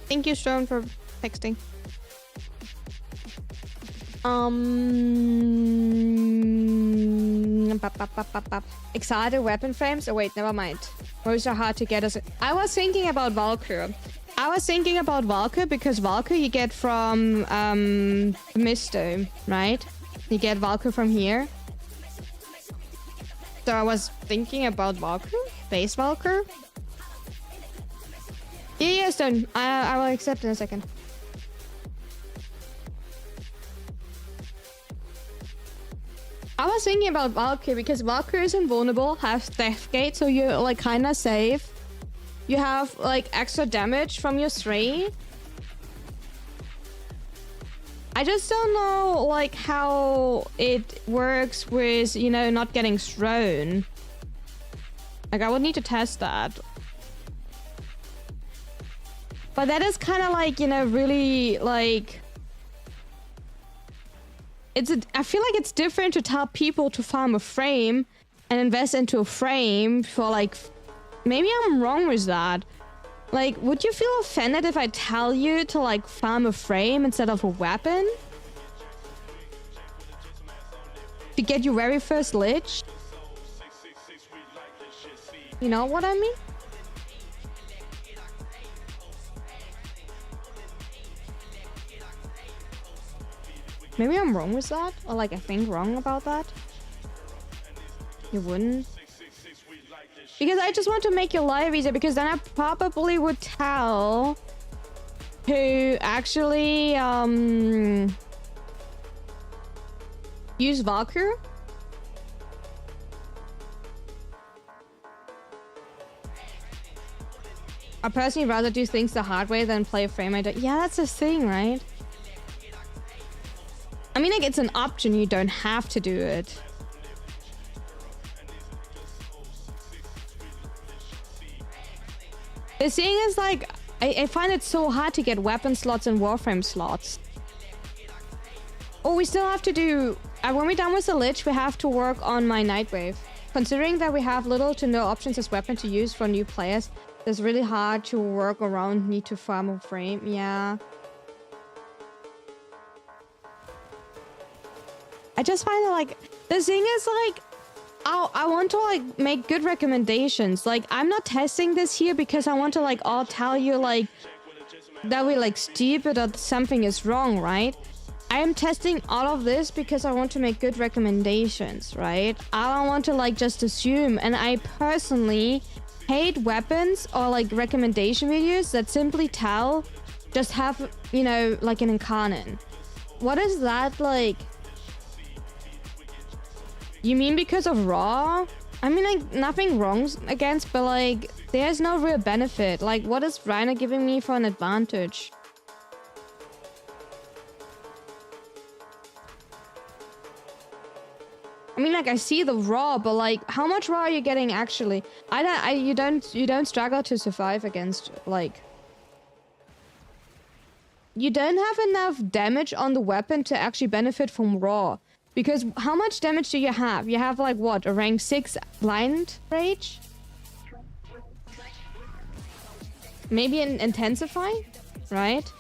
Thank you, Stone, for texting. Excited weapon frames? Oh wait, never mind. Those are hard to get us. I was thinking about Valkyrie. Because Valkyrie you get from Misto, right? You get Valkyrie from here. So I was thinking about Valkyrie, base Valkyrie. Yeah, Stone. I will accept in a second. I was thinking about Valkyrie because Valkyrie is invulnerable, has Death Gate, so you're like kinda safe. You have like extra damage from your 3. I just don't know like how it works with, you know, not getting thrown. Like I would need to test that. But that is kind of like, you know, really like... I feel like it's different to tell people to farm a frame and invest into a frame for like... Maybe I'm wrong with that. Like, would you feel offended if I tell you to like farm a frame instead of a weapon? To get your very first lich? You know what I mean? Maybe I'm wrong with that? Or like I think wrong about that? You wouldn't? Because I just want to make your life easier, because then I probably would tell who actually use Valkyrie. I personally rather do things the hard way than play a frame I don't. Yeah, that's the thing, right? I mean, like, it's an option. You don't have to do it. The thing is, like, I find it so hard to get weapon slots and warframe slots. Oh, we still have to do... when we're done with the Lich, we have to work on my Nightwave. Considering that we have little to no options as weapon to use for new players, it's really hard to work around need to farm a frame. Yeah. I just find it like... The thing is, like... I want to, like, make good recommendations. Like, I'm not testing this here because I want to, like, all tell you, like... that we're, like, stupid or something is wrong, right? I am testing all of this because I want to make good recommendations, right? I don't want to, like, just assume. And I personally hate weapons or, like, recommendation videos that simply tell... just have, you know, like, an incarnate. What is that, like... You mean because of Raw? I mean, like, nothing wrong against, but, like, there's no real benefit. Like, what is Reiner giving me for an advantage? I mean, like, I see the Raw, but, like, how much Raw are you getting actually? You don't struggle to survive against, like... You don't have enough damage on the weapon to actually benefit from Raw. Because how much damage do you have? You have, like, what? A rank 6 blind rage? Maybe an intensify? Right?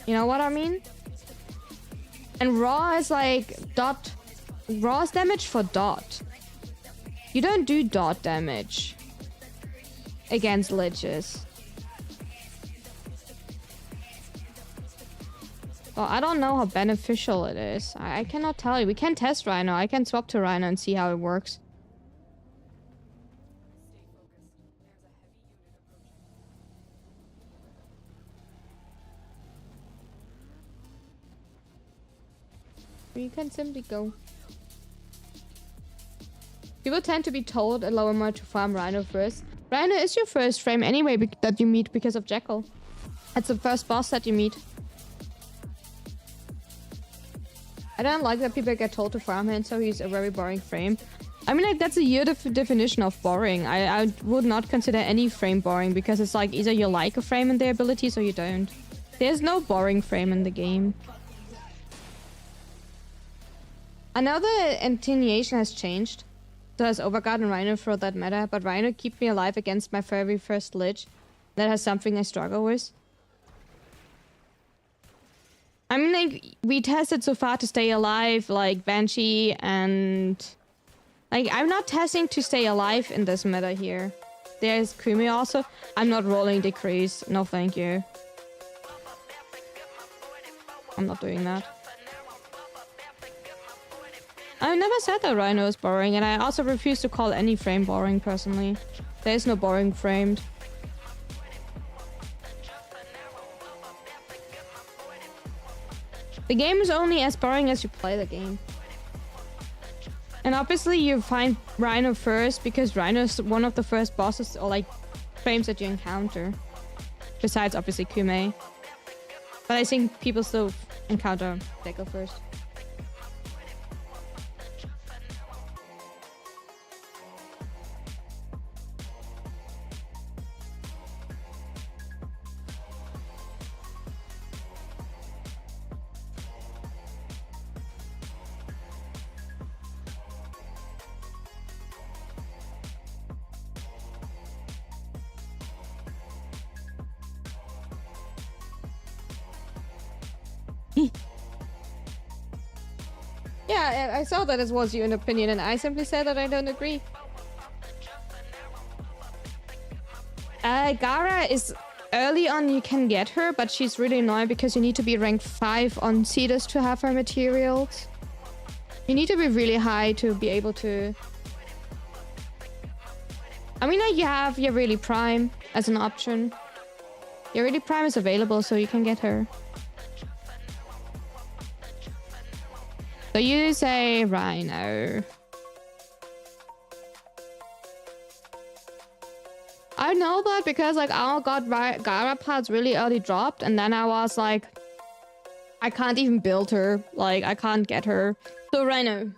You know what I mean? And Raw is, like, dot... Raw's damage for dot. You don't do dot damage against liches. Well, I don't know how beneficial it is. I cannot tell you. We can test Rhino. I can swap to Rhino and see how it works. You can simply go. People tend to be told at lower mod to farm Rhino first. Rhino is your first frame anyway that you meet because of Jekyll. It's the first boss that you meet. I don't like that people get told to farm him, so he's a very boring frame. I mean, like, that's a weird definition of boring. I would not consider any frame boring because it's like either you like a frame and their abilities or you don't. There's no boring frame in the game. I know the attenuation has changed. So has Overguard and Rhino for that matter, but Rhino keep me alive against my very first Lich. That has something I struggle with. I mean, like, we tested so far to stay alive, like Banshee and... Like, I'm not testing to stay alive in this meta here. There's Kumi also. I'm not rolling Decrease. No, thank you. I'm not doing that. I never said that Rhino is boring, and I also refuse to call any frame boring, personally. There is no boring framed. The game is only as boring as you play the game. And obviously you find Rhino first, because Rhino is one of the first bosses, or like, frames that you encounter. Besides, obviously, Kume. But I think people still encounter Deco first. Yeah, I saw that it was your opinion, and I simply said that I don't agree. Gara is... Early on you can get her, but she's really annoying because you need to be ranked 5 on Cetus to have her materials. You need to be really high to be able to... I mean, like, you have your really prime as an option. Your really prime is available, so you can get her. So you say Rhino. I know that because, like, I got Gara parts really early dropped, and then I was like, I can't even build her. Like, I can't get her. So Rhino.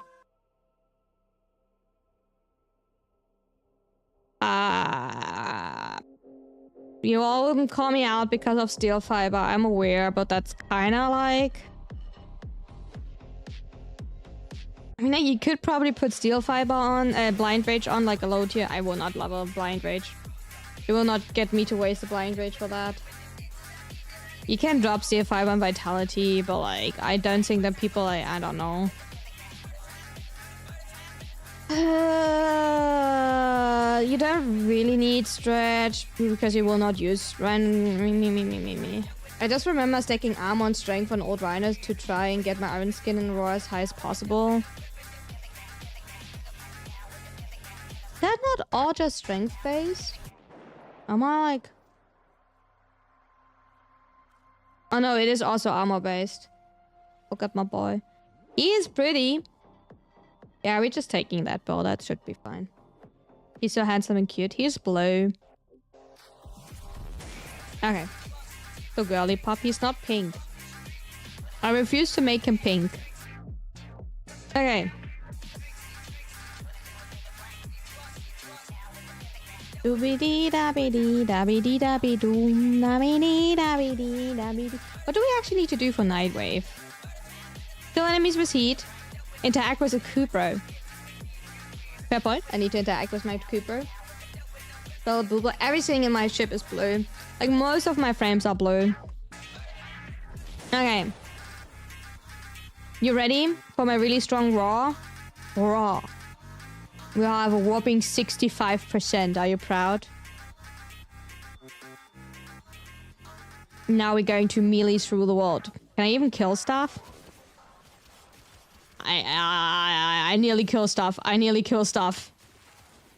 You all call me out because of Steel Fiber. I'm aware, but that's kind of like... I mean, like, you could probably put Steel Fiber on, Blind Rage on, like a low tier. I will not level Blind Rage. You will not get me to waste a Blind Rage for that. You can drop Steel Fiber on Vitality, but, like, I don't think that people, like, I don't know. You don't really need Stretch because you will not use Run. I just remember stacking armor on strength on old Rhinos to try and get my iron skin and roar as high as possible. Is that not all just strength based? Am I like... Oh no, it is also armor based. Look at my boy. He is pretty. Yeah, we're just taking that bow. That should be fine. He's so handsome and cute. He's blue. Okay. So girly pop, he's not pink. I refuse to make him pink. Okay. What do we actually need to do for Nightwave? Kill enemies with heat. Interact with a Kubro. Fair point. I need to interact with my Kubro. So blue. Everything in my ship is blue. Like, most of my frames are blue. Okay. You ready for my really strong raw? Raw. We have a whopping 65%. Are you proud? Now we're going to melee through the world. Can I even kill stuff? I nearly kill stuff. I nearly kill stuff.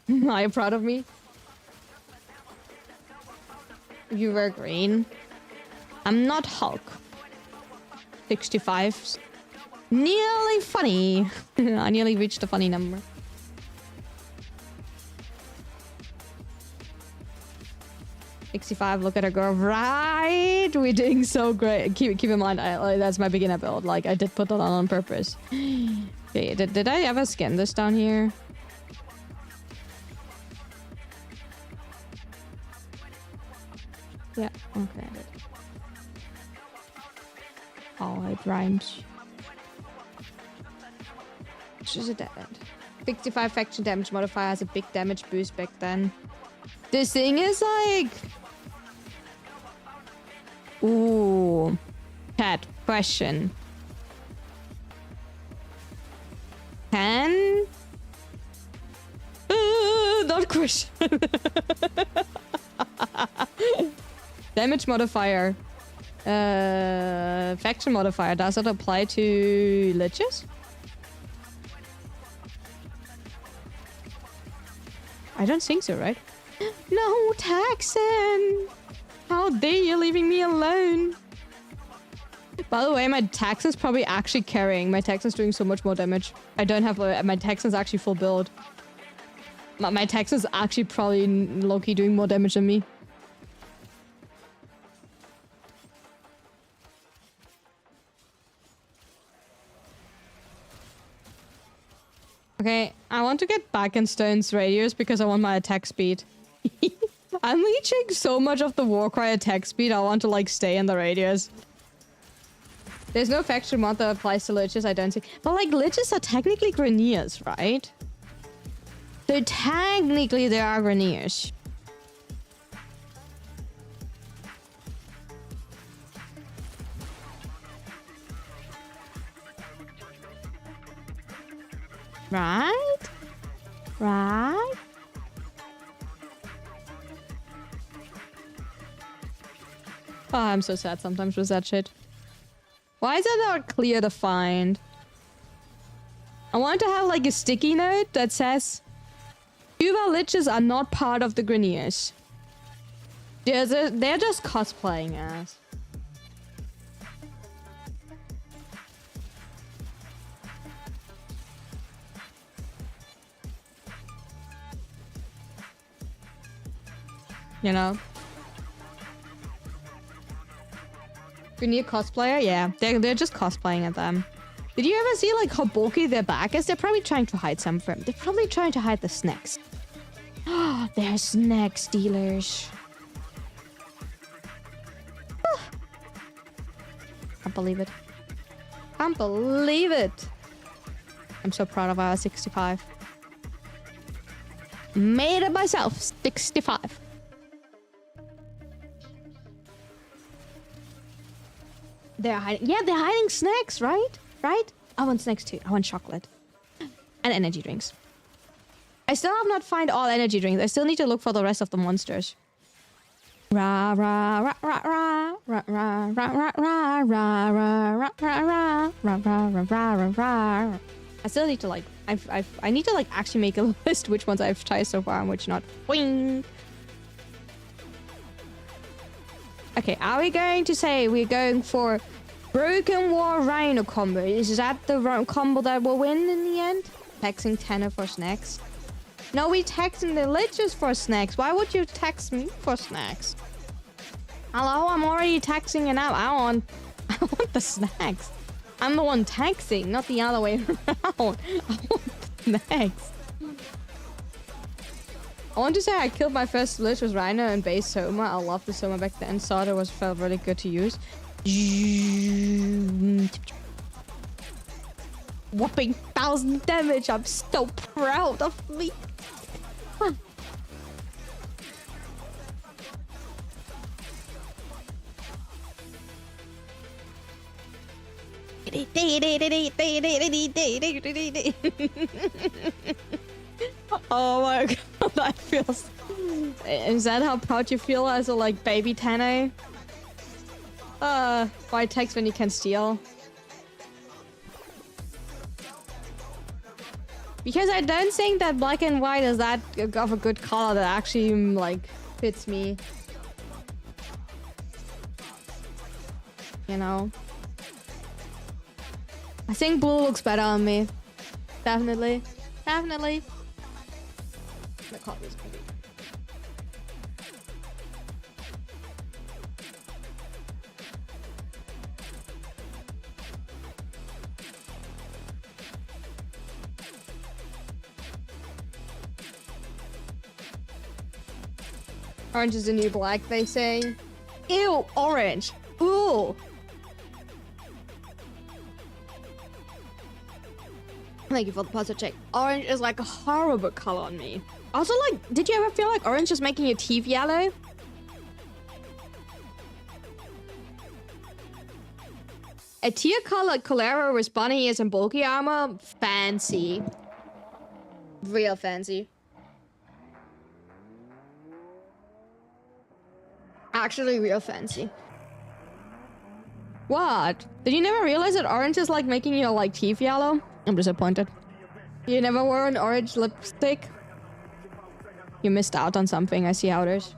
Are you proud of me? You were green. I'm not Hulk. 65. Nearly funny. I nearly reached the funny number. 65, look at her go. Right? We're doing so great. Keep in mind, that's my beginner build. Like, I did put that on purpose. Okay, did I ever scan this down here? Yeah, okay, I did. Oh, it rhymes. Which is a dead end. 65 faction damage modifier has a big damage boost back then. This thing is like... Ooh. Chat, question. Can... not question. Damage modifier. Faction modifier. Does it apply to liches? I don't think so, right? No, Taxon! How dare you leaving me alone? By the way, my Taxon's probably actually carrying. My Taxon's doing so much more damage. I don't have my Taxon's actually full build. My Taxon's actually probably low-key doing more damage than me. Okay, I want to get back in Stone's radius because I want my attack speed. I'm reaching so much of the Warcry attack speed, I want to like stay in the radius. There's no faction mod that applies to liches, I don't see. But like, liches are technically Grineers, right? So technically they are Grineers. Right? Right? Oh, I'm so sad sometimes with that shit. Why is it not clear to find? I want to have like a sticky note that says Cuba liches are not part of the Grineers. They're just cosplaying as. You know? Grineer cosplayer? Yeah, they're just cosplaying at them. Did you ever see like how bulky their back is? They're probably trying to hide something. They're probably trying to hide the snacks. Oh, they're snack stealers. Can't believe it. Can't believe it. I'm so proud of our 65. Made it myself. 65. They're hiding. Yeah, they're hiding snacks, right? Right? I want snacks too. I want chocolate. And energy drinks. I still have not found all energy drinks. I still need to look for the rest of the monsters. Ra ra ra ra ra ra ra ra ra ra ra ra ra ra ra ra ra ra ra. I still need to like I need to like actually make a list which ones I've tried so far and which not. Boing. Okay, are we going to say we're going for Broken War Rhino combo? Is that the combo that will win in the end? Taxing Tanner for snacks. No, we taxing the liches for snacks. Why would you tax me for snacks? Hello, I'm already taxing it out. I want the snacks. I'm the one taxing, not the other way around. I want the snacks. I want to say I killed my first lich with Rhino and base Soma. I loved the Soma back then. Thought it felt really good to use. Whopping 1,000 damage. I'm so proud of me. Huh. Oh my god, that feels... Is that how proud you feel as a like baby Tane? Why text when you can steal? Because I don't think that black and white is that of a good color that actually like fits me. You know? I think blue looks better on me. Definitely. Definitely. The color is pretty. Orange is the new black, they say. Ew, orange. Ooh. Thank you for the positive check. Orange is like a horrible color on me. Also, like, did you ever feel like orange is making your teeth yellow? A teal-colored Colero with bunny ears and bulky armor? Fancy. Real fancy. Actually, real fancy. What? Did you never realize that orange is like making your like teeth yellow? I'm disappointed. You never wore an orange lipstick? You missed out on something, I see how it is.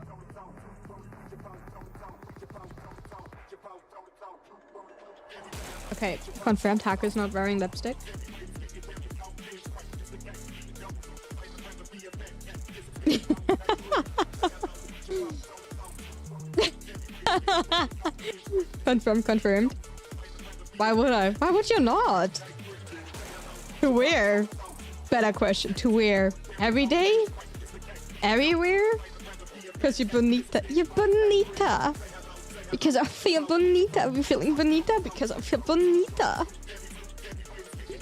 Okay, confirmed Haku's not wearing lipstick. Confirmed. Why would I? Why would you not? To wear? Better question. To wear? Every day? Everywhere? Because you're bonita. You're bonita. Because I feel bonita. Are we feeling bonita? Because I feel bonita.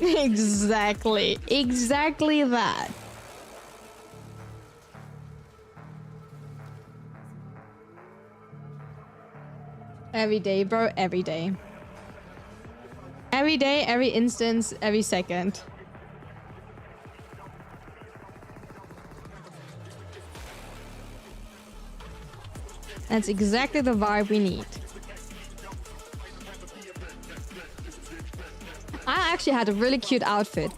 Exactly. Exactly that. Every day, bro. Every day. Every day, every instance, every second. That's exactly the vibe we need. I actually had a really cute outfit.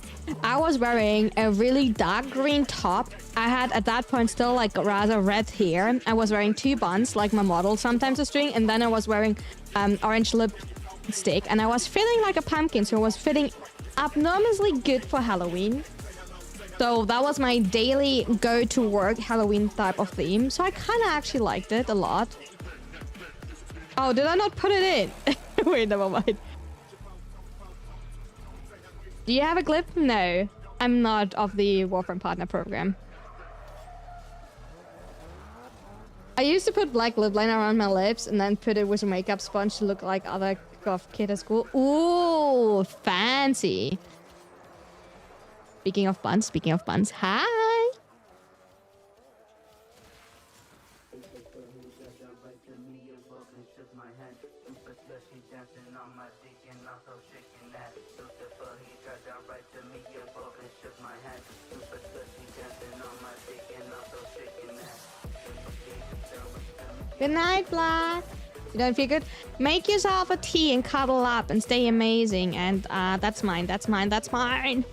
I was wearing a really dark green top. I had at that point still like rather red hair. I was wearing 2 buns like my model sometimes a string, and then I was wearing orange lipstick, and I was feeling like a pumpkin, so I was feeling abnormally good for Halloween. So that was my daily go to work Halloween type of theme. So I kind of actually liked it a lot. Oh, did I not put it in? Wait, never mind. Do you have a clip? No, I'm not of the Warframe Partner program. I used to put black lip liner around my lips and then put it with a makeup sponge to look like other goth kid at school. Ooh, fancy. Speaking of buns, hi. Good night, Black. You don't feel good? Make yourself a tea and cuddle up and stay amazing. And that's mine. That's mine. That's mine.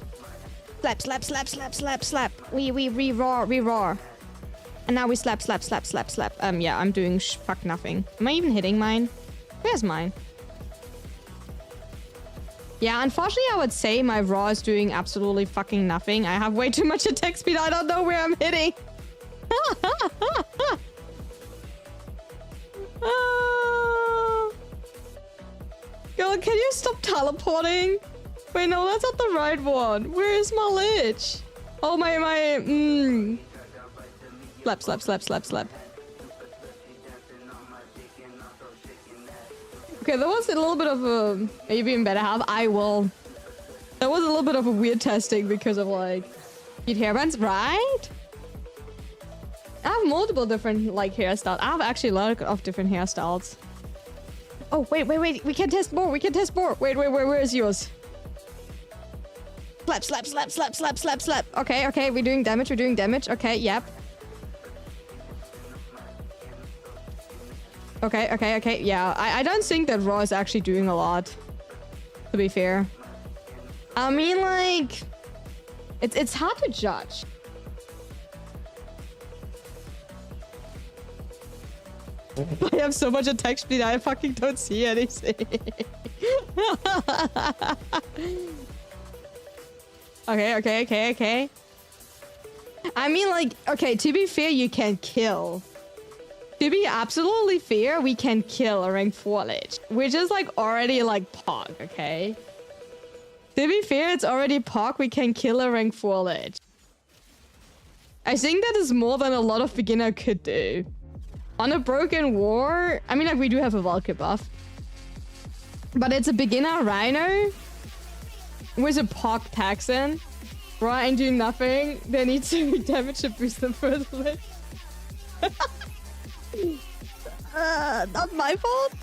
Slap, slap, slap, slap, slap, slap. We roar. And now we slap, slap, slap, slap, slap. Yeah, I'm doing fuck nothing. Am I even hitting mine? Where's mine? Yeah, unfortunately, I would say my raw is doing absolutely fucking nothing. I have way too much attack speed. I don't know where I'm hitting. Girl, can you stop teleporting? Wait, no, that's not the right one. Where is my lich? Oh, my. Slap, slap, slap, slap, slap. Okay, that was a little bit of a... Maybe even better have. I will. That was a little bit of a weird testing because of, like... Cute hairbands, right? I have multiple different, like, hairstyles. I have actually a lot of different hairstyles. Oh, wait. We can test more. Wait, where is yours? Slap, slap, slap, slap, slap, slap, slap. Okay, we're doing damage. Okay, yep. Okay, yeah. I don't think that Raw is actually doing a lot, to be fair. I mean, like... It's hard to judge. I have so much attack speed, I fucking don't see anything. Okay. I mean, like, okay, to be fair, you can kill. To be absolutely fair, we can kill a rank 4 lich. Which is, like, already, like, POG, okay? To be fair, it's already POG, we can kill a rank 4 lich. I think that is more than a lot of beginner could do. On a broken war, I mean, like, we do have a Valkyrie buff. But it's a beginner Rhino with a Pog Texan. Right, and doing nothing. They need to damage to boost them further. Not my fault.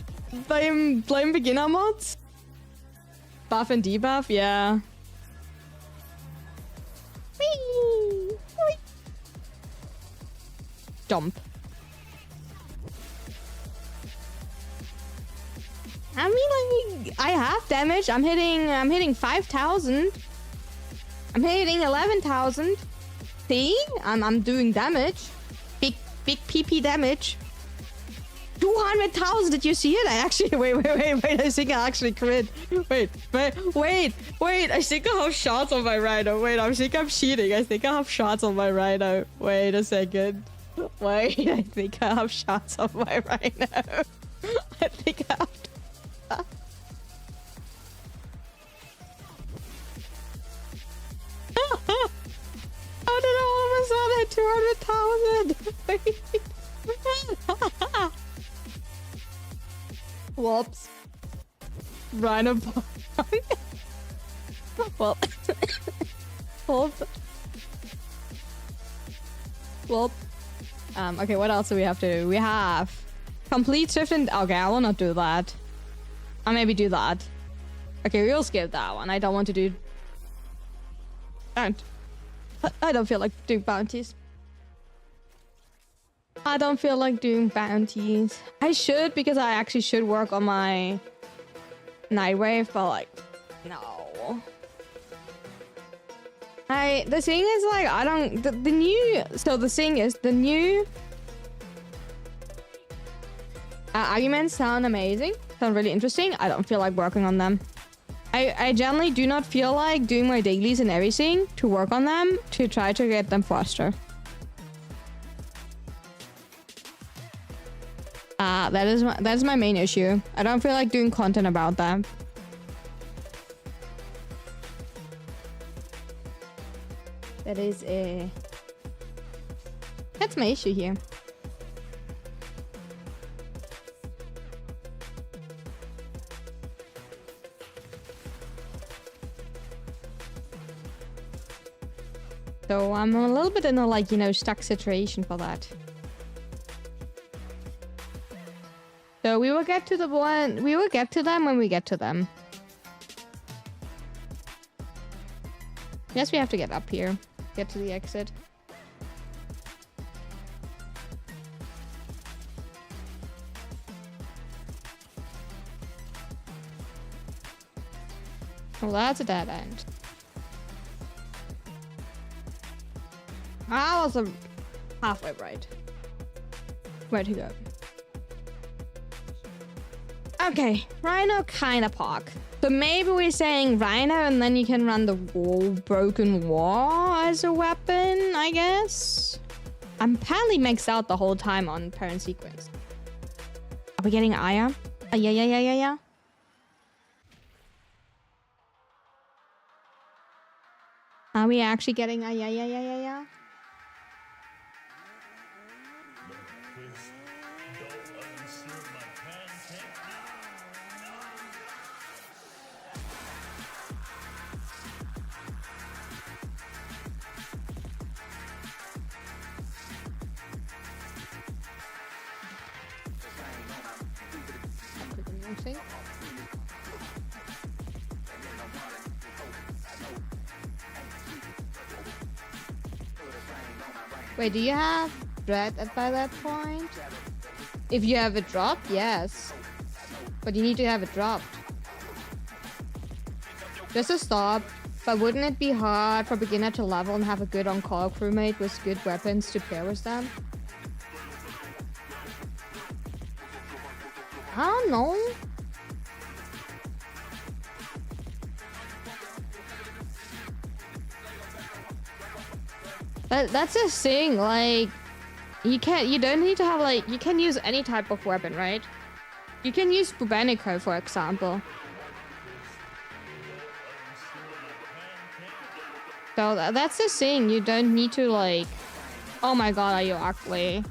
Blame beginner mods. Buff and debuff, yeah. Whee! Whee! Jump. I mean, like, I have damage. I'm hitting 5,000. I'm hitting 11,000. See? I'm doing damage. Big PP damage. 200,000. Did you see it? I actually wait. I think I actually crit. Wait. I think I have shots on my Rhino. Wait, I think I'm cheating. I think I have shots on my Rhino. Wait a second. Wait, I think I have shots on my Rhino. I think I have. How did I all of a sudden hit 200,000? Whoops. Rhino bomb. Well. Whoops. Whoop. Okay, what else do we have to do? We have complete shift and... Okay, I will not do that. I'll maybe do that. Okay, we'll skip that one. I don't want to do... I don't feel like doing bounties. I don't feel like doing bounties. I should, because I actually should work on my Nightwave, but like, no. The thing is, like, I don't... The new... So the thing is, the new... arguments sound amazing. Sound really interesting. I don't feel like working on them. I generally do not feel like doing my dailies and everything to work on them to try to get them faster. That's my main issue. I don't feel like doing content about that. That's my issue here. So I'm a little bit in a, like, you know, stuck situation for that. So we will get to the one. We will get to them when we get to them. Yes, we have to get up here. Get to the exit. Well, that's a dead end. I was halfway right. Where to go? Okay, Rhino kinda Pog. So maybe we're saying Rhino and then you can run the broken wall as a weapon, I guess? I'm apparently maxed out the whole time on parent sequence. Are we getting Aya? Yeah. Are we actually getting yeah? Wait, do you have dread by that point? If you have it dropped, yes. But you need to have it dropped. Just a stop. But wouldn't it be hard for beginner to level and have a good on-call crewmate with good weapons to pair with them? I don't know. That's the thing, like, you don't need to have, like, you can use any type of weapon, right? You can use Bubanico, for example. So that's the thing, you don't need to, like, oh my god, are you ugly?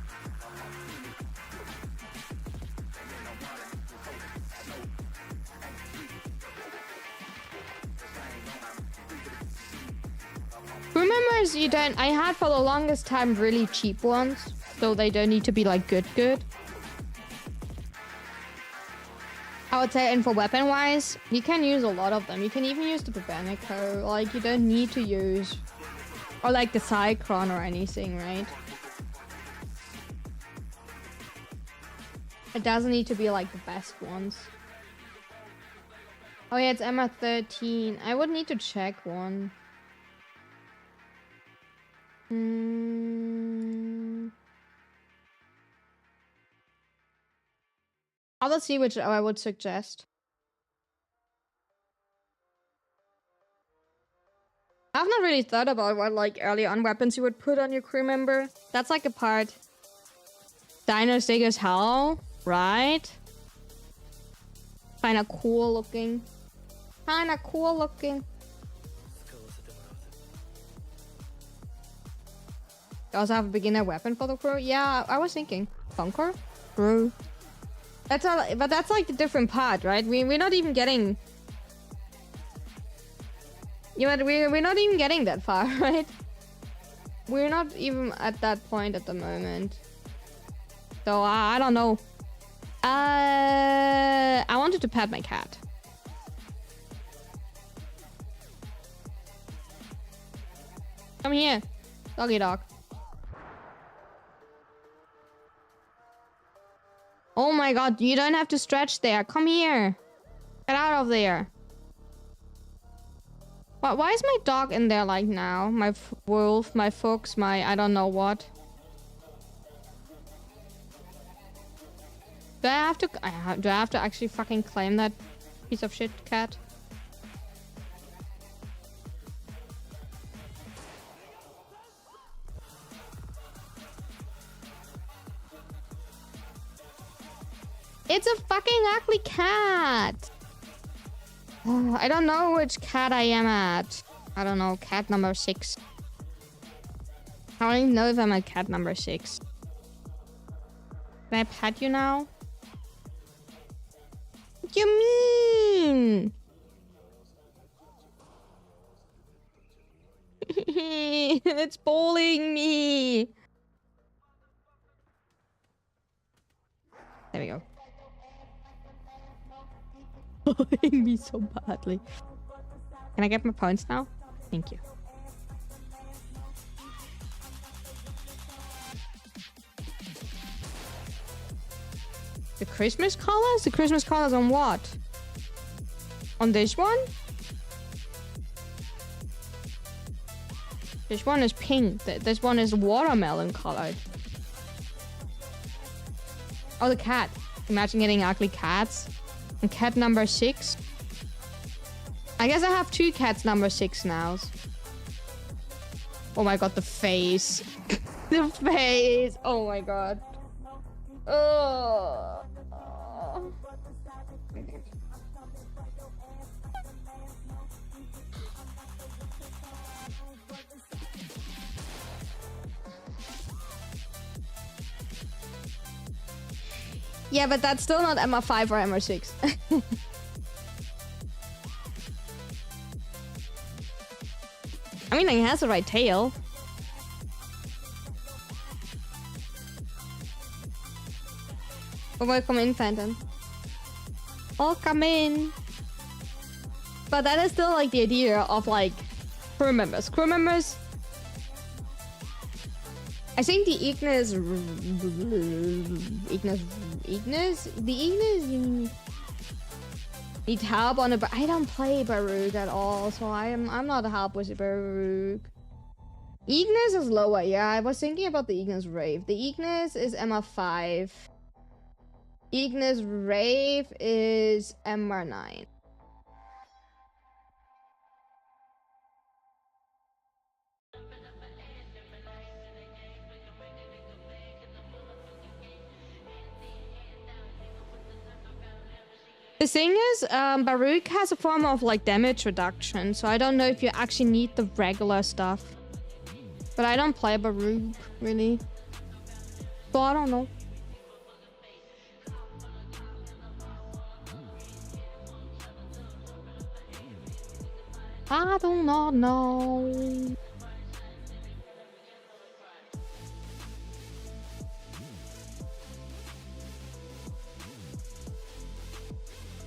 members, you don't... I had for the longest time really cheap ones. So they don't need to be like good. I would say, and for weapon-wise, you can use a lot of them. You can even use the Babanico. Like, you don't need to use... Or like the Cyclone or anything, right? It doesn't need to be like the best ones. Oh yeah, it's Emma 13. I would need to check one. I will see which I would suggest. I've not really thought about what like early on weapons you would put on your crew member. That's like a part. Dino sick as hell, right? Kinda cool looking. Kinda cool looking. You also have a beginner weapon for the crew? Yeah, I was thinking. Bunker? Crew. That's all, but that's like the different part, right? We're not even getting... Yeah, but we're not even getting that far, right? We're not even at that point at the moment. So, I don't know. I wanted to pet my cat. Come here, doggy dog. Oh my god, you don't have to stretch there. Come here. Get out of there. Why is my dog in there like now? My wolf, my fox, my I don't know what. Do I have to actually fucking claim that piece of shit cat? It's a fucking ugly cat. I don't know which cat I am at. I don't know, cat number 6. I don't even know if I'm at cat number 6. Can I pet you now? What do you mean? It's bullying me. There we go. Bullying me so badly. Can I get my points now? Thank you. The Christmas colors? The Christmas colors on what? On this one? This one is pink. This one is watermelon colored. Oh, the cat. Imagine getting ugly cats. And cat number 6. I guess I have 2 cats number 6 now. Oh my god, the face. The face. Oh my god. Oh. Yeah, but that's still not MR5 or MR6. I mean, it has the right tail. Oh, welcome in, Phantom. Welcome in. But that is still like the idea of like crew members. Crew members. I think the Ignis, need help on it, but I don't play Baruch at all, so I'm not a help with the Baruch. Ignis is lower, yeah. I was thinking about the Ignis Rave. The Ignis is MR5. Ignis Rave is MR9. The thing is, Baruch has a form of like damage reduction, so I don't know if you actually need the regular stuff. But I don't play Baruch, really. So I don't know. I do not know.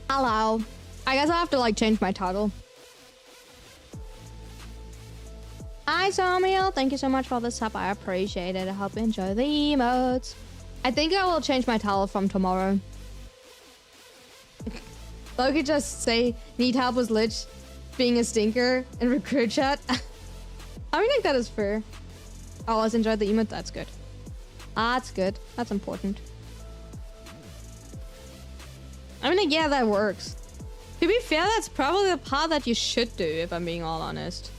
Hello. I guess I have to like change my title. Hi, Samuel. Thank you so much for the sub. I appreciate it. I hope you enjoy the emotes. I think I will change my title from tomorrow. Loki just say, need help with Lich being a stinker in recruit chat. I think that is fair. I always enjoyed the emote. That's good. That's good. That's important. I mean, like, yeah, that works. To be fair, that's probably the part that you should do, if I'm being all honest.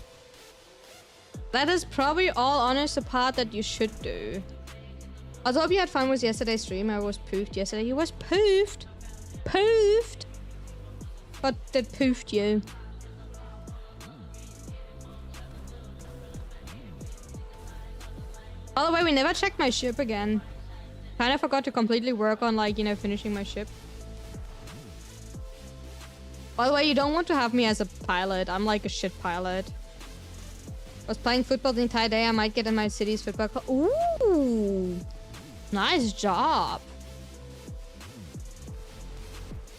That is probably all honest the part that you should do. I hope you had fun with yesterday's stream. I was poofed yesterday. You was poofed. Poofed. What did poofed you? By the way, we never checked my ship again. Kind of forgot to completely work on, like, you know, finishing my ship. By the way, you don't want to have me as a pilot. I'm like a shit pilot. I was playing football the entire day. I might get in my city's football club. Ooh! Nice job.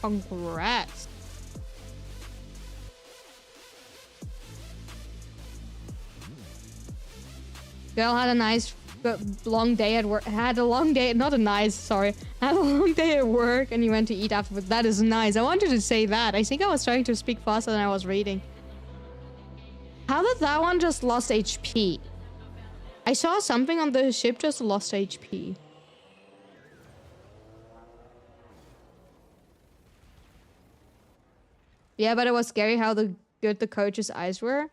Congrats. Girl had a nice long day at work. Had a long day, not a nice, sorry. Had a long day at work and you went to eat afterwards. That is nice. I wanted to say that. I think I was trying to speak faster than I was reading. How did that one just lost HP? I saw something on the ship just lost HP. Yeah, but it was scary how good the coach's eyes were.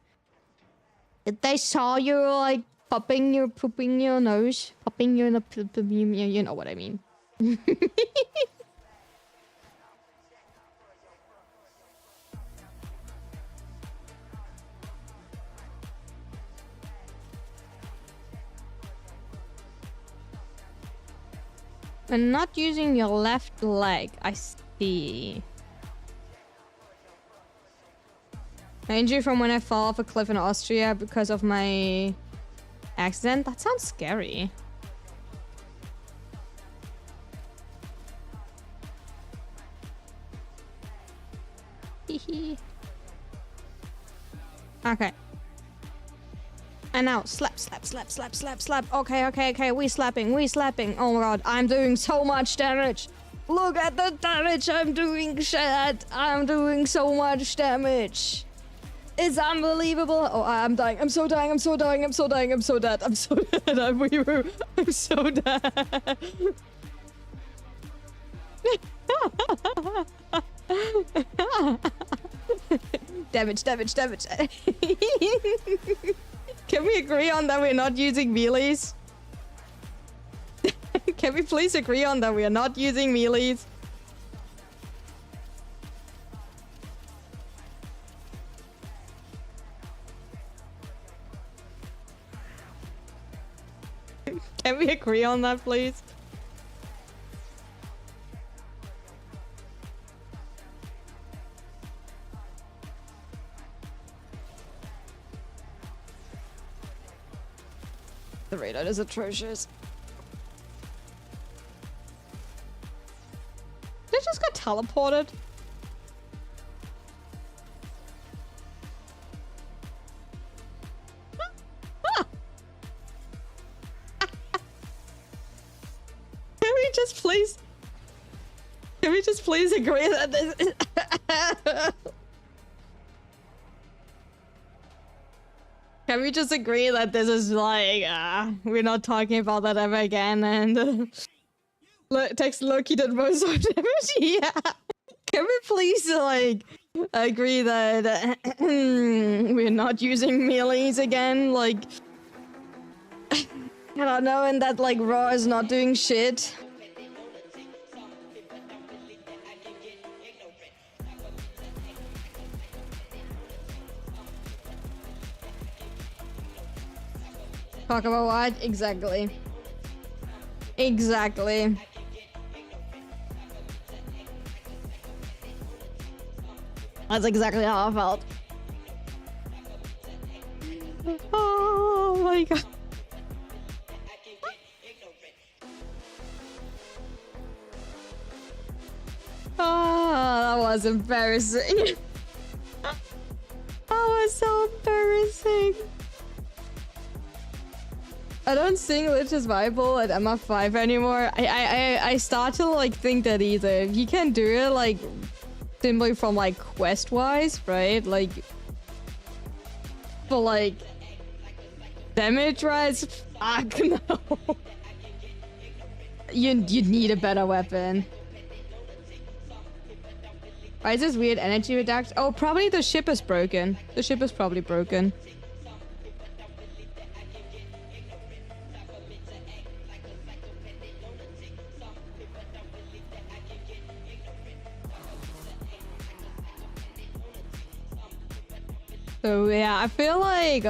Did they saw you like popping your nose? Popping your, you know what I mean. And not using your left leg. I see. My injury from when I fell off a cliff in Austria because of my accident. That sounds scary. Hehe. Okay. And now slap, slap, slap, slap, slap, slap. Okay, okay, okay. We slapping, we slapping. Oh my god, I'm doing so much damage. Look at the damage I'm doing, chat. I'm doing so much damage. It's unbelievable. Oh, I'm dying. I'm so dying. I'm so dying. I'm so dying. I'm so dead. I'm so dead. I'm so dead. Damage, damage, damage. Can we agree on that we're not using melees? Can we please agree on that we are not using melees? Can we agree on that, please? The radar is atrocious. They just got teleported. Can we just please agree that this is Can we just agree that this is like, we're not talking about that ever again, and text Loki did most of damage? Yeah. Can we please, like, agree that we're not using melees again? Like, I don't know, and that, like, Raw is not doing shit. Talk about what? Exactly. Exactly. That's exactly how I felt. Oh my god. that was embarrassing. That was so embarrassing. I don't think Lich is viable at MR5 anymore. I start to like think that either. You can do it like simply from like quest wise, right? Like for like damage wise, fuck no. You need a better weapon. Why is this weird energy reduction? Oh, probably the ship is broken. The ship is probably broken. So yeah, I feel like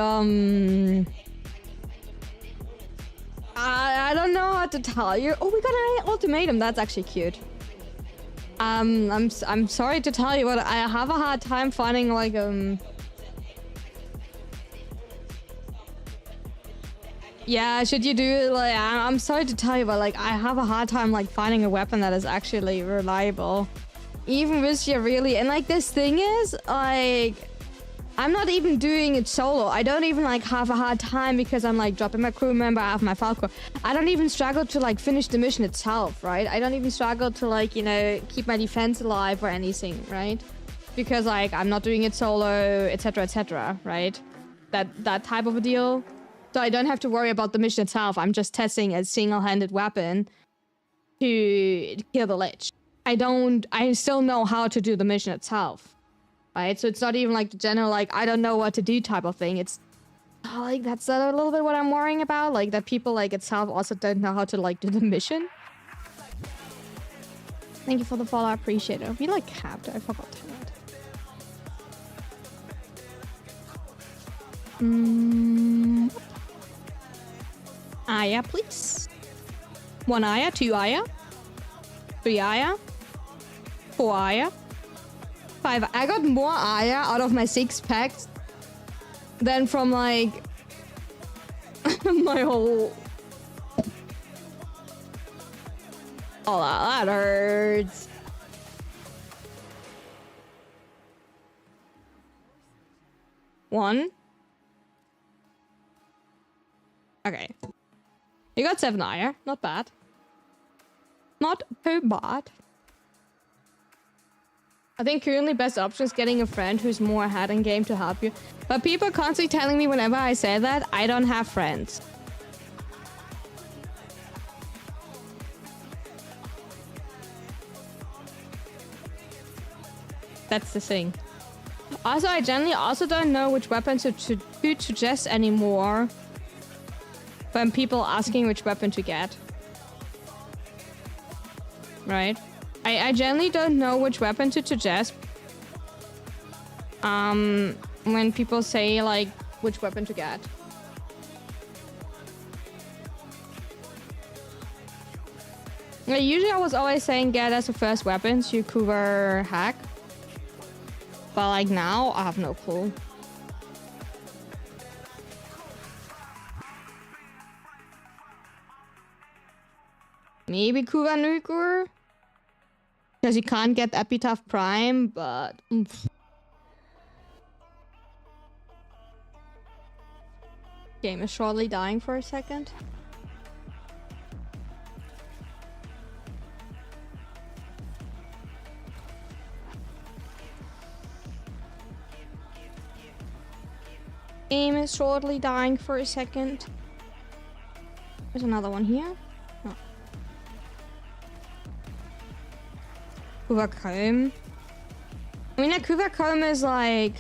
I don't know how to tell you. Oh, we got an ultimatum. That's actually cute. I'm sorry to tell you, but I have a hard time finding like yeah, should you do it? Like I'm sorry to tell you, but like I have a hard time like finding a weapon that is actually reliable, even with you really. And like this thing is like, I'm not even doing it solo. I don't even like have a hard time because I'm like dropping my crew member, I have my Falcor. I don't even struggle to like finish the mission itself, right? I don't even struggle to like, you know, keep my defense alive or anything, right? Because like I'm not doing it solo, etc., right? That type of a deal. So I don't have to worry about the mission itself. I'm just testing a single-handed weapon to kill the Lich. I still know how to do the mission itself. Right, so it's not even like the general like I don't know what to do type of thing. It's like that's a little bit what I'm worrying about, like that people like itself also don't know how to like do the mission. Thank you for the follow, I appreciate it. We like capped, I forgot that. Aya, please. 1 Aya, 2 Aya, 3 Aya, 4 Aya. 5. I got more Aya out of my 6 packs than from like my whole. Oh, that hurts. One. Okay. You got 7 Aya. Not bad. Not too bad. I think currently best option is getting a friend who's more ahead in game to help you. But people are constantly telling me whenever I say that, I don't have friends. That's the thing. Also, I generally also don't know which weapons to suggest anymore when people asking which weapon to get. Right? I generally don't know which weapon to suggest when people say like which weapon to get. Usually I was always saying get as a first weapon so you cover hack. But like now I have no clue. Maybe Kuva Nukur? Because you can't get Epitaph Prime, but... Game is shortly dying for a second. Game is shortly dying for a second. There's another one here. Oh. Kuva Comb. I mean, a Kuva Comb is like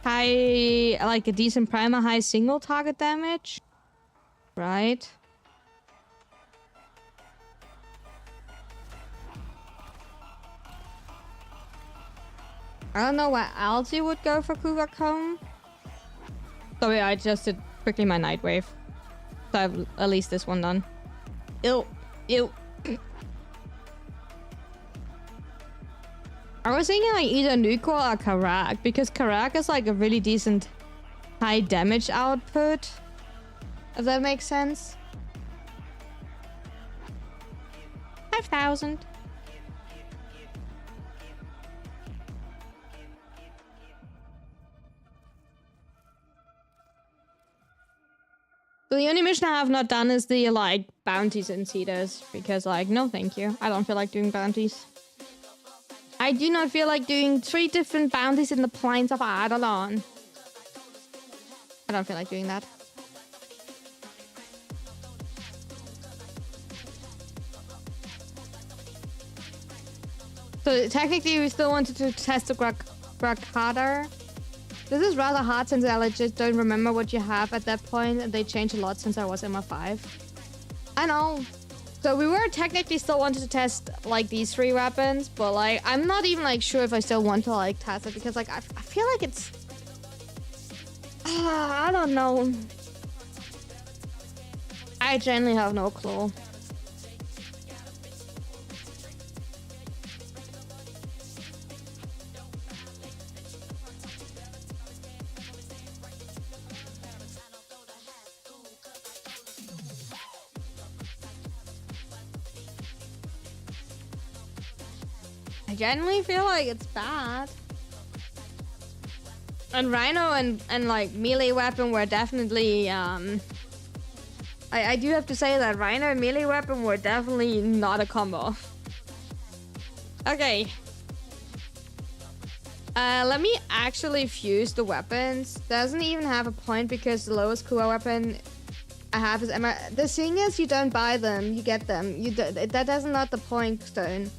high, like a decent primer, high single target damage, right? I don't know what else you would go for Kuva Comb. Sorry, I just did quickly my Night Wave. So I have at least this one done. Ew. Ew. I was thinking like either Nuko or Karak, because Karak is like a really decent high damage output. If that makes sense. 5,000. So the only mission I have not done is the, like, bounties in Cedars. Because, like, no thank you. I don't feel like doing bounties. I do not feel like doing 3 different bounties in the Plains of Eidolon. I don't feel like doing that. So technically we still wanted to test the Grakada. This is rather hard since I legit don't remember what you have at that point, and they changed a lot since I was MR5. I know. So we were technically still wanted to test like these 3 weapons, but like I'm not even like sure if I still want to like test it because like I feel like it's I don't know. I genuinely have no clue. I genuinely feel like it's bad. And Rhino and like melee weapon were definitely I do have to say that Rhino and melee weapon were definitely not a combo. Okay. Let me actually fuse the weapons. Doesn't even have a point because the lowest Kua weapon I have is MR. The thing is, you don't buy them, you get them. That is not the point, Stone.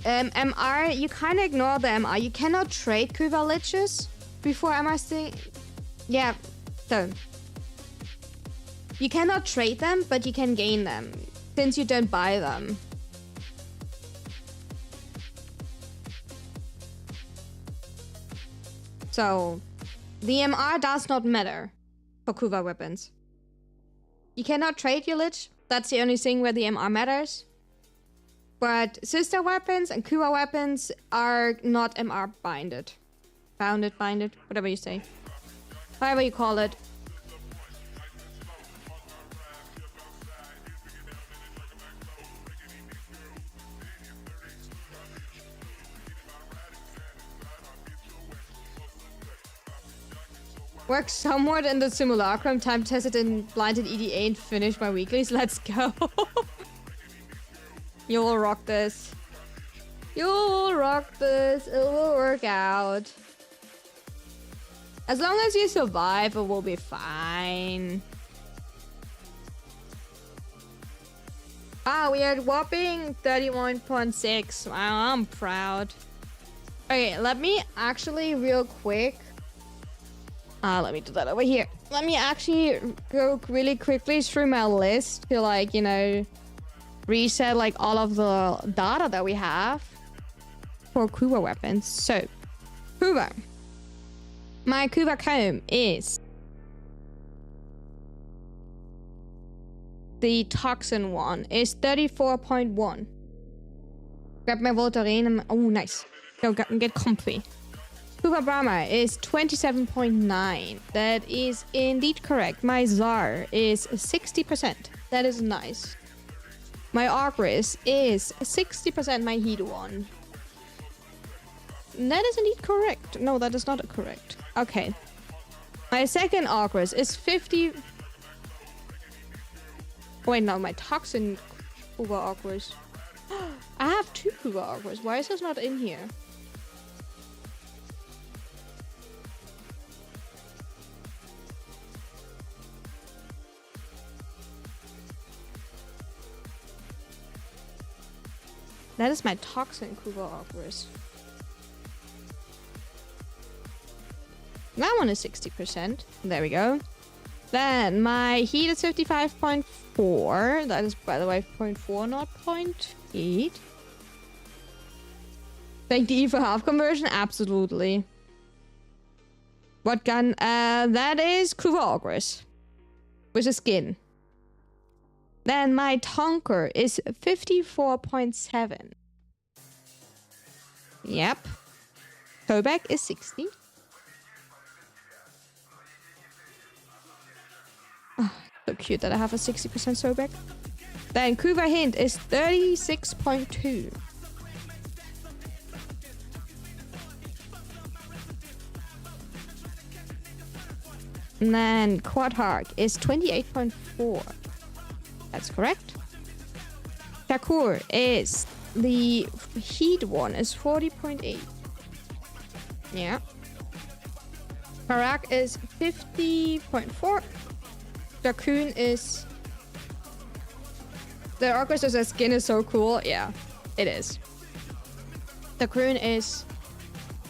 MR, you kind of ignore the MR. You cannot trade Kuva Liches before MR. Yeah, so. You cannot trade them, but you can gain them, since you don't buy them. So, the MR does not matter for Kuva weapons. You cannot trade your Lich. That's the only thing where the MR matters. But sister weapons and Kuva weapons are not MR binded. Bounded, binded, whatever you say. However you call it. Work somewhat in the simulacrum, time tested in blinded EDA and finish my weeklies. Let's go. You'll rock this. You'll rock this. It will work out. As long as you survive, it will be fine. Ah, we are whopping 31.6. Wow, I'm proud. Okay, let me actually real quick. Let me do that over here. Let me actually go really quickly through my list to like, you know, reset like all of the data that we have for Kuva weapons. So, Kuva. My Kuva comb is the toxin one is 34.1. Grab my Voltaren. Oh, nice. Go get comfy. Kuva Brahma is 27.9. That is indeed correct. My Tsar is 60%. That is nice. My Argris is 60% my Heat one. That is indeed correct. No, that is not correct. Okay. My second Argris is 50... Wait, no, my Toxin Kuva Argris. I have 2 Kuva Argris. Why is this not in here? That is my Toxin Kuva Argris. That one is 60%. There we go. Then my Heat is 55.4. That is, by the way, 0.4, not 0.8. Thank you for half conversion. Absolutely. What gun? That is Kuva Argris. With a skin. Then my Tonker is 54.7. Yep. Tobak is 60. Oh, so cute that I have a 60% Sobek. Then Kuva Hint is 36.2. And then Quad Hark is 28.4. That's correct. Shakur is the heat one is 40.8. Yeah. Parak is 50.4. Raccoon is... The Orchestra's skin is so cool. Yeah, it is. The Raccoon is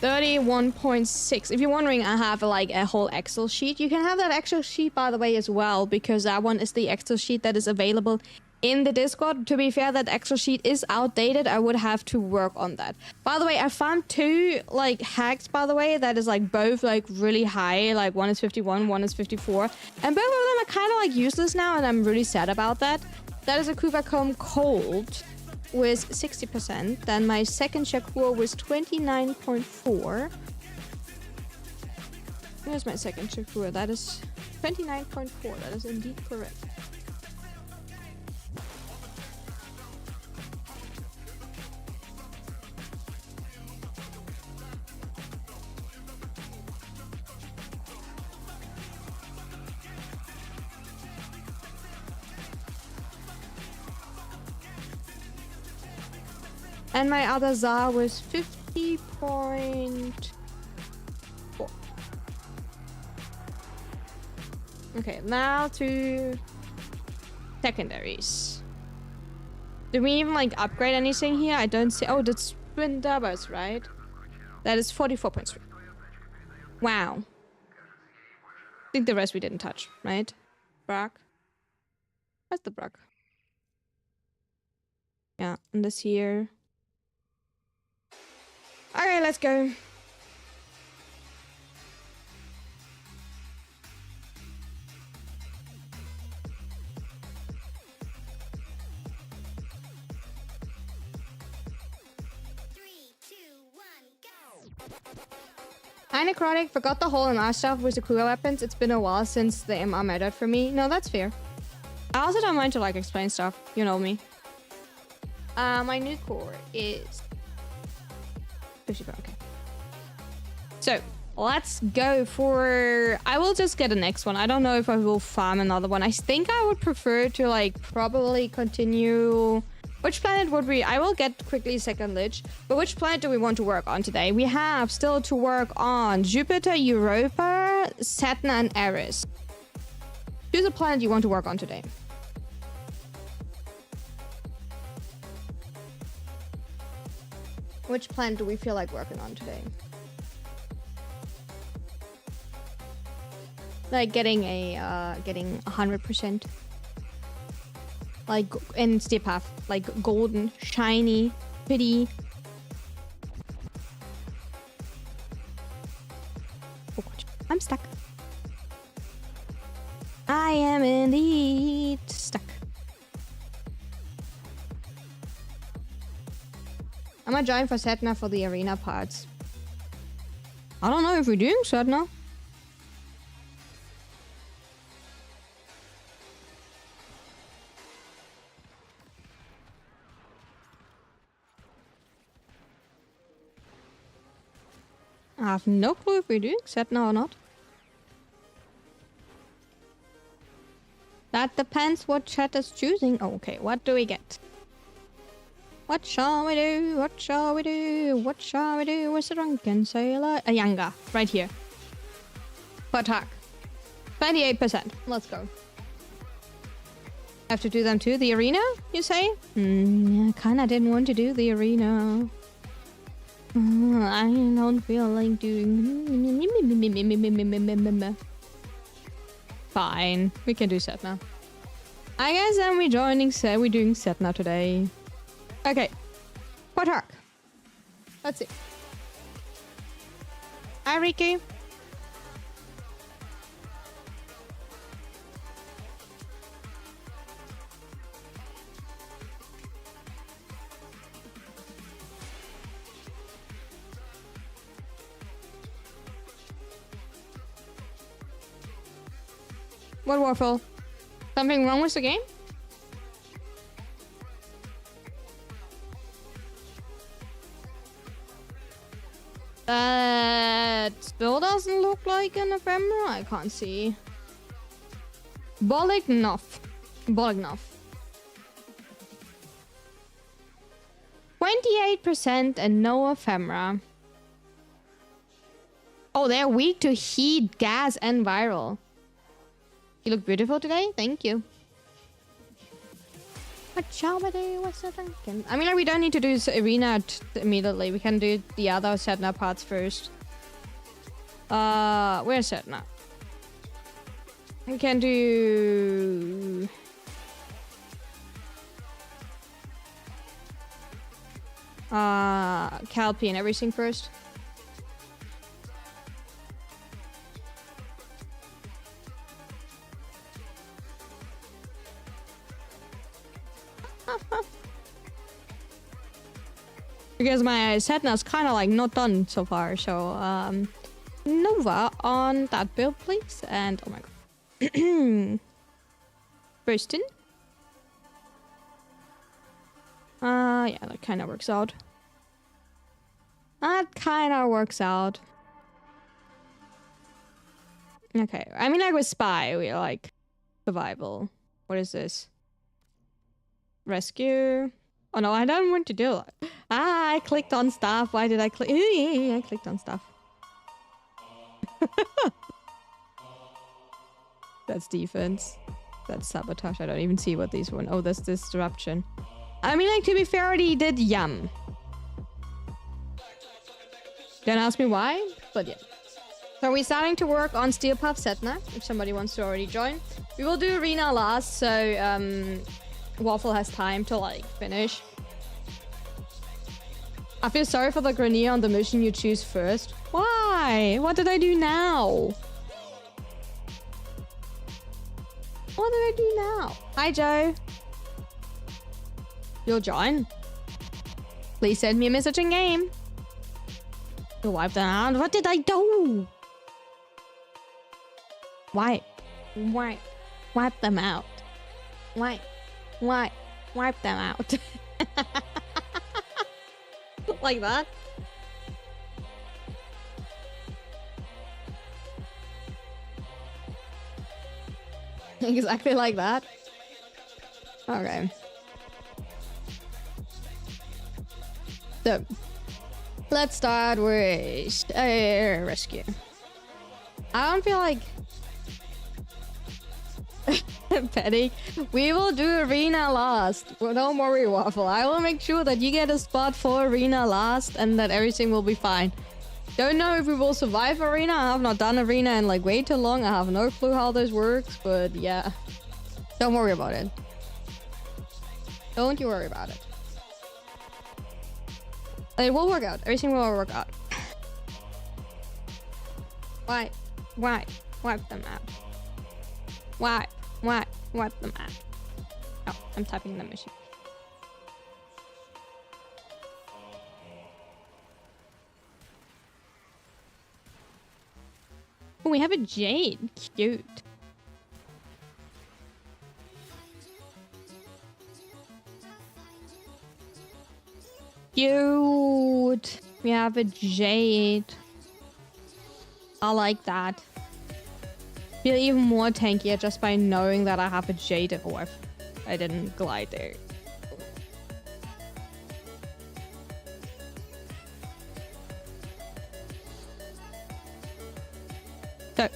31.6. If you're wondering, I have like a whole Excel sheet. You can have that Excel sheet, by the way, as well, because that one is the Excel sheet that is available in the Discord. To be fair, that Excel sheet is outdated. I would have to work on that. By the way, I found two like hacks, by the way, that is like both like really high. Like one is 51, one is 54. And both of them are kind of like useless now, and I'm really sad about that. That is a Kuvacomb Cold with 60%. Then my second Shakur was 29.4. Where's my second Shakur? That is 29.4. That is indeed correct. And my other ZAR was 50.4. Okay, now to secondaries. Do we even like upgrade anything here? I don't see. Oh, that's twin doubles, right? That is 44.3. Wow. I think the rest we didn't touch, right? Brock. Where's the Brock? Yeah, and this here. Alright, let's go. Hi Necrotic, forgot the whole MR stuff with the Kura weapons. It's been a while since the MR mattered for me. No, that's fair. I also don't mind to like explain stuff. You know me. My new core is 54, okay. So, let's go for... I will just get the next one. I don't know if I will farm another one. I think I would prefer to, like, probably continue... Which planet would we... I will get quickly second lich. But which planet do we want to work on today? We have still to work on Jupiter, Europa, Saturn, and Eris. Choose a planet you want to work on today. Which planet do we feel like working on today? Like getting 100%. Like in steep path, like golden, shiny, pretty. Oh God, I'm stuck. I am indeed stuck. I'm gonna join for Setna for the arena parts. I don't know if we're doing Setna. I have no clue if we're doing Setna or not. That depends what chat is choosing. Oh, okay, what do we get? What shall we do? What shall we do? What shall we do with the drunken sailor? A Yanga, right here. For attack. 28%. Let's go. Have to do them too? The arena, you say? I kinda didn't want to do the arena. I don't feel like doing... Fine. We can do Setna. I guess then we're doing Setna today. Okay. What arc? Let's see. Hi, Ricky. What waffle? Something wrong with the game? That still doesn't look like an ephemera. I can't see. Bolignov. 28% and no ephemera. Oh, they're weak to heat, gas, and viral. You look beautiful today. Thank you. What's the drinking? I mean, like, we don't need to do this arena immediately. We can do the other Sedna parts first. Where's Sedna? We can do... Calpi and everything first. Because my Sedna's kind of like not done so far, so Nova on that build, please. And oh my god, Burstin. Yeah, that kind of works out. That kind of works out. Okay, I mean, like with Spy, we're like survival. What is this? Rescue. Oh no, I don't want to do it. Ah, I clicked on stuff. Why did I click? I clicked on stuff. That's defense. That's sabotage. I don't even see what these one. Oh, that's disruption. I mean, like, to be fair, I already did yum. Don't ask me why, but yeah. So we're starting to work on Steel Puff Sedna, if somebody wants to already join. We will do arena last, so Waffle has time to, like, finish. I feel sorry for the Grenier on the mission you choose first. Why? What did I do now? What did I do now? Hi, Joe. You'll join? Please send me a message in game. You wipe them out. What did I do? Wipe them out. Wipe them out. Like that. Exactly like that. Okay. So, let's start with rescue. I don't feel like Petty. We will do arena last. Well, don't worry, Waffle. I will make sure that you get a spot for arena last and that everything will be fine. Don't know if we will survive arena. I have not done arena in like way too long. I have no clue how this works, but yeah. Don't worry about it. Don't you worry about it. It will work out. Everything will work out. Wipe them out. Wipe them out. Oh, I'm typing in the mission. Oh, we have a Jade. Cute. Cute. We have a Jade. I like that. Feel even more tankier just by knowing that I have a Jade. Oh, I didn't glide there. So,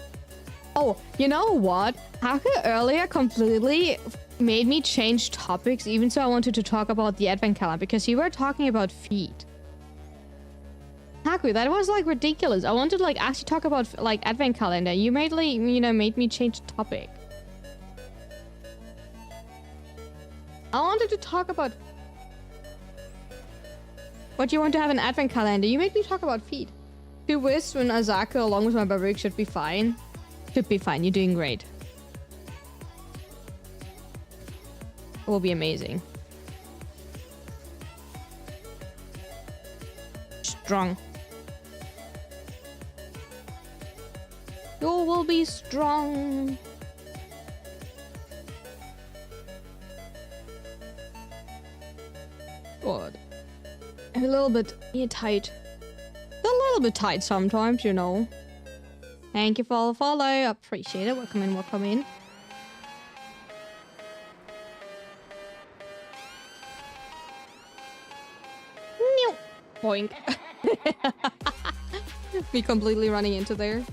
oh, you know what? Haku earlier completely made me change topics, even so I wanted to talk about the advent calendar because you were talking about feet. Haku, that was like ridiculous. I wanted to like actually talk about like advent calendar. You made like, you know, made me change topic. I wanted to talk about what you want to have an advent calendar. You made me talk about feet. To Wisp and Azaka along with my Baruch should be fine. Should be fine. You're doing great. It will be amazing. Strong. You will be strong. God. A little bit tight. A little bit tight sometimes, you know. Thank you for the follow. Appreciate it. Welcome in, welcome in. Boink. Me completely running into there.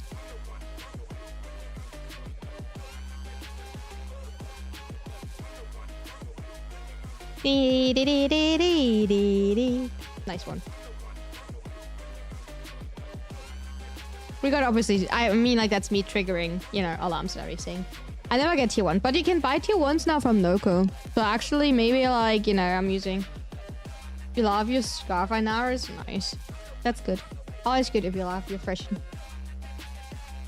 Nice one. We got obviously, I mean, like, that's me triggering, you know, alarms and everything. I never get tier 1, but you can buy tier 1s now from Noco. So actually, maybe, like, you know, I'm using... You love your scarf right now is nice. That's good. Always good if you love your fashion.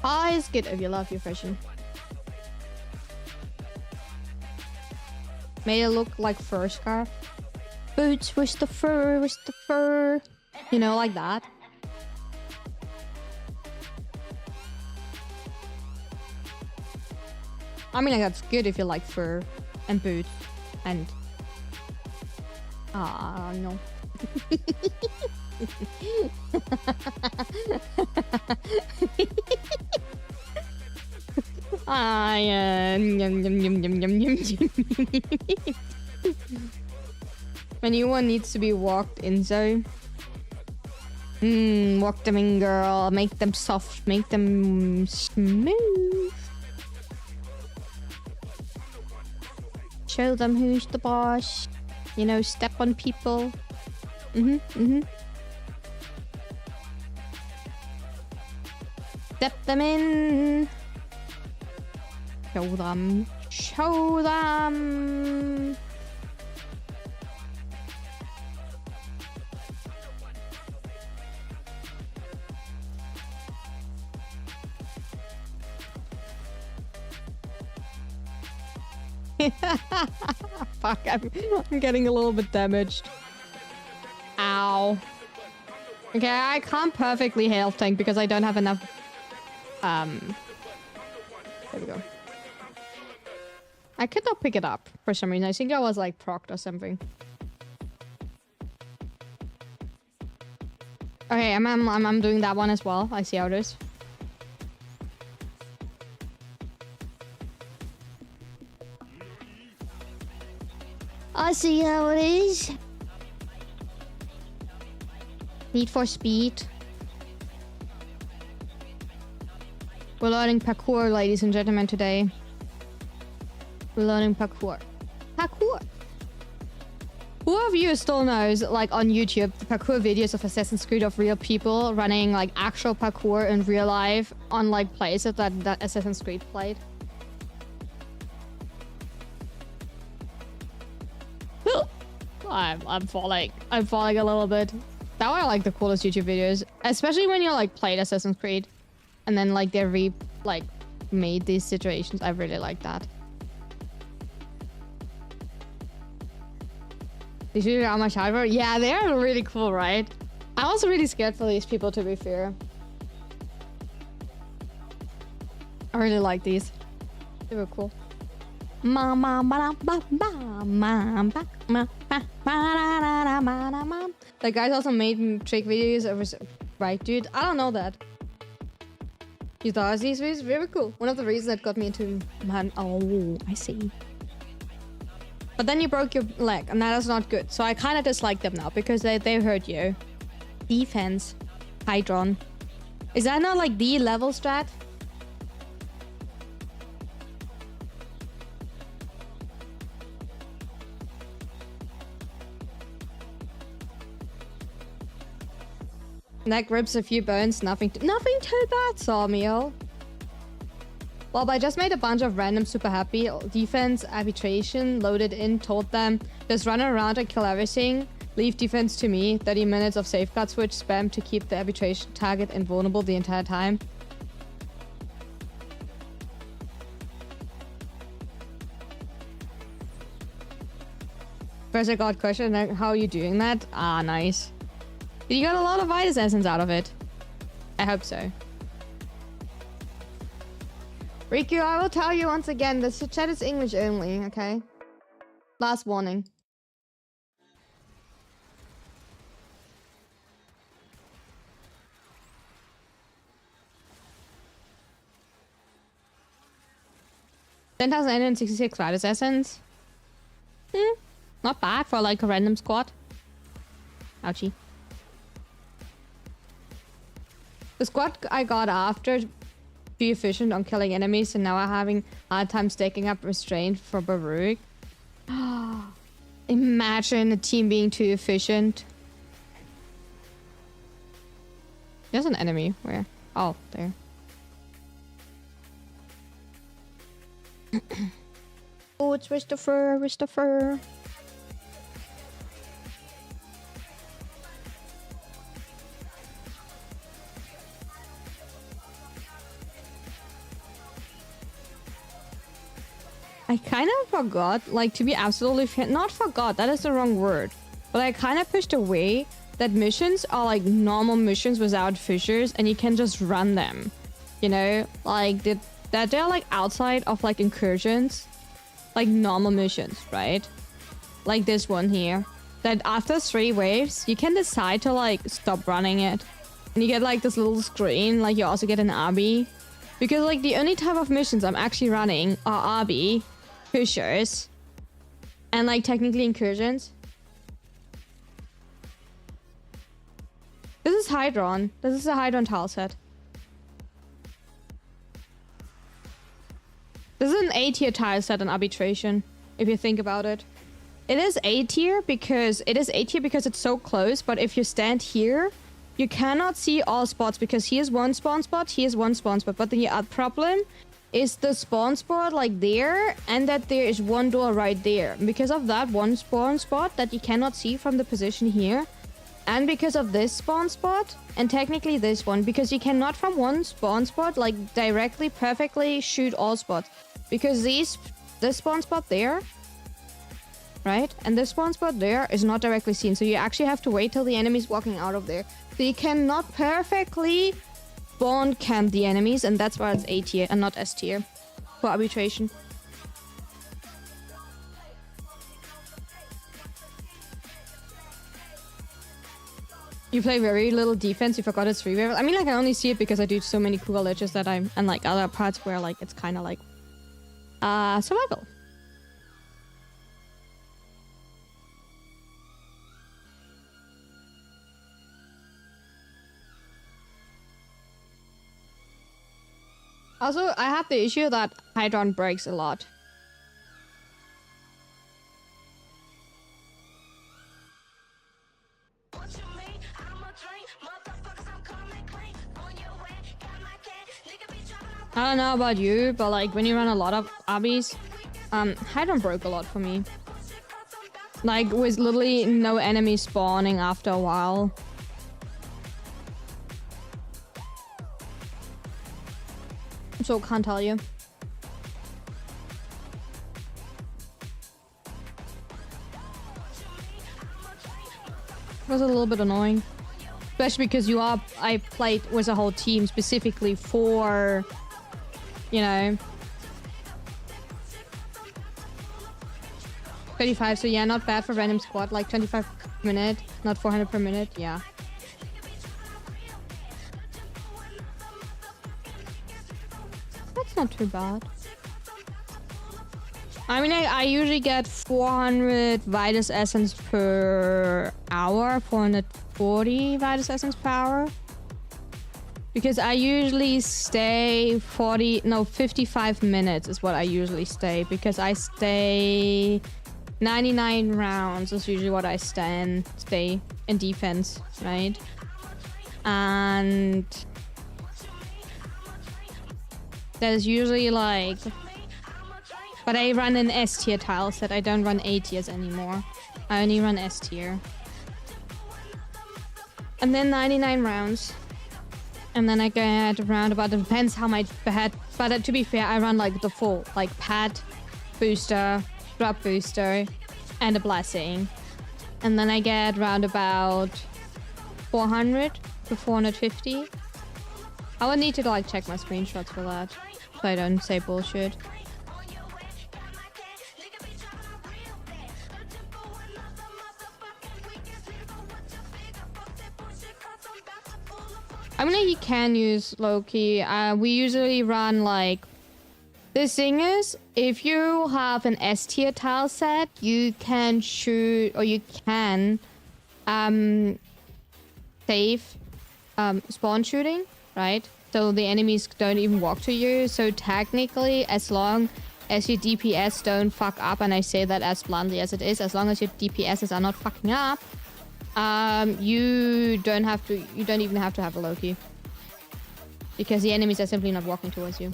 Always good if you love your fashion. Made it look like fur scarf. Boots with the fur, with the fur. You know, like that. I mean, like, that's good if you like fur and boots and... Ah, no. Ah, yeah. My new one needs to be walked in, so... Walk them in, girl. Make them soft. Make them smooth. Show them who's the boss. You know, step on people. Step them in. Show them. Show them. Fuck, I'm getting a little bit damaged. Ow. Okay, I can't perfectly health tank because I don't have enough... There we go. I could not pick it up for some reason. I think I was like procced or something. Okay, I'm doing that one as well. I see how it is. I see how it is. Need for speed. We're learning parkour, ladies and gentlemen, today. We're learning parkour. Parkour! Who of you still knows, like, on YouTube, the parkour videos of Assassin's Creed of real people running, like, actual parkour in real life on, like, places that Assassin's Creed played? I'm falling a little bit. That were like the coolest YouTube videos, especially when you like played Assassin's Creed and then like they made these situations. I really like that. Did you hear how much hardware? Yeah, they're really cool, right? I was really scared for these people, to be fair. I really like these. They were cool. The guys also made trick videos of, right, dude? I don't know that. You thought these videos very cool. One of the reasons that got me into man. Oh, I see. But then you broke your leg, and that is not good. So I kind of dislike them now because they hurt you. Defense, Hydron. Is that not like the level strat? Neck rips a few bones, nothing too bad, Sawmeal. Well, I just made a bunch of random super happy. Defense, arbitration, loaded in, told them, just run around and kill everything. Leave defense to me. 30 minutes of safeguard switch spam to keep the arbitration target invulnerable the entire time. First I got question, how are you doing that? Ah, nice. You got a lot of Vitus essence out of it. I hope so. Riku, I will tell you once again, the chat is English only, okay? Last warning. 10,866 Virus Essence. Not bad for like a random squad. Ouchie. The squad I got after be efficient on killing enemies, and now I'm having a hard time stacking up restraint for Baruch. Imagine a team being too efficient. There's an enemy. Where? Oh, there. Oh, it's Christopher. Christopher. I kind of forgot, like, to be absolutely fair, not forgot, that is the wrong word. But I kind of pushed away that missions are like normal missions without fissures and you can just run them. You know, like, that they're like outside of like incursions. Like normal missions, right? Like this one here. That after 3 waves, you can decide to like stop running it. And you get like this little screen, like you also get an RB. Because like the only type of missions I'm actually running are RB, fissures, and like technically incursions. This is Hydron. This is a Hydron tile set. This is an A tier tile set on arbitration, if you think about it. It is A tier because it's so close, but if you stand here, you cannot see all spots because here's one spawn spot, here's one spawn spot. But the problem is the spawn spot like there, and that there is one door right there. Because of that one spawn spot that you cannot see from the position here, and because of this spawn spot, and technically this one, because you cannot from one spawn spot like directly perfectly shoot all spots. Because this spawn spot there, right, and this spawn spot there is not directly seen, so you actually have to wait till the enemy's walking out of there. So you cannot perfectly spawn camp the enemies, and that's why it's A tier and not S tier for arbitration. You play very little defense, you forgot it's 3-wave. I mean, like, I only see it because I do so many cool glitches that and like other parts where like it's kind of like survival. Also, I have the issue that Hydron breaks a lot. I don't know about you, but like when you run a lot of obbies, Hydron broke a lot for me. Like with literally no enemy spawning after a while. So can't tell you. It was a little bit annoying. Especially because I played with a whole team specifically for, you know, 35, so yeah, not bad for random squad, like 25 per minute, not 400 per minute, yeah. That's not too bad. I mean, I usually get 400 Vitus Essence per hour, 440 Vitus Essence per hour. Because I usually stay 55 minutes is what I usually stay. Because I stay 99 rounds is usually what I stay in defense, right? And there's usually like... But I run an S tier tile set. I don't run A tiers anymore. I only run S tier. And then 99 rounds. And then I get around about, it depends how much pad. But to be fair, I run like the full, like pad, booster, drop booster, and a blessing. And then I get around about 400 to 450. I would need to like check my screenshots for that, so I don't say bullshit. I mean, you can use Loki. We usually run like The thing is, if you have an S tier tile set, you can shoot, or you can save spawn shooting, right? So the enemies don't even walk to you. So technically, as long as your DPS don't fuck up, and I say that as bluntly as it is, as long as your DPSs are not fucking up, you don't even have to have a Loki. Because the enemies are simply not walking towards you.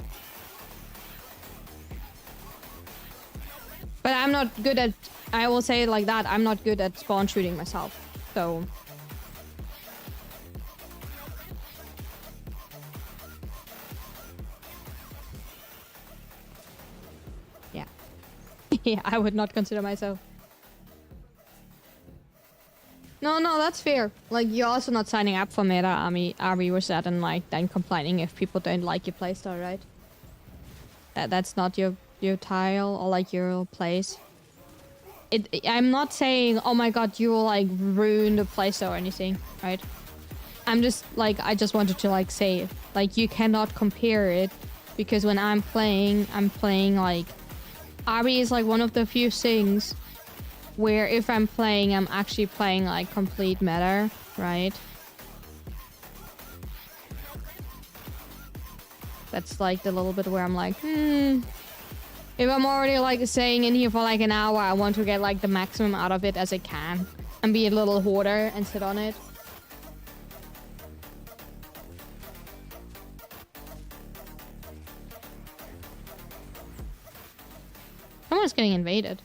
But I'm not good at, I will say it like that, I'm not good at spawn shooting myself. So... yeah. Yeah, I would not consider myself. No, that's fair. Like, you're also not signing up for meta army with that and like then complaining if people don't like your playstyle, right? That's not your tile or like your place. I'm not saying, oh my god, you will like ruin the playstyle or anything, right? I'm just like, I just wanted to like say, like, you cannot compare it because when I'm playing like, army is like one of the few things where if I'm playing, I'm actually playing like complete meta, right? That's like the little bit where I'm like, if I'm already like staying in here for like an hour, I want to get like the maximum out of it as I can and be a little hoarder and sit on it. Someone's getting invaded.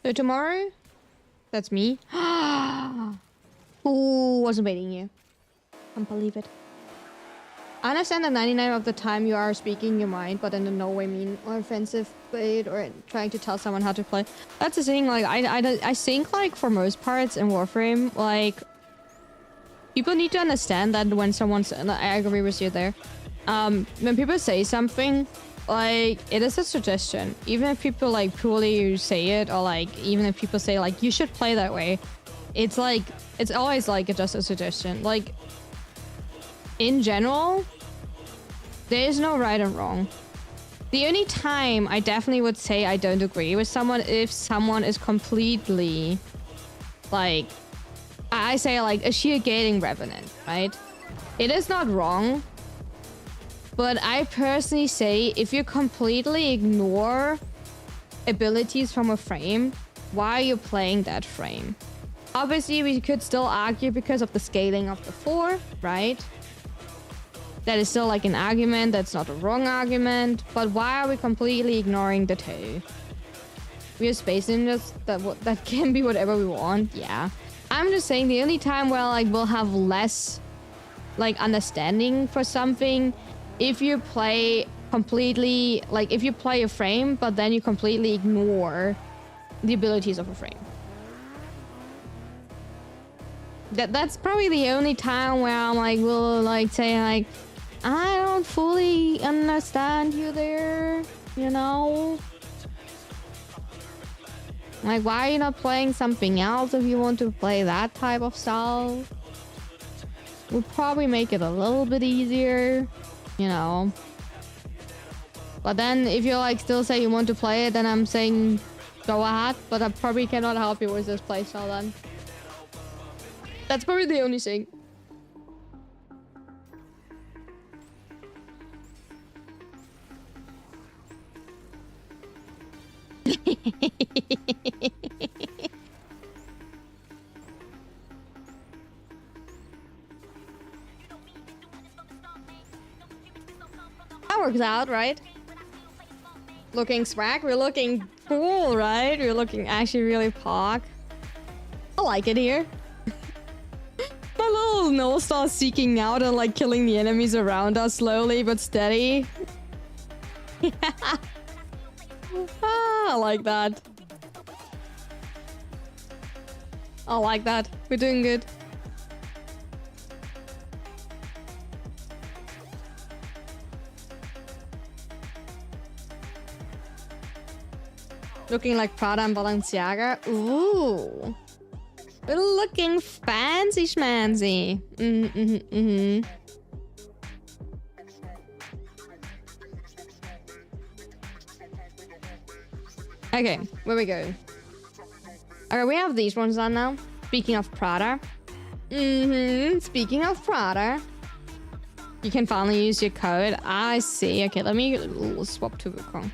So tomorrow? That's me. Who was invading you? Can't believe it. I understand that 99% of the time you are speaking your mind, but in no way mean or offensive way or trying to tell someone how to play. That's the thing, like, I think, like, for most parts in Warframe, like, people need to understand that when someone's... I agree with you there. When people say something, like, it is a suggestion. Even if people, like, poorly say it, or, like, even if people say, like, you should play that way, it's, like, it's always, like, just a suggestion. Like, in general, there is no right and wrong. The only time I definitely would say I don't agree with someone if someone is completely, like, I say, like, a sheer gating revenant, right? It is not wrong. But I personally say, if you completely ignore abilities from a frame, why are you playing that frame? Obviously, we could still argue because of the scaling of the 4, right? That is still like an argument, that's not a wrong argument. But why are we completely ignoring the 2? We are space ninjas, that can be whatever we want, yeah. I'm just saying the only time where like we'll have less like understanding for something if you play completely, like, if you play a frame, but then you completely ignore the abilities of a frame. That's probably the only time where I'm like, will like say like, I don't fully understand you there, you know? Like, why are you not playing something else if you want to play that type of style? Would probably make it a little bit easier. You know, but then if you like still say you want to play it, then I'm saying go ahead, but I probably cannot help you with this playstyle then. That's probably the only thing. That works out, right? Looking swag, we're looking cool, right? We're looking actually really pog. I like it here. My little nose starts seeking out and like killing the enemies around us slowly but steady. I like that. I like that. We're doing good. Looking like Prada and Balenciaga. Ooh. Looking fancy schmancy. Okay, where we go? Okay, we have these ones on now. Speaking of Prada. Speaking of Prada. You can finally use your code. I see. Okay, let me swap to Wukong.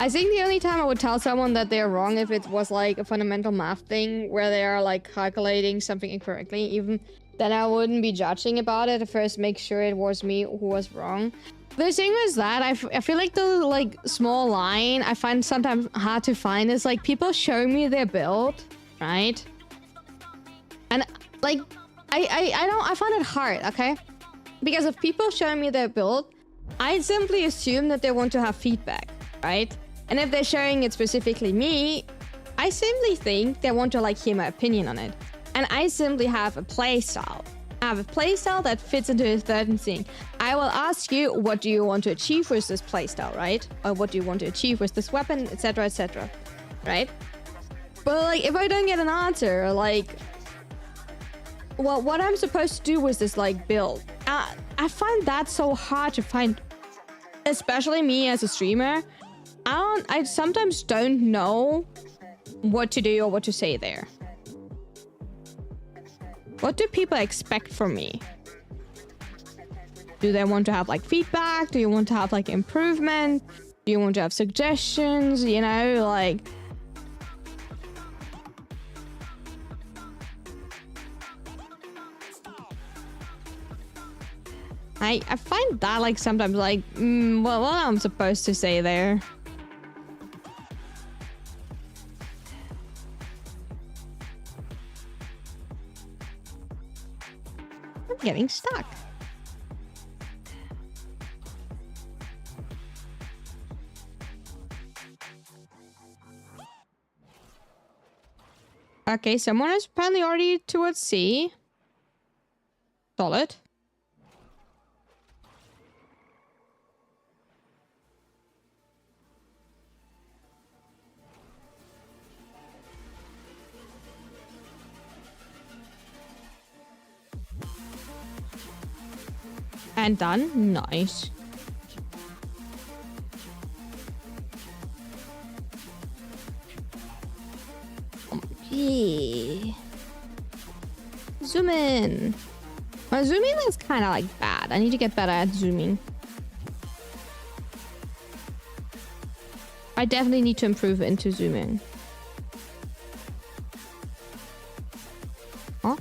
I think the only time I would tell someone that they're wrong if it was like a fundamental math thing where they are like calculating something incorrectly, even then I wouldn't be judging about it. First, make sure it was me who was wrong. The thing is that I feel like the like small line I find sometimes hard to find is like people show me their build, right? And like I find it hard, okay? Because if people show me their build, I simply assume that they want to have feedback, right? And if they're showing it specifically me, I simply think they want to like hear my opinion on it. And I simply have a playstyle. I have a playstyle that fits into a certain thing. I will ask you, what do you want to achieve with this playstyle, right? Or what do you want to achieve with this weapon, etc., right? But like, if I don't get an answer, like, well, what I'm supposed to do with this like build, I find that so hard to find, especially me as a streamer. I sometimes don't know what to do or what to say there. What do people expect from me? Do they want to have like feedback? Do you want to have like improvement? Do you want to have suggestions? You know, like... I find that like sometimes like, well, what I'm supposed to say there. I'm getting stuck. Okay, someone is apparently already towards C. Solid. And done. Nice. Okay. Zoom in. My zooming is kind of like bad. I need to get better at zooming. I definitely need to improve into zooming. Oh.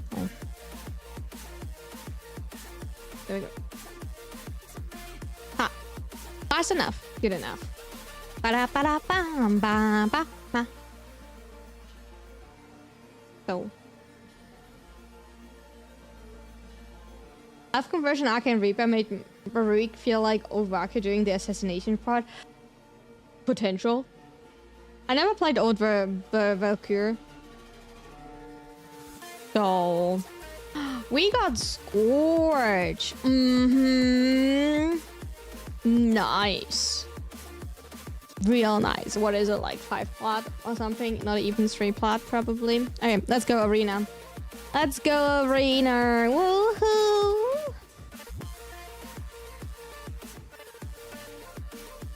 There we go. Ha. That's enough. Good enough. Ba-da-ba-da-ba-ba-ba-ba. So. Elf conversion Arcane Reaper made Baruch feel like old Valkyrie during the assassination part. Potential. I never played old Valkyrie. So. We got Scourge. Nice. Real nice. What is it, like 5 plat or something? Not even 3 plat, probably. Okay, let's go arena. Let's go arena. Woohoo!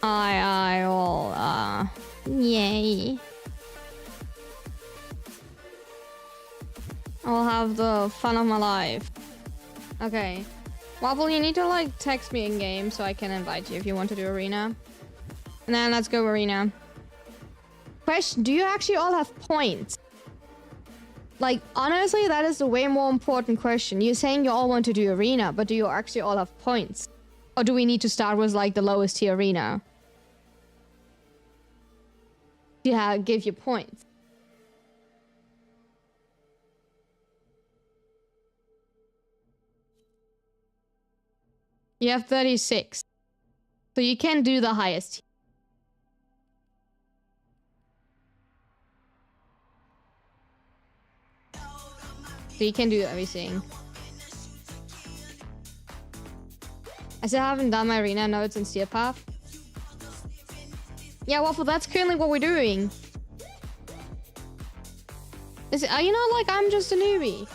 I will, yay. I'll have the fun of my life. Okay. Wobble, you need to like text me in game so I can invite you if you want to do arena. And then let's go arena. Question, do you actually all have points? Like, honestly, that is a way more important question. You're saying you all want to do arena, but do you actually all have points? Or do we need to start with like the lowest tier arena? Yeah, give you points. You have 36. So you can do the highest. So you can do everything. I still haven't done my arena notes in Steel Path. Yeah, Waffle, that's currently what we're doing. Are you not like I'm just a newbie?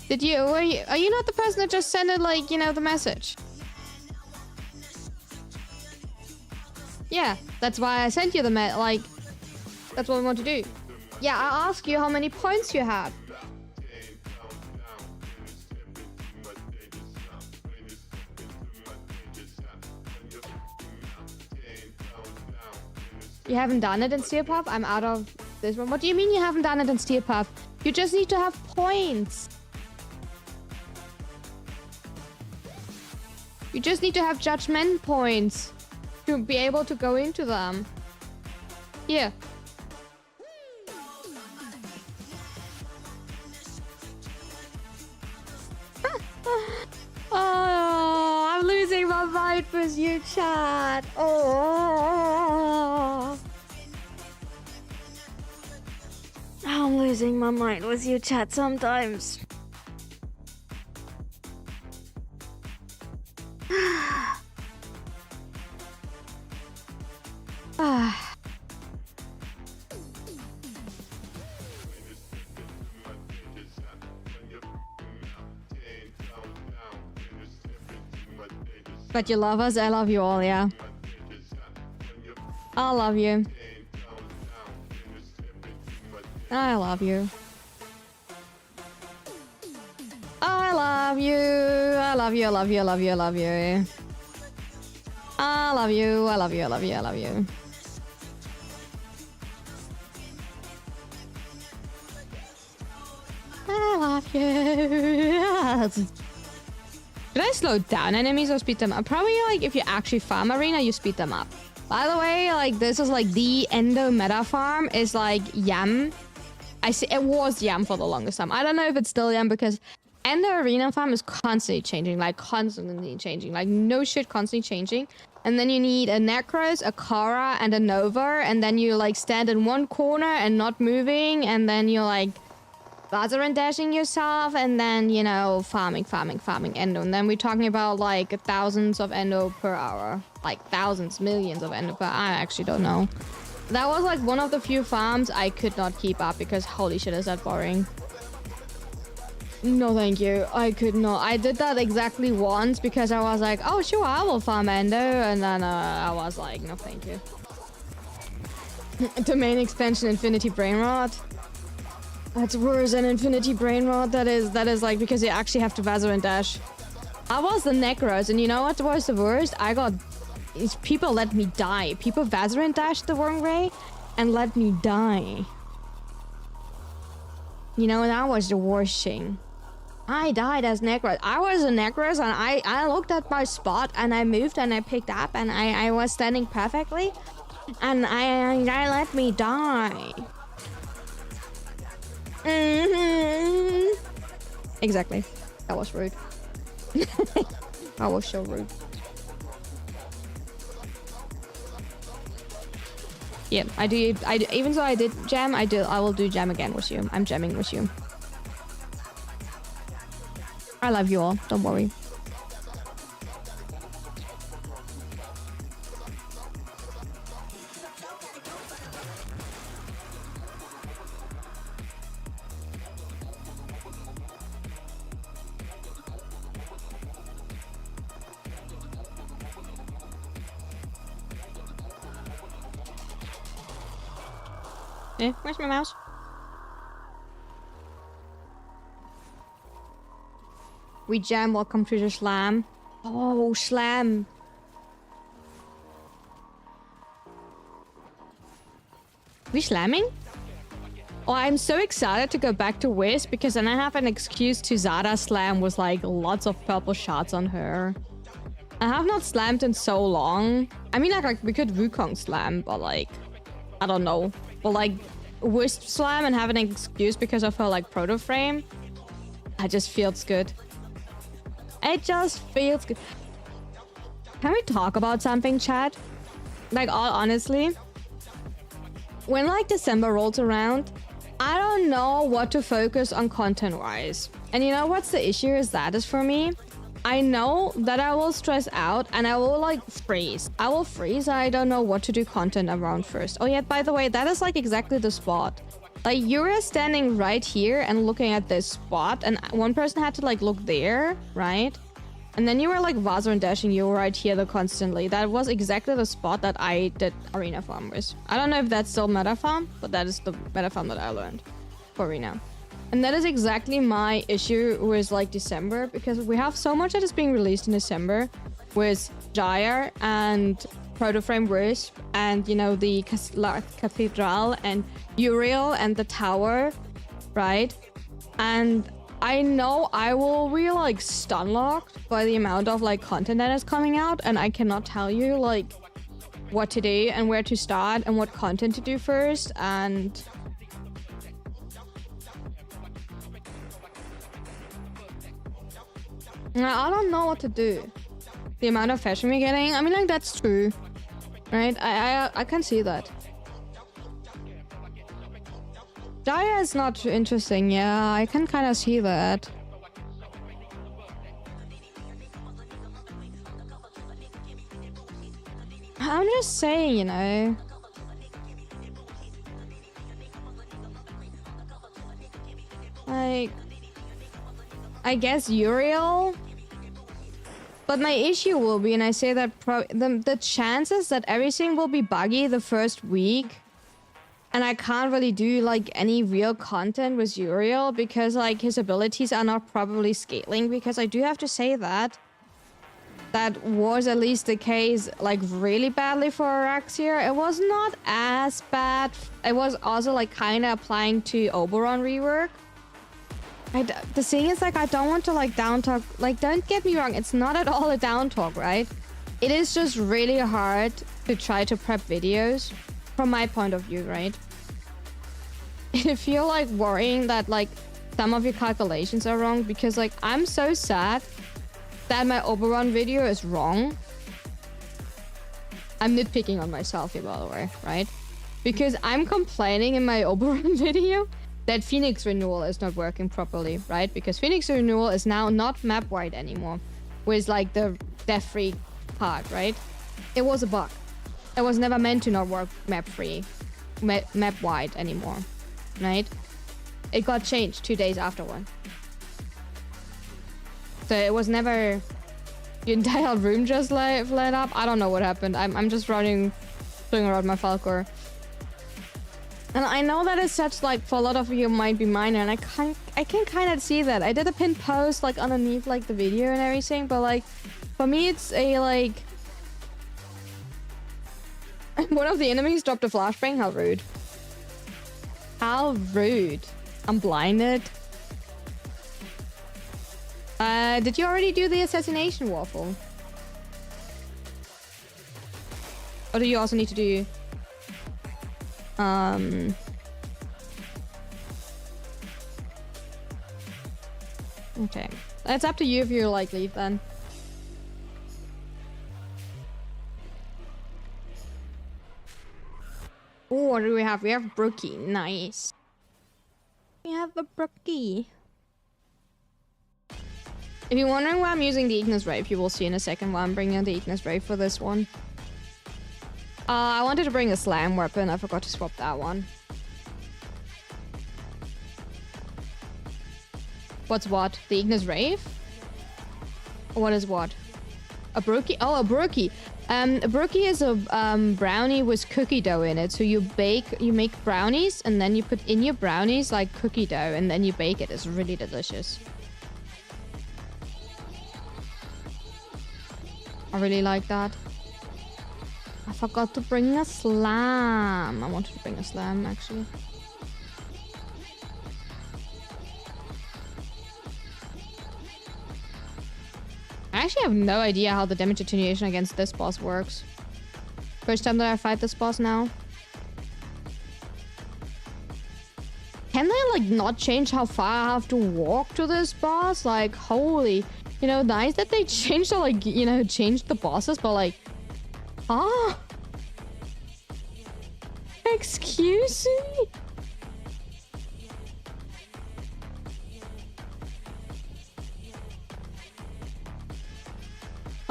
Are you not the person that just sent it, like, you know, the message? Yeah, that's why I sent you the like, that's what we want to do. Yeah, I asked you how many points you had. You haven't done it in Steel Puff? I'm out of this one. What do you mean you haven't done it in Steel Puff? You just need to have points. You just need to have judgment points to be able to go into them. Here. Oh, I'm losing my mind with you, chat. Oh, I'm losing my mind with you, chat, sometimes. But you love us, I love you all, yeah. I love you. I love you. I love you. I love you, I love you, I love you, I love you. I love you, I love you, I love you, I love you. I love you. Should I slow down enemies or speed them up? Probably, like, if you actually farm arena, you speed them up. By the way, like, this is like the endo meta farm is like Yam. It was Yam for the longest time. I don't know if it's still Yam because endo arena farm is constantly changing, like constantly changing, like no shit, constantly changing. And then you need a Necros, a Kara, and a Nova, and then you like stand in one corner and not moving, and then you're like buzzer and dashing yourself, and then, you know, farming endo. And then we're talking about like thousands of endo per hour, like thousands, millions of endo per hour. I actually don't know. That was like one of the few farms I could not keep up because holy shit, is that boring. No, thank you. I could not. I did that exactly once because I was like, oh sure, I will farm endo, and then I was like, no, thank you. Domain extension, Infinity Brainrot. That's worse than Infinity Brainrot. That is like because you actually have to buzzer and dash. I was the Necros, and you know what was the worst? People let me die. People buzzer and dash the wrong way and let me die. You know, that was the worst thing. I died as Necros. I was a Necros, and I looked at my spot and I moved and I picked up and I was standing perfectly, and I let me die. Exactly. That was rude. That was so rude. Yeah, I do. Even though I did jam, I will do jam again with you. I'm jamming with you. I love you all. Don't worry. Eh, where's my mouse? We jam, welcome to the slam. Oh, slam. We slamming? Oh, I'm so excited to go back to West because then I have an excuse to Zada slam with like lots of purple shots on her. I have not slammed in so long. I mean, like we could Wukong slam, but like, I don't know. But like Wisp slam and have an excuse because of her like proto frame. It just feels good. It just feels good. Can we talk about something, chat? Like, all honestly, when like December rolls around, I don't know what to focus on content-wise. And you know what's the issue is for me? I know that I will stress out and I will like freeze. I will freeze and I don't know what to do content around first. Oh yeah, by the way, that is like exactly the spot. Like you're standing right here and looking at this spot and one person had to like look there, right? And then you were like Vaza and dashing, you were right here though constantly. That was exactly the spot that I did arena farm with. I don't know if that's still meta farm, but that is the meta farm that I learned for arena. And that is exactly my issue with like December, because we have so much that is being released in December with Gyre and Protoframe Wisp and, you know, the Cathedral and Uriel and the Tower, right? And I know I will be like stun locked by the amount of like content that is coming out, and I cannot tell you like what to do and where to start and what content to do first. And I don't know what to do. The amount of fashion we're getting, I mean, like that's true, right? I can see that. Jaya is not interesting, yeah, I can kind of see that. I'm just saying, you know. Like, I guess Uriel. But my issue will be, and I say that the chances that everything will be buggy the first week, and I can't really do like any real content with Uriel because like his abilities are not properly scaling, because I do have to say that that was at least the case like really badly for Araxia. It was not as bad. It was also like kind of applying to Oberon rework. The thing is, like, I don't want to like down talk. Like, don't get me wrong, it's not at all a down talk, right? It is just really hard to try to prep videos from my point of view, right? If you're like worrying that like some of your calculations are wrong, because like I'm so sad that my Oberon video is wrong. I'm nitpicking on myself here, by the way, right? Because I'm complaining in my Oberon video that Phoenix Renewal is not working properly, right? Because Phoenix Renewal is now not map wide anymore with like the death free part, right? It was a bug. It was never meant to not work map wide anymore, right? It got changed 2 days afterward. So it was never... The entire room just lit up. I don't know what happened. I'm just doing around my Falcor. And I know that is such like, for a lot of you might be minor, and I can kind of see that. I did a pinned post like underneath like the video and everything, but like for me it's a like... One of the enemies dropped a flashbang. How rude. How rude. I'm blinded. Did you already do the assassination waffle? Or do you also need to do... Okay. It's up to you if you like leave then. Oh, what do we have? We have Brookie. Nice. We have a Brookie. If you're wondering why I'm using the Ignis Ray, you will see in a second why I'm bringing the Ignis Ray for this one. I wanted to bring a slam weapon. I forgot to swap that one. What's what? The Ignis Rave? What is what? A brookie? Oh, a brookie. A brookie is a brownie with cookie dough in it. So you make brownies, and then you put in your brownies like cookie dough, and then you bake it. It's really delicious. I really like that. I forgot to bring a slam. I wanted to bring a slam, actually. I actually have no idea how the damage attenuation against this boss works. First time that I fight this boss now. Can they, like, not change how far I have to walk to this boss? Like, holy... You know, nice that they changed, like, you know, changed the bosses, but, like... Ah! Excuse me?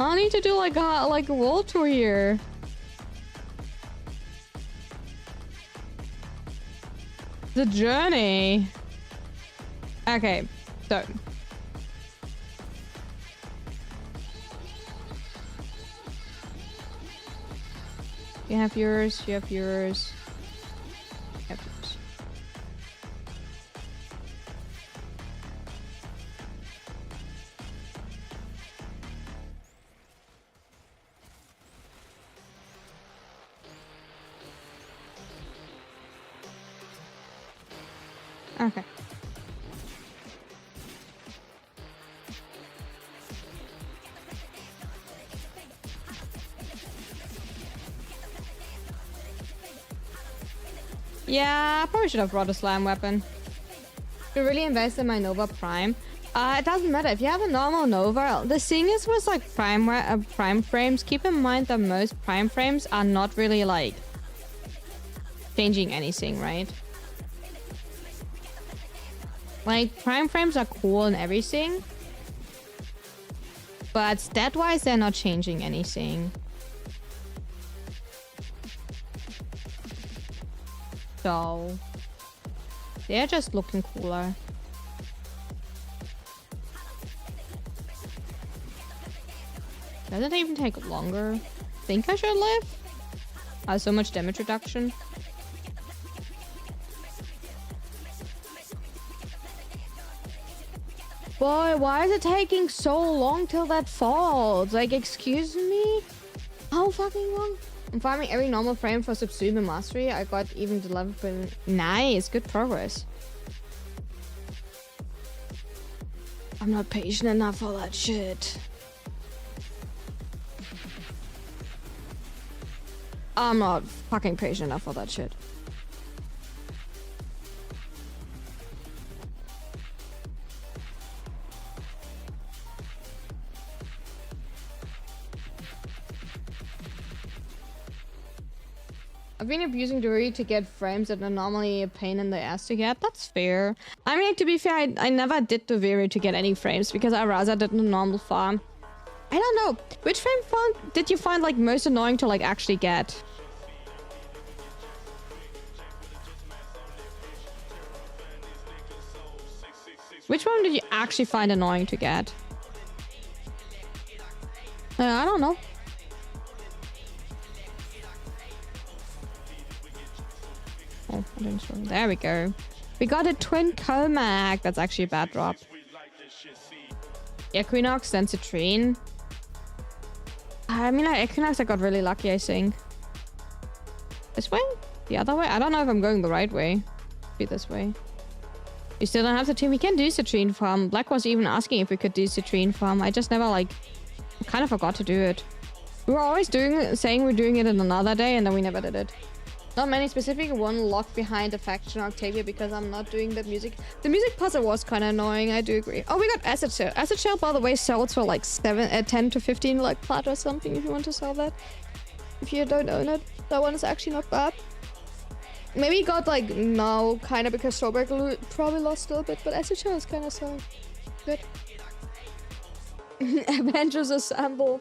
I need to do like a world tour here. The journey. Okay, so you have yours, you have yours, you have yours. Okay. Yeah, I probably should have brought a slam weapon. To really invest in my Nova Prime. It doesn't matter if you have a normal Nova. The thing is with like prime frames, keep in mind that most prime frames are not really like changing anything, right? Like prime frames are cool and everything, but stat-wise they're not changing anything. So they're just looking cooler. Does it even take longer? Think I should live? So much damage reduction. Boy, why is it taking so long till that falls? Like, excuse me? How fucking long? I'm farming every normal frame for Subsumer Mastery. I got even the level. Nice, good progress. I'm not patient enough for that shit. I'm not fucking patient enough for that shit. I've been abusing Dory to get frames that are normally a pain in the ass to get. That's fair. I mean, to be fair, I never did the Viri to get any frames because I rather did the normal farm. I don't know. Which frame farm did you find like most annoying to like actually get? Which one did you actually find annoying to get? I don't know. Oh, I didn't show. There we go. We got a twin Comac. That's actually a bad drop. Equinox, then Citrine. I mean, like, Equinox, I got really lucky, I think. This way? The other way? I don't know if I'm going the right way. Be this way. We still don't have the team. We can do Citrine farm. Black was even asking if we could do Citrine farm. I just never, like, kind of forgot to do it. We were always saying we're doing it in another day, and then we never did it. Not many specific. One locked behind a faction Octavia because I'm not doing the music. The music puzzle was kind of annoying. I do agree. Oh, we got Acid Shell. Acid Shell, by the way, sells for like 10 to 15 like plat or something if you want to sell that. If you don't own it, that one is actually not bad. Maybe got like no, kind of because Strawberry probably lost a little bit, but Acid Shell is kind of so good. Avengers Assemble.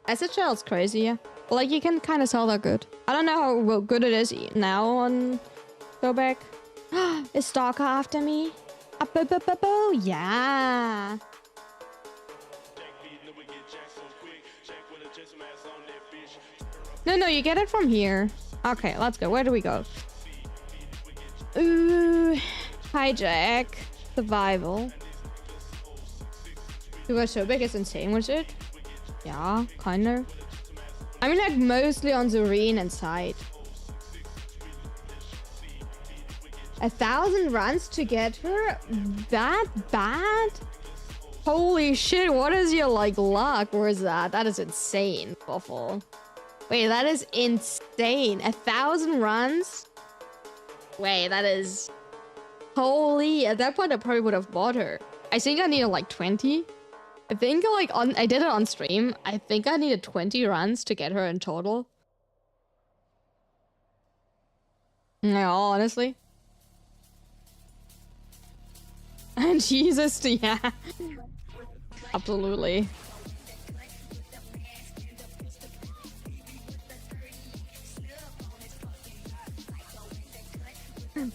Acid Shell is crazy, yeah. But like you can kind of sell that good. I don't know how good it is now on Throwback. Is Stalker after me? Yeah. No, you get it from here. Okay, let's go. Where do we go? Ooh, hijack, survival. You got so big, it's insane, was it? Yeah, kinda. I mean, like mostly on Zareen and side. 1,000 runs to get her? That bad? Holy shit! What is your like luck? Where is that? That is insane, Buffle. Wait, that is insane. 1,000 runs? Wait, that is... Holy... At that point, I probably would have bought her. I think I needed like 20. I think like I did it on stream. I think I needed 20 runs to get her in total. No, honestly. And Jesus, yeah. Absolutely.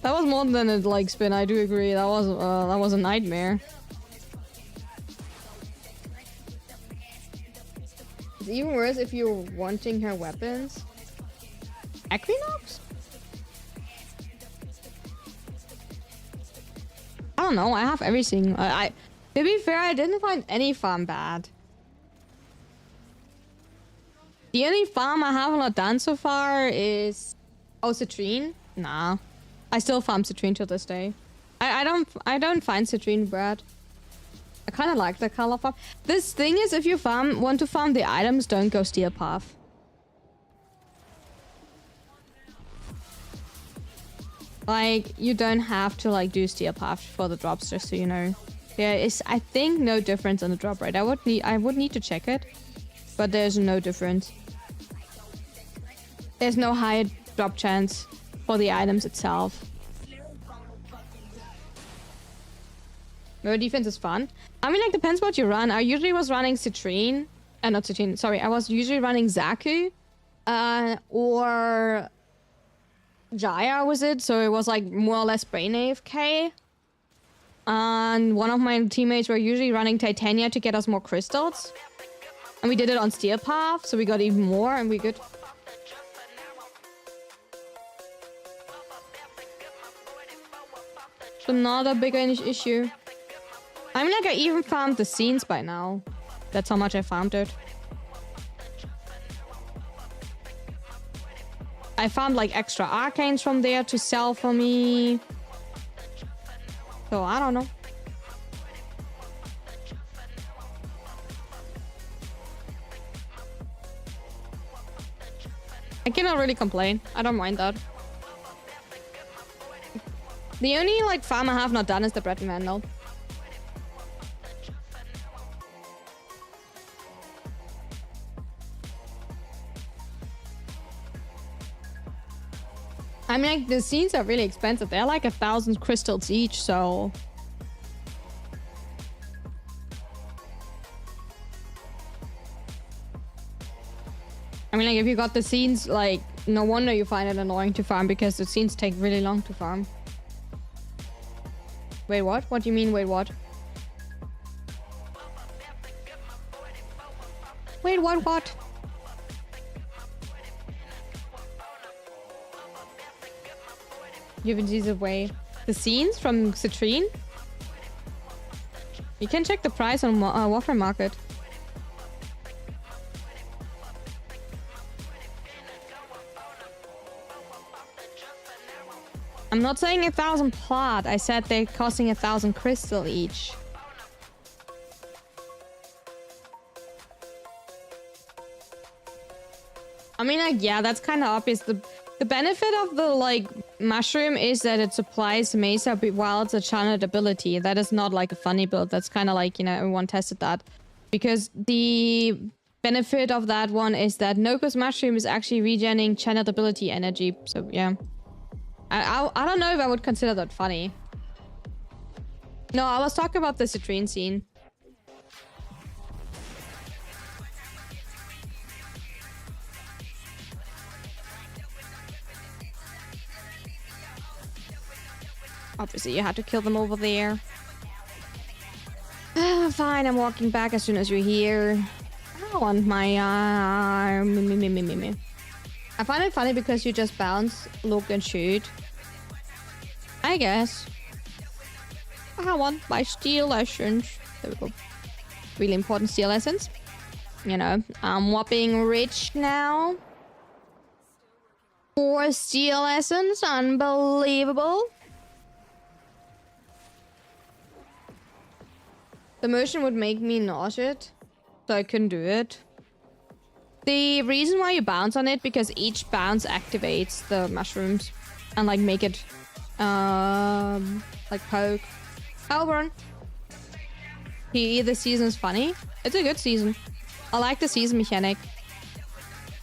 That was more than a like spin. I do agree. That was a nightmare. It's even worse if you're wanting her weapons. Equinox? I don't know. I have everything. To be fair, I didn't find any farm bad. The only farm I have not done so far is citrine. Nah, I still farm citrine to this day. I don't find citrine bad. I kind of like the color farm. This thing is, if you want to farm the items, don't go steel path. Like, you don't have to like do steel path for the drops, just so you know. There is, I think, no difference on the drop rate. I would need to check it, but there's no difference. There's no higher drop chance for the items itself. Mirror defense is fun. I mean, like, depends what you run. I usually was running citrine, not citrine. Sorry, I was usually running Zaku, or Jaya was it, so it was like more or less brain AFK. And one of my teammates were usually running Titania to get us more crystals. And we did it on Steel Path, so we got even more and we good. So not a big issue. I mean, like, I even farmed the scenes by now. That's how much I farmed it. I found like extra arcanes from there to sell for me. So I don't know. I cannot really complain. I don't mind that. The only like farm I have not done is the bread and vandal. I mean, like, the scenes are really expensive. They're like 1,000 crystals each, so... I mean, like, if you got the scenes, like, no wonder you find it annoying to farm, because the scenes take really long to farm. Wait, what? What do you mean, wait, what? Wait, what? Giving these away. The scenes from Citrine? You can check the price on Warframe Market. I'm not saying 1,000 plot. I said they're costing 1,000 crystal each. I mean, like, yeah, that's kind of obvious. The benefit of the, like, mushroom is that it supplies Mesa while it's a channeled ability. That is not, like, a funny build. That's kind of like, you know, everyone tested that. Because the benefit of that one is that Noko's mushroom is actually regenerating channeled ability energy. So, yeah. I don't know if I would consider that funny. No, I was talking about the citrine scene. Obviously, you had to kill them over there. Fine, I'm walking back as soon as you're here. I don't want my I find it funny because you just bounce, look, and shoot. I guess. I want my steel essence. There we go. Really important steel essence. You know, I'm whopping rich now. 4 steel essence, unbelievable. The motion would make me nauseous, so I couldn't do it. The reason why you bounce on it, because each bounce activates the mushrooms and like make it like poke. Halburn. The season is funny. It's a good season. I like the season mechanic.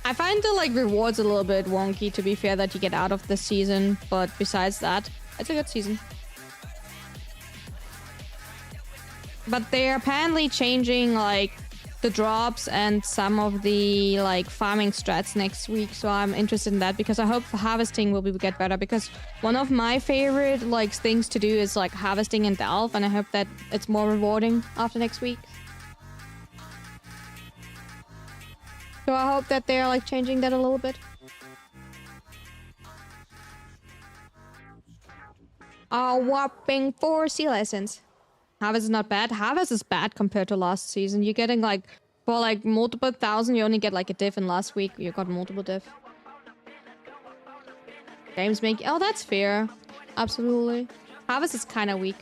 I find the like rewards a little bit wonky, to be fair, that you get out of the season, but besides that, it's a good season. But they're apparently changing like the drops and some of the like farming strats next week, so I'm interested in that because I hope harvesting will get better, because one of my favorite like things to do is like harvesting in Delve, and I hope that it's more rewarding after next week. So I hope that they're like changing that a little bit. A whopping 4 sea lessons. Harvest is not bad. Harvest is bad compared to last season. You're getting like, for like multiple thousand, you only get like a diff, and last week you got multiple diff. Games make... Oh, that's fair. Absolutely. Harvest is kind of weak.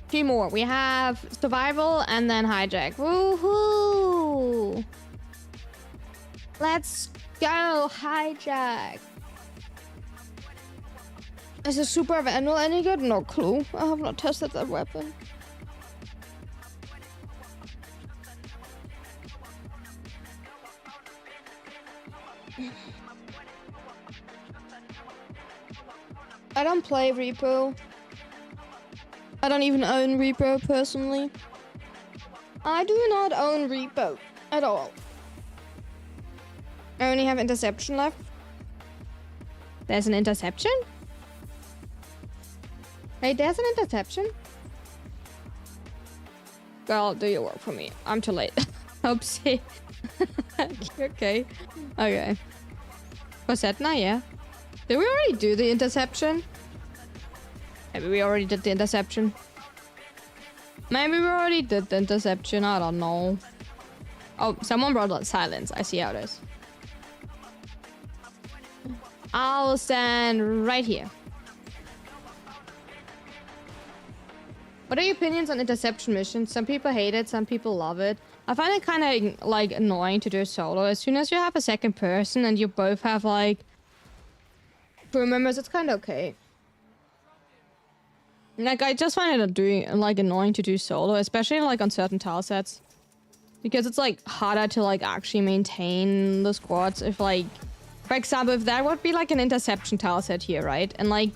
Few more. We have survival and then hijack. Woohoo! Let's go, hijack. Is it super vandal any good? No clue. I have not tested that weapon. I don't play Repo. I don't even own Repo personally. I do not own Repo at all. I only have interception left. There's an interception? Hey, there's an interception? Girl, do your work for me. I'm too late. Oopsie. Okay. Okay. Was that now? Yeah. Did we already do the interception? Maybe we already did the interception. Maybe we already did the interception. I don't know. Oh, someone brought up silence. I see how it is. I'll stand right here. What are your opinions on interception missions? Some people hate it, some people love it. I find it kind of like annoying to do solo. As soon as you have a second person and you both have like crew members, it's kind of okay. Like, I just find it annoying to do solo, especially like on certain tile sets, because it's like harder to like actually maintain the squads. If like, for example, if that would be like an interception tile set here, right? And like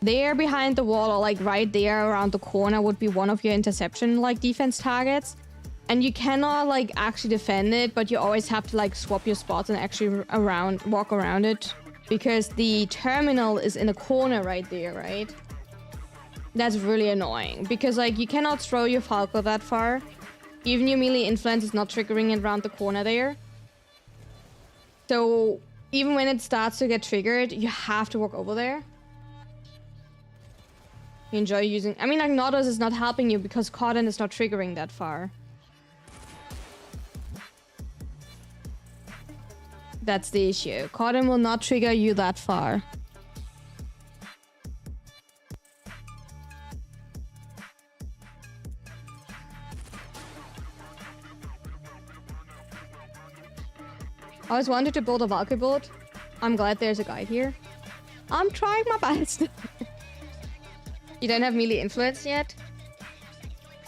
there behind the wall, or like right there around the corner, would be one of your interception like defense targets, and you cannot like actually defend it, but you always have to like swap your spots and actually walk around it, because the terminal is in a corner right there, right? That's really annoying, because like you cannot throw your Falco that far. Even your melee influence is not triggering it around the corner there. So even when it starts to get triggered, you have to walk over there. You enjoy using... I mean, like, Nautilus is not helping you because Cotton is not triggering that far. That's the issue. Cotton will not trigger you that far. I always wanted to build a Valkyrie build. I'm glad there's a guide here. I'm trying my best. You don't have melee influence yet?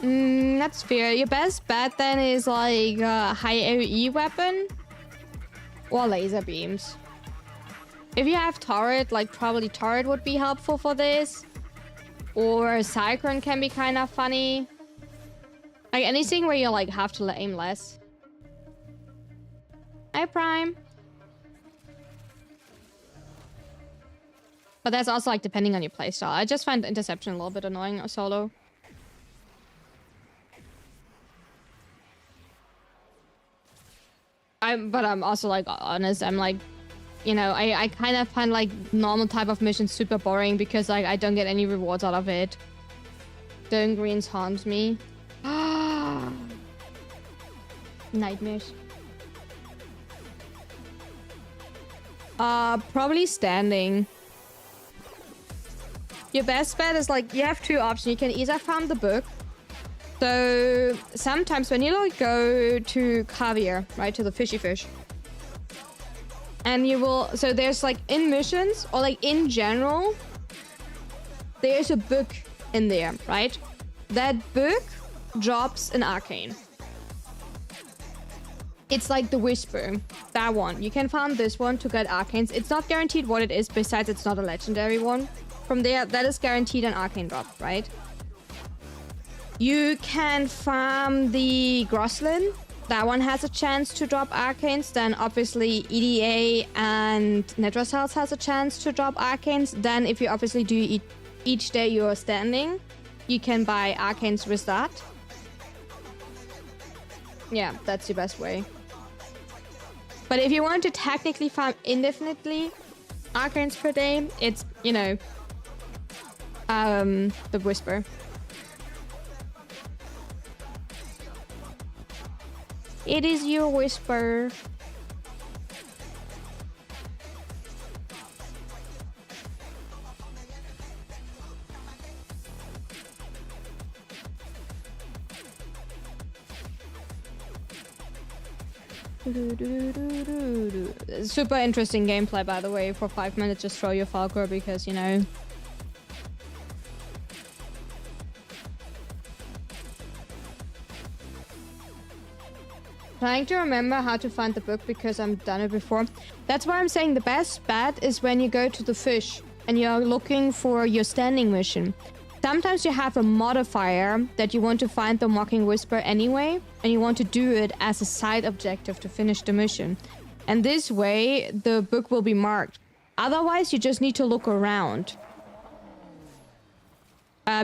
That's fair. Your best bet then is like a high AoE weapon or laser beams. If you have turret, like probably turret would be helpful for this. Or Cyclone can be kind of funny. Like anything where you like have to aim less. Hi, Prime. But that's also like depending on your playstyle. I just find interception a little bit annoying solo. But I'm also like honest. I'm like, you know, I kind of find like normal type of missions super boring because like I don't get any rewards out of it. Stone greens haunt me. Nightmares. Probably standing. Your best bet is like, you have two options. You can either farm the book. So sometimes when you like go to Caviar, right, to the fishy fish, and you will, so there's like in missions or like in general, there's a book in there, right? That book drops an arcane. It's like the Whisper, that one. You can farm this one to get arcanes. It's not guaranteed what it is, besides it's not a legendary one. From there, that is guaranteed an arcane drop, right? You can farm the Groslin. That one has a chance to drop arcanes. Then obviously EDA and Nedrasals has a chance to drop arcanes. Then if you obviously do each day you're standing, you can buy arcanes with that. Yeah, that's the best way. But if you want to technically farm indefinitely arcanes per day, it's, you know, the Whisper. It is your Whisper. Super interesting gameplay, by the way. For 5 minutes, just throw your Falcor because, you know. Trying to remember how to find the book because I've done it before. That's why I'm saying the best bet is when you go to the fish and you're looking for your standing mission. Sometimes you have a modifier that you want to find the Mocking Whisper anyway, and you want to do it as a side objective to finish the mission. And this way, the book will be marked. Otherwise, you just need to look around.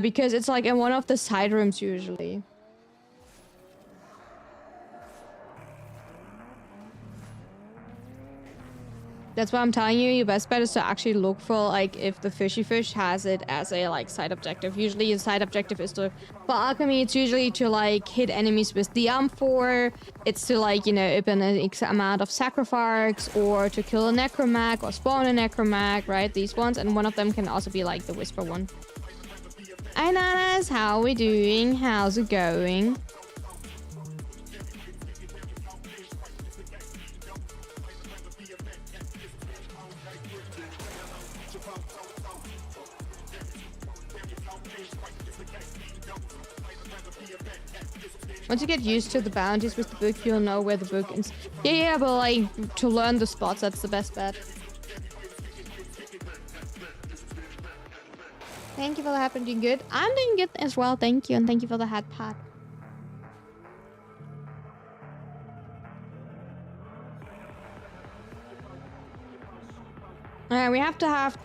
Because it's like in one of the side rooms usually. That's why I'm telling you, your best bet is to actually look for, like, if the fishy fish has it as a, like, side objective. Usually your side objective is to, for alchemy, it's usually to, like, hit enemies with the amphor. It's to, like, you know, open an X amount of sacrifices, or to kill a necromag, or spawn a necromag, right? These ones, and one of them can also be, like, the whisper one. Hi, Nanas, how are we doing? How's it going? Once you get used to the bounties with the book, you'll know where the book is. Yeah, but like, to learn the spots, that's the best bet. Thank you for the hat, doing good. I'm doing good as well, thank you, and thank you for the hat, Pat.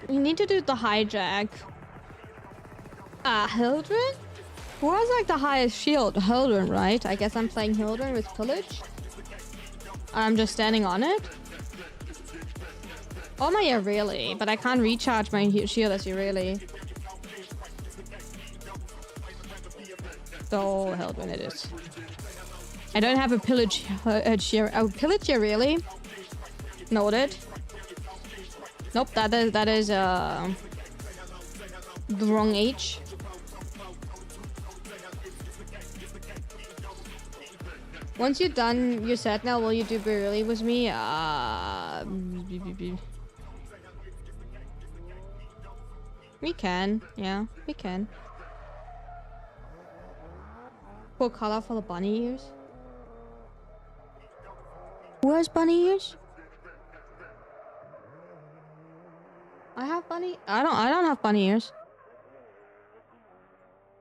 We need to do the hijack. Hildren? Who has like the highest shield? Hildren, right? I guess I'm playing Hildren with pillage. I'm just standing on it. Oh my, yeah, really? But I can't recharge my shield as you really. So Hildren it is. I don't have a pillage here. Oh, pillage here, really? Noted. Nope, that is the wrong age. Once you're done your set now, will you do Berylli with me? We can. Yeah, we can. Cool color for the bunny ears. Who has bunny ears? I have bunny. I don't have bunny ears.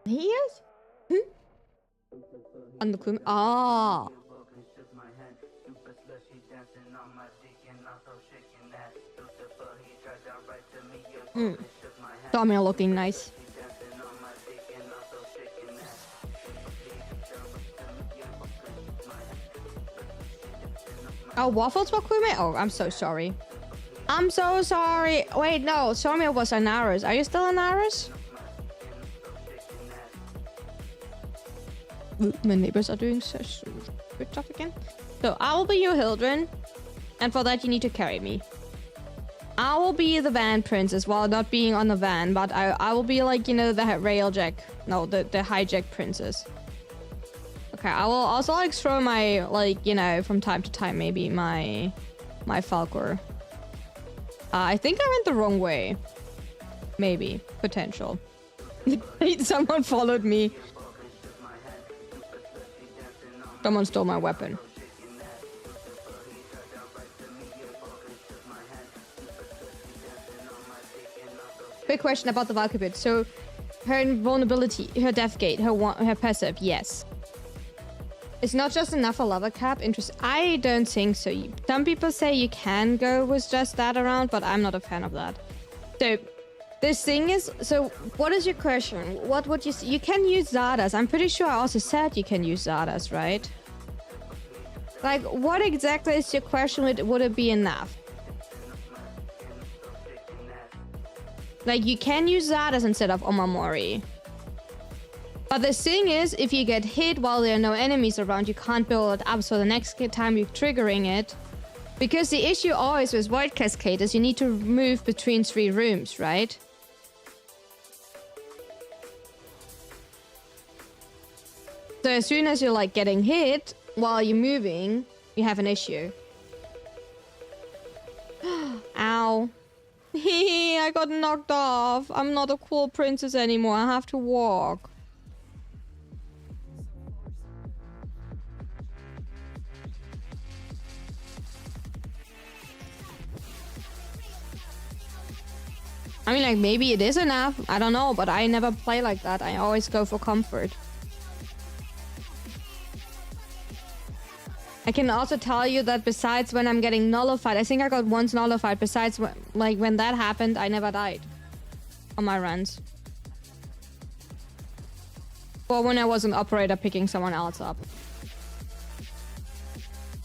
Bunny ears? On the Kuma. Ah. Tommy looking nice. Oh, waffles were Kume? Oh, I'm so sorry. I'm so sorry. Wait, no. Somia was Anaris. Are you still Anaris? My neighbors are doing such good stuff again. So I will be your Hildren, and for that you need to carry me. I will be the van princess, while not being on the van, but I will be like, you know, the railjack. No, the hijack princess. Okay, I will also like throw my, like, you know, from time to time maybe my Falcor. I think I went the wrong way. Maybe. Potential. Someone followed me. Someone stole my weapon. quick question about the Valkyrie. So, her invulnerability, her death gate, her passive, yes. It's not just enough for lava cap. Interesting. I don't think so. Some people say you can go with just that around, but I'm not a fan of that. So, this thing is... So, what is your question? What would you... You can use Zardas. I'm pretty sure I also said you can use Zardas, right? Like, what exactly is your question? Would it be enough? Like, you can use Zardas instead of Omamori. But the thing is, if you get hit while there are no enemies around, you can't build it up, so the next time you're triggering it... Because the issue always with Void Cascade is you need to move between 3 rooms, right? So as soon as you're, like, getting hit while you're moving, you have an issue. Ow. I got knocked off. I'm not a cool princess anymore. I have to walk. I mean, like, maybe it is enough. I don't know, but I never play like that. I always go for comfort. I can also tell you that besides when I'm getting nullified, I think I got once nullified. Besides, like, when that happened, I never died on my runs. Or when I was an operator picking someone else up.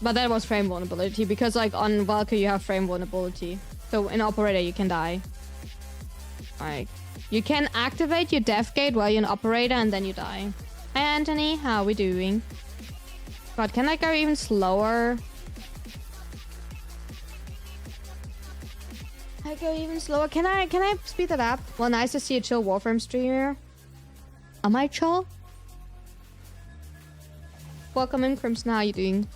But that was frame vulnerability, because, like, on Valkyrie you have frame vulnerability. So in operator you can die. Like, you can activate your death gate while you're an operator and then you die. Hi Anthony, how are we doing? God, can I go even slower? I go even slower. Can I speed that up? Well, nice to see a chill Warframe streamer. Am I chill? Welcome in, Crimson. How are you doing?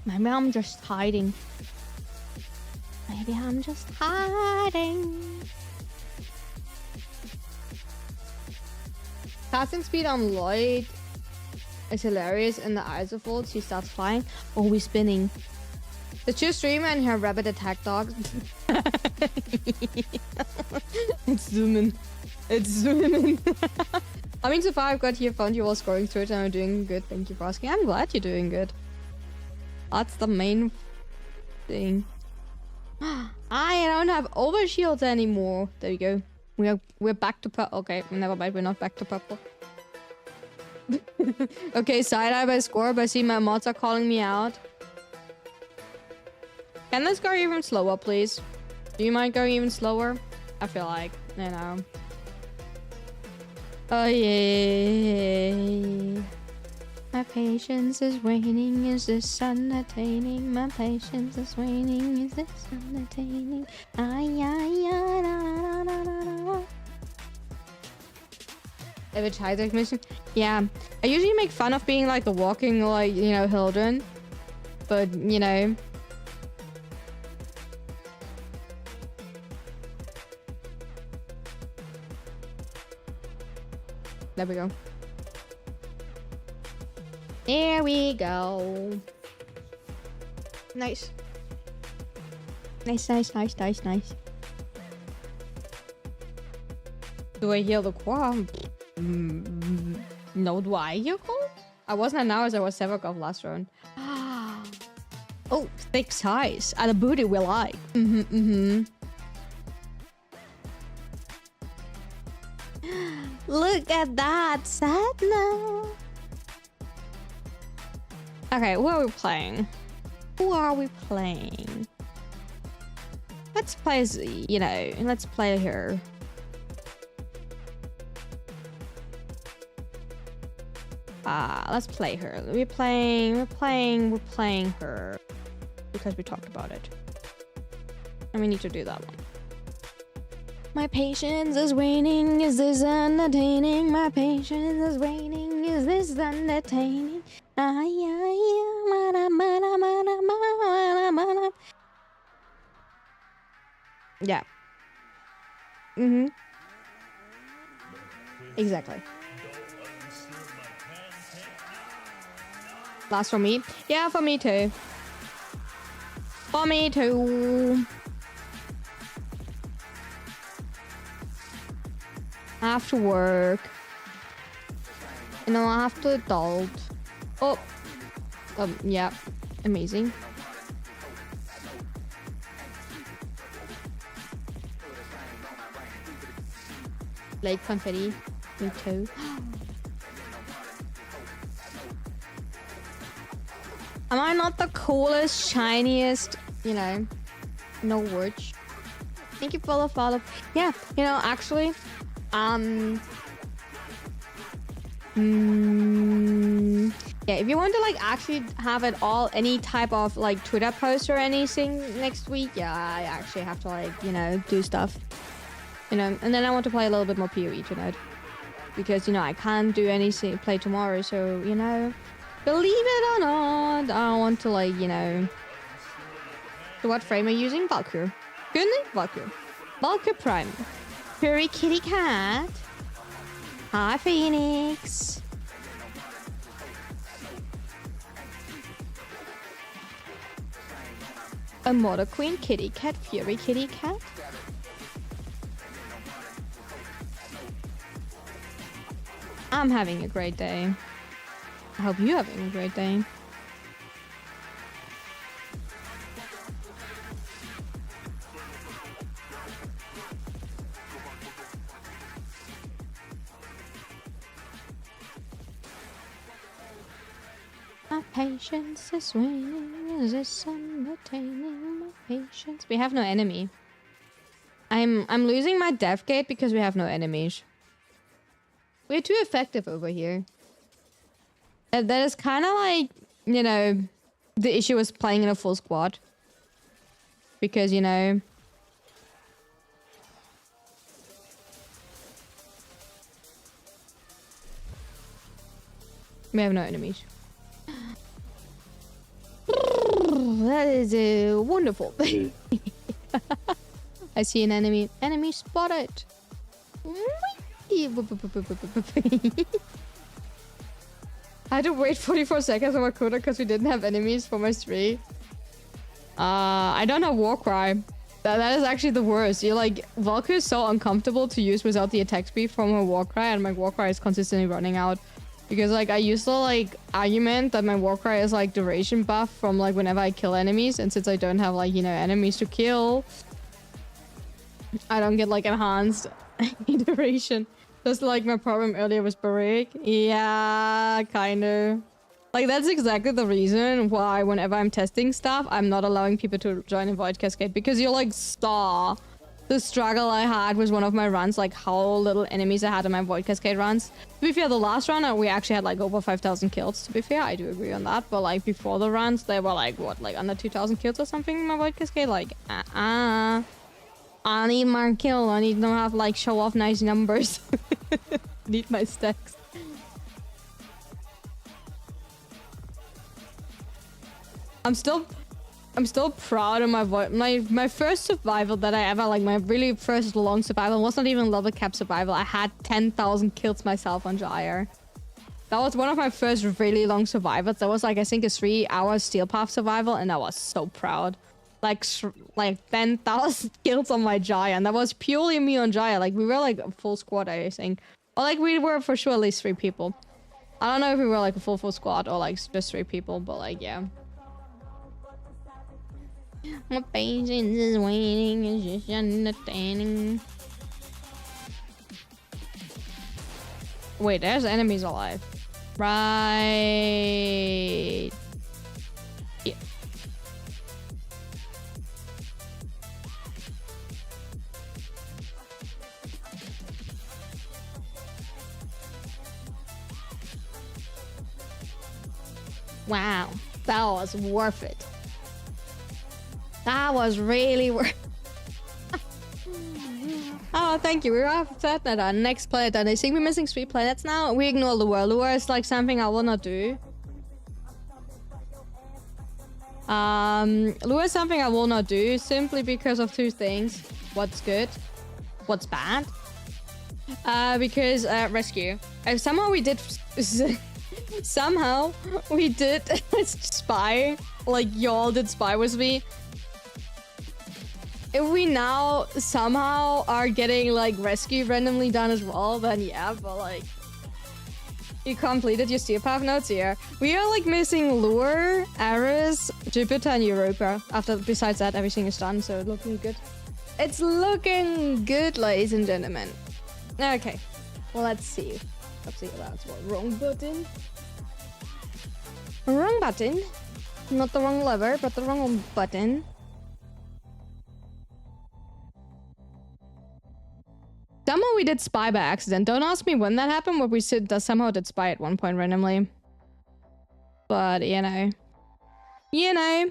Maybe I'm just hiding. Maybe I'm just hiding. Passing speed on Lloyd is hilarious. In the Isofolds, she starts flying. Oh, we're spinning. The true streamer and her rabbit attack dog. It's zooming. It's zooming. I mean, so far I've got here, found you all scoring through it, and I'm doing good. Thank you for asking. I'm glad you're doing good. That's the main thing. I don't have overshields anymore. There you go. We're back to purple. Okay, never mind. We're not back to purple. Okay, side-eye by score, but I see my mods are calling me out. Can this go even slower, please? Do you mind going even slower? I feel like, you know. Oh, yeah. My patience is waning. Is this sun attaining? My patience is waning. Is this sun attaining? Every Isaac mission? Yeah. I usually make fun of being like a walking, like, you know, Hildren. But, you know. There we go. There we go. Nice. Nice. Do I heal the core? No, do I heal core? I wasn't now as I was Sevakov last round. Oh, thick size. And a booty we like. Look at that. Sad now. Okay, who are we playing? Who are we playing? Let's play as, you know, let's play her. Let's play her. We're playing her. Because we talked about it. And we need to do that one. My patience is waning, is this unattaining? My patience is waning, is this unattaining? Yeah. Exactly. Last for me? Yeah, for me too. For me too. I have to work. You know, I have to adult. Oh. Yeah. Amazing. Lake confetti. Me too. Am I not the coolest, shiniest, you know, no words? Thank you for the follow. Yeah, you know, actually, yeah, if you want to like actually have it all, any type of like Twitter post or anything next week, yeah, I actually have to like, you know, do stuff, you know, and then I want to play a little bit more PoE tonight because, you know, I can't do anything, play tomorrow, so, you know, believe it or not, I want to like, you know, so what frame are you using? Valkyr. Good name? Valkyr. Valkyr Prime. Furry kitty cat. Hi, Phoenix. A Mother Queen kitty cat. Fury kitty cat. I'm having a great day. I hope you're having a great day. My patience is waning as the sun attaining my patience. We have no enemy. I'm losing my death gate because we have no enemies. We're too effective over here. That is kind of like, you know, the issue was playing in a full squad. Because, you know, we have no enemies. That is wonderful. I see an enemy. Enemy spotted. I had to wait 44 seconds on my quota because we didn't have enemies for my stream. I don't have Warcry. That is actually the worst. You're like, Valkyrie is so uncomfortable to use without the attack speed from her Warcry, and my Warcry is consistently running out. Because like I used to like argument that my Warcry is like duration buff from like whenever I kill enemies, and since I don't have like, you know, enemies to kill, I don't get like enhanced duration. Just like my problem earlier was Barik. Yeah, kind of. Like that's exactly the reason why whenever I'm testing stuff, I'm not allowing people to join a Void Cascade, because you like saw the struggle I had with one of my runs, like how little enemies I had in my Void Cascade runs. To be fair, the last run we actually had like over 5,000 kills. To be fair, I do agree on that. But like before the runs, they were like what, like under 2,000 kills or something in my Void Cascade. Like, I need more kill. I need to have like show off nice numbers. Need my stacks. I'm still proud of my void. My first survival that I ever, like my really first long survival, was not even level cap survival. I had 10,000 kills myself on Gyre. That was one of my first really long survivals. That was like, I think a 3-hour steel path survival, and I was so proud. Like 10,000 kills on my Gyre, and that was purely me on Gyre. Like we were like a full squad, I think. Or like we were for sure at least 3 people. I don't know if we were like a full squad or like just 3 people, but like yeah. My patience is waning, it's just understanding. Wait, there's enemies alive. Right. Yeah. Wow, that was worth it. That was really worth. Oh, thank you. We're off that our next planet, and I think we're missing 3 planets now. We ignore Lure. Lure is like something I will not do. Lure is something I will not do simply because of 2 things. What's good? What's bad? Because rescue. Somehow we did. Somehow we did spy. Like y'all did spy with me. If we now somehow are getting like rescue randomly done as well, then yeah, but like you completed your steel path notes here. We are like missing Lure, Ares, Jupiter, and Europa. Besides that, everything is done, so looking good. It's looking good, ladies and gentlemen. Okay, well, let's see. Let's see, that's what, wrong button? Wrong button. Not the wrong lever, but the wrong button. Somehow we did spy by accident. Don't ask me when that happened, but we somehow did spy at one point randomly. But, you know. You know.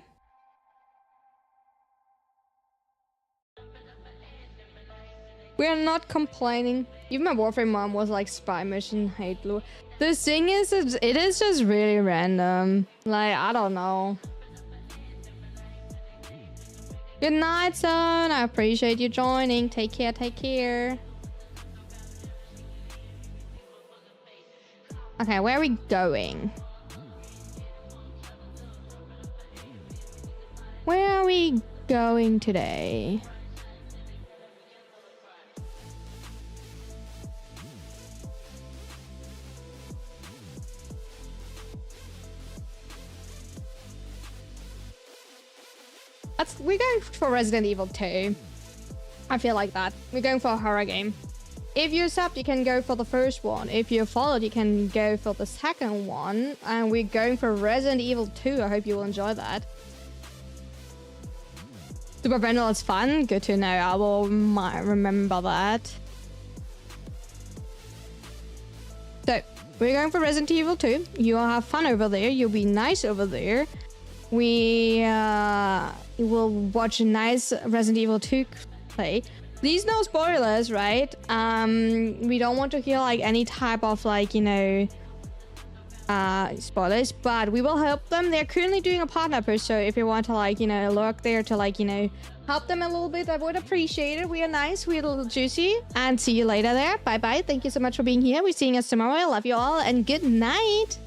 We're not complaining. Even my Warframe mom was like, spy mission, hate blue. The thing is, it is just really random. Like, I don't know. Good night, son. I appreciate you joining. Take care, take care. Okay, where are we going? Where are we going today? We're going for Resident Evil 2. I feel like that. We're going for a horror game. If you're subbed, you can go for the first one. If you're followed, you can go for the second one. And we're going for Resident Evil 2. I hope you will enjoy that. Super Brendel is fun. Good to know. I will remember that. So, we're going for Resident Evil 2. You'll have fun over there. You'll be nice over there. We will watch a nice Resident Evil 2 play. Please no spoilers, right? We don't want to hear like any type of like, you know, spoilers, but we will help them. They're currently doing a partner push, so if you want to like, you know, lurk there to like, you know, help them a little bit, I would appreciate it. We are nice, we're a little juicy, and see you later there. Bye bye. Thank you so much for being here. We're seeing us tomorrow. I love you all, and good night.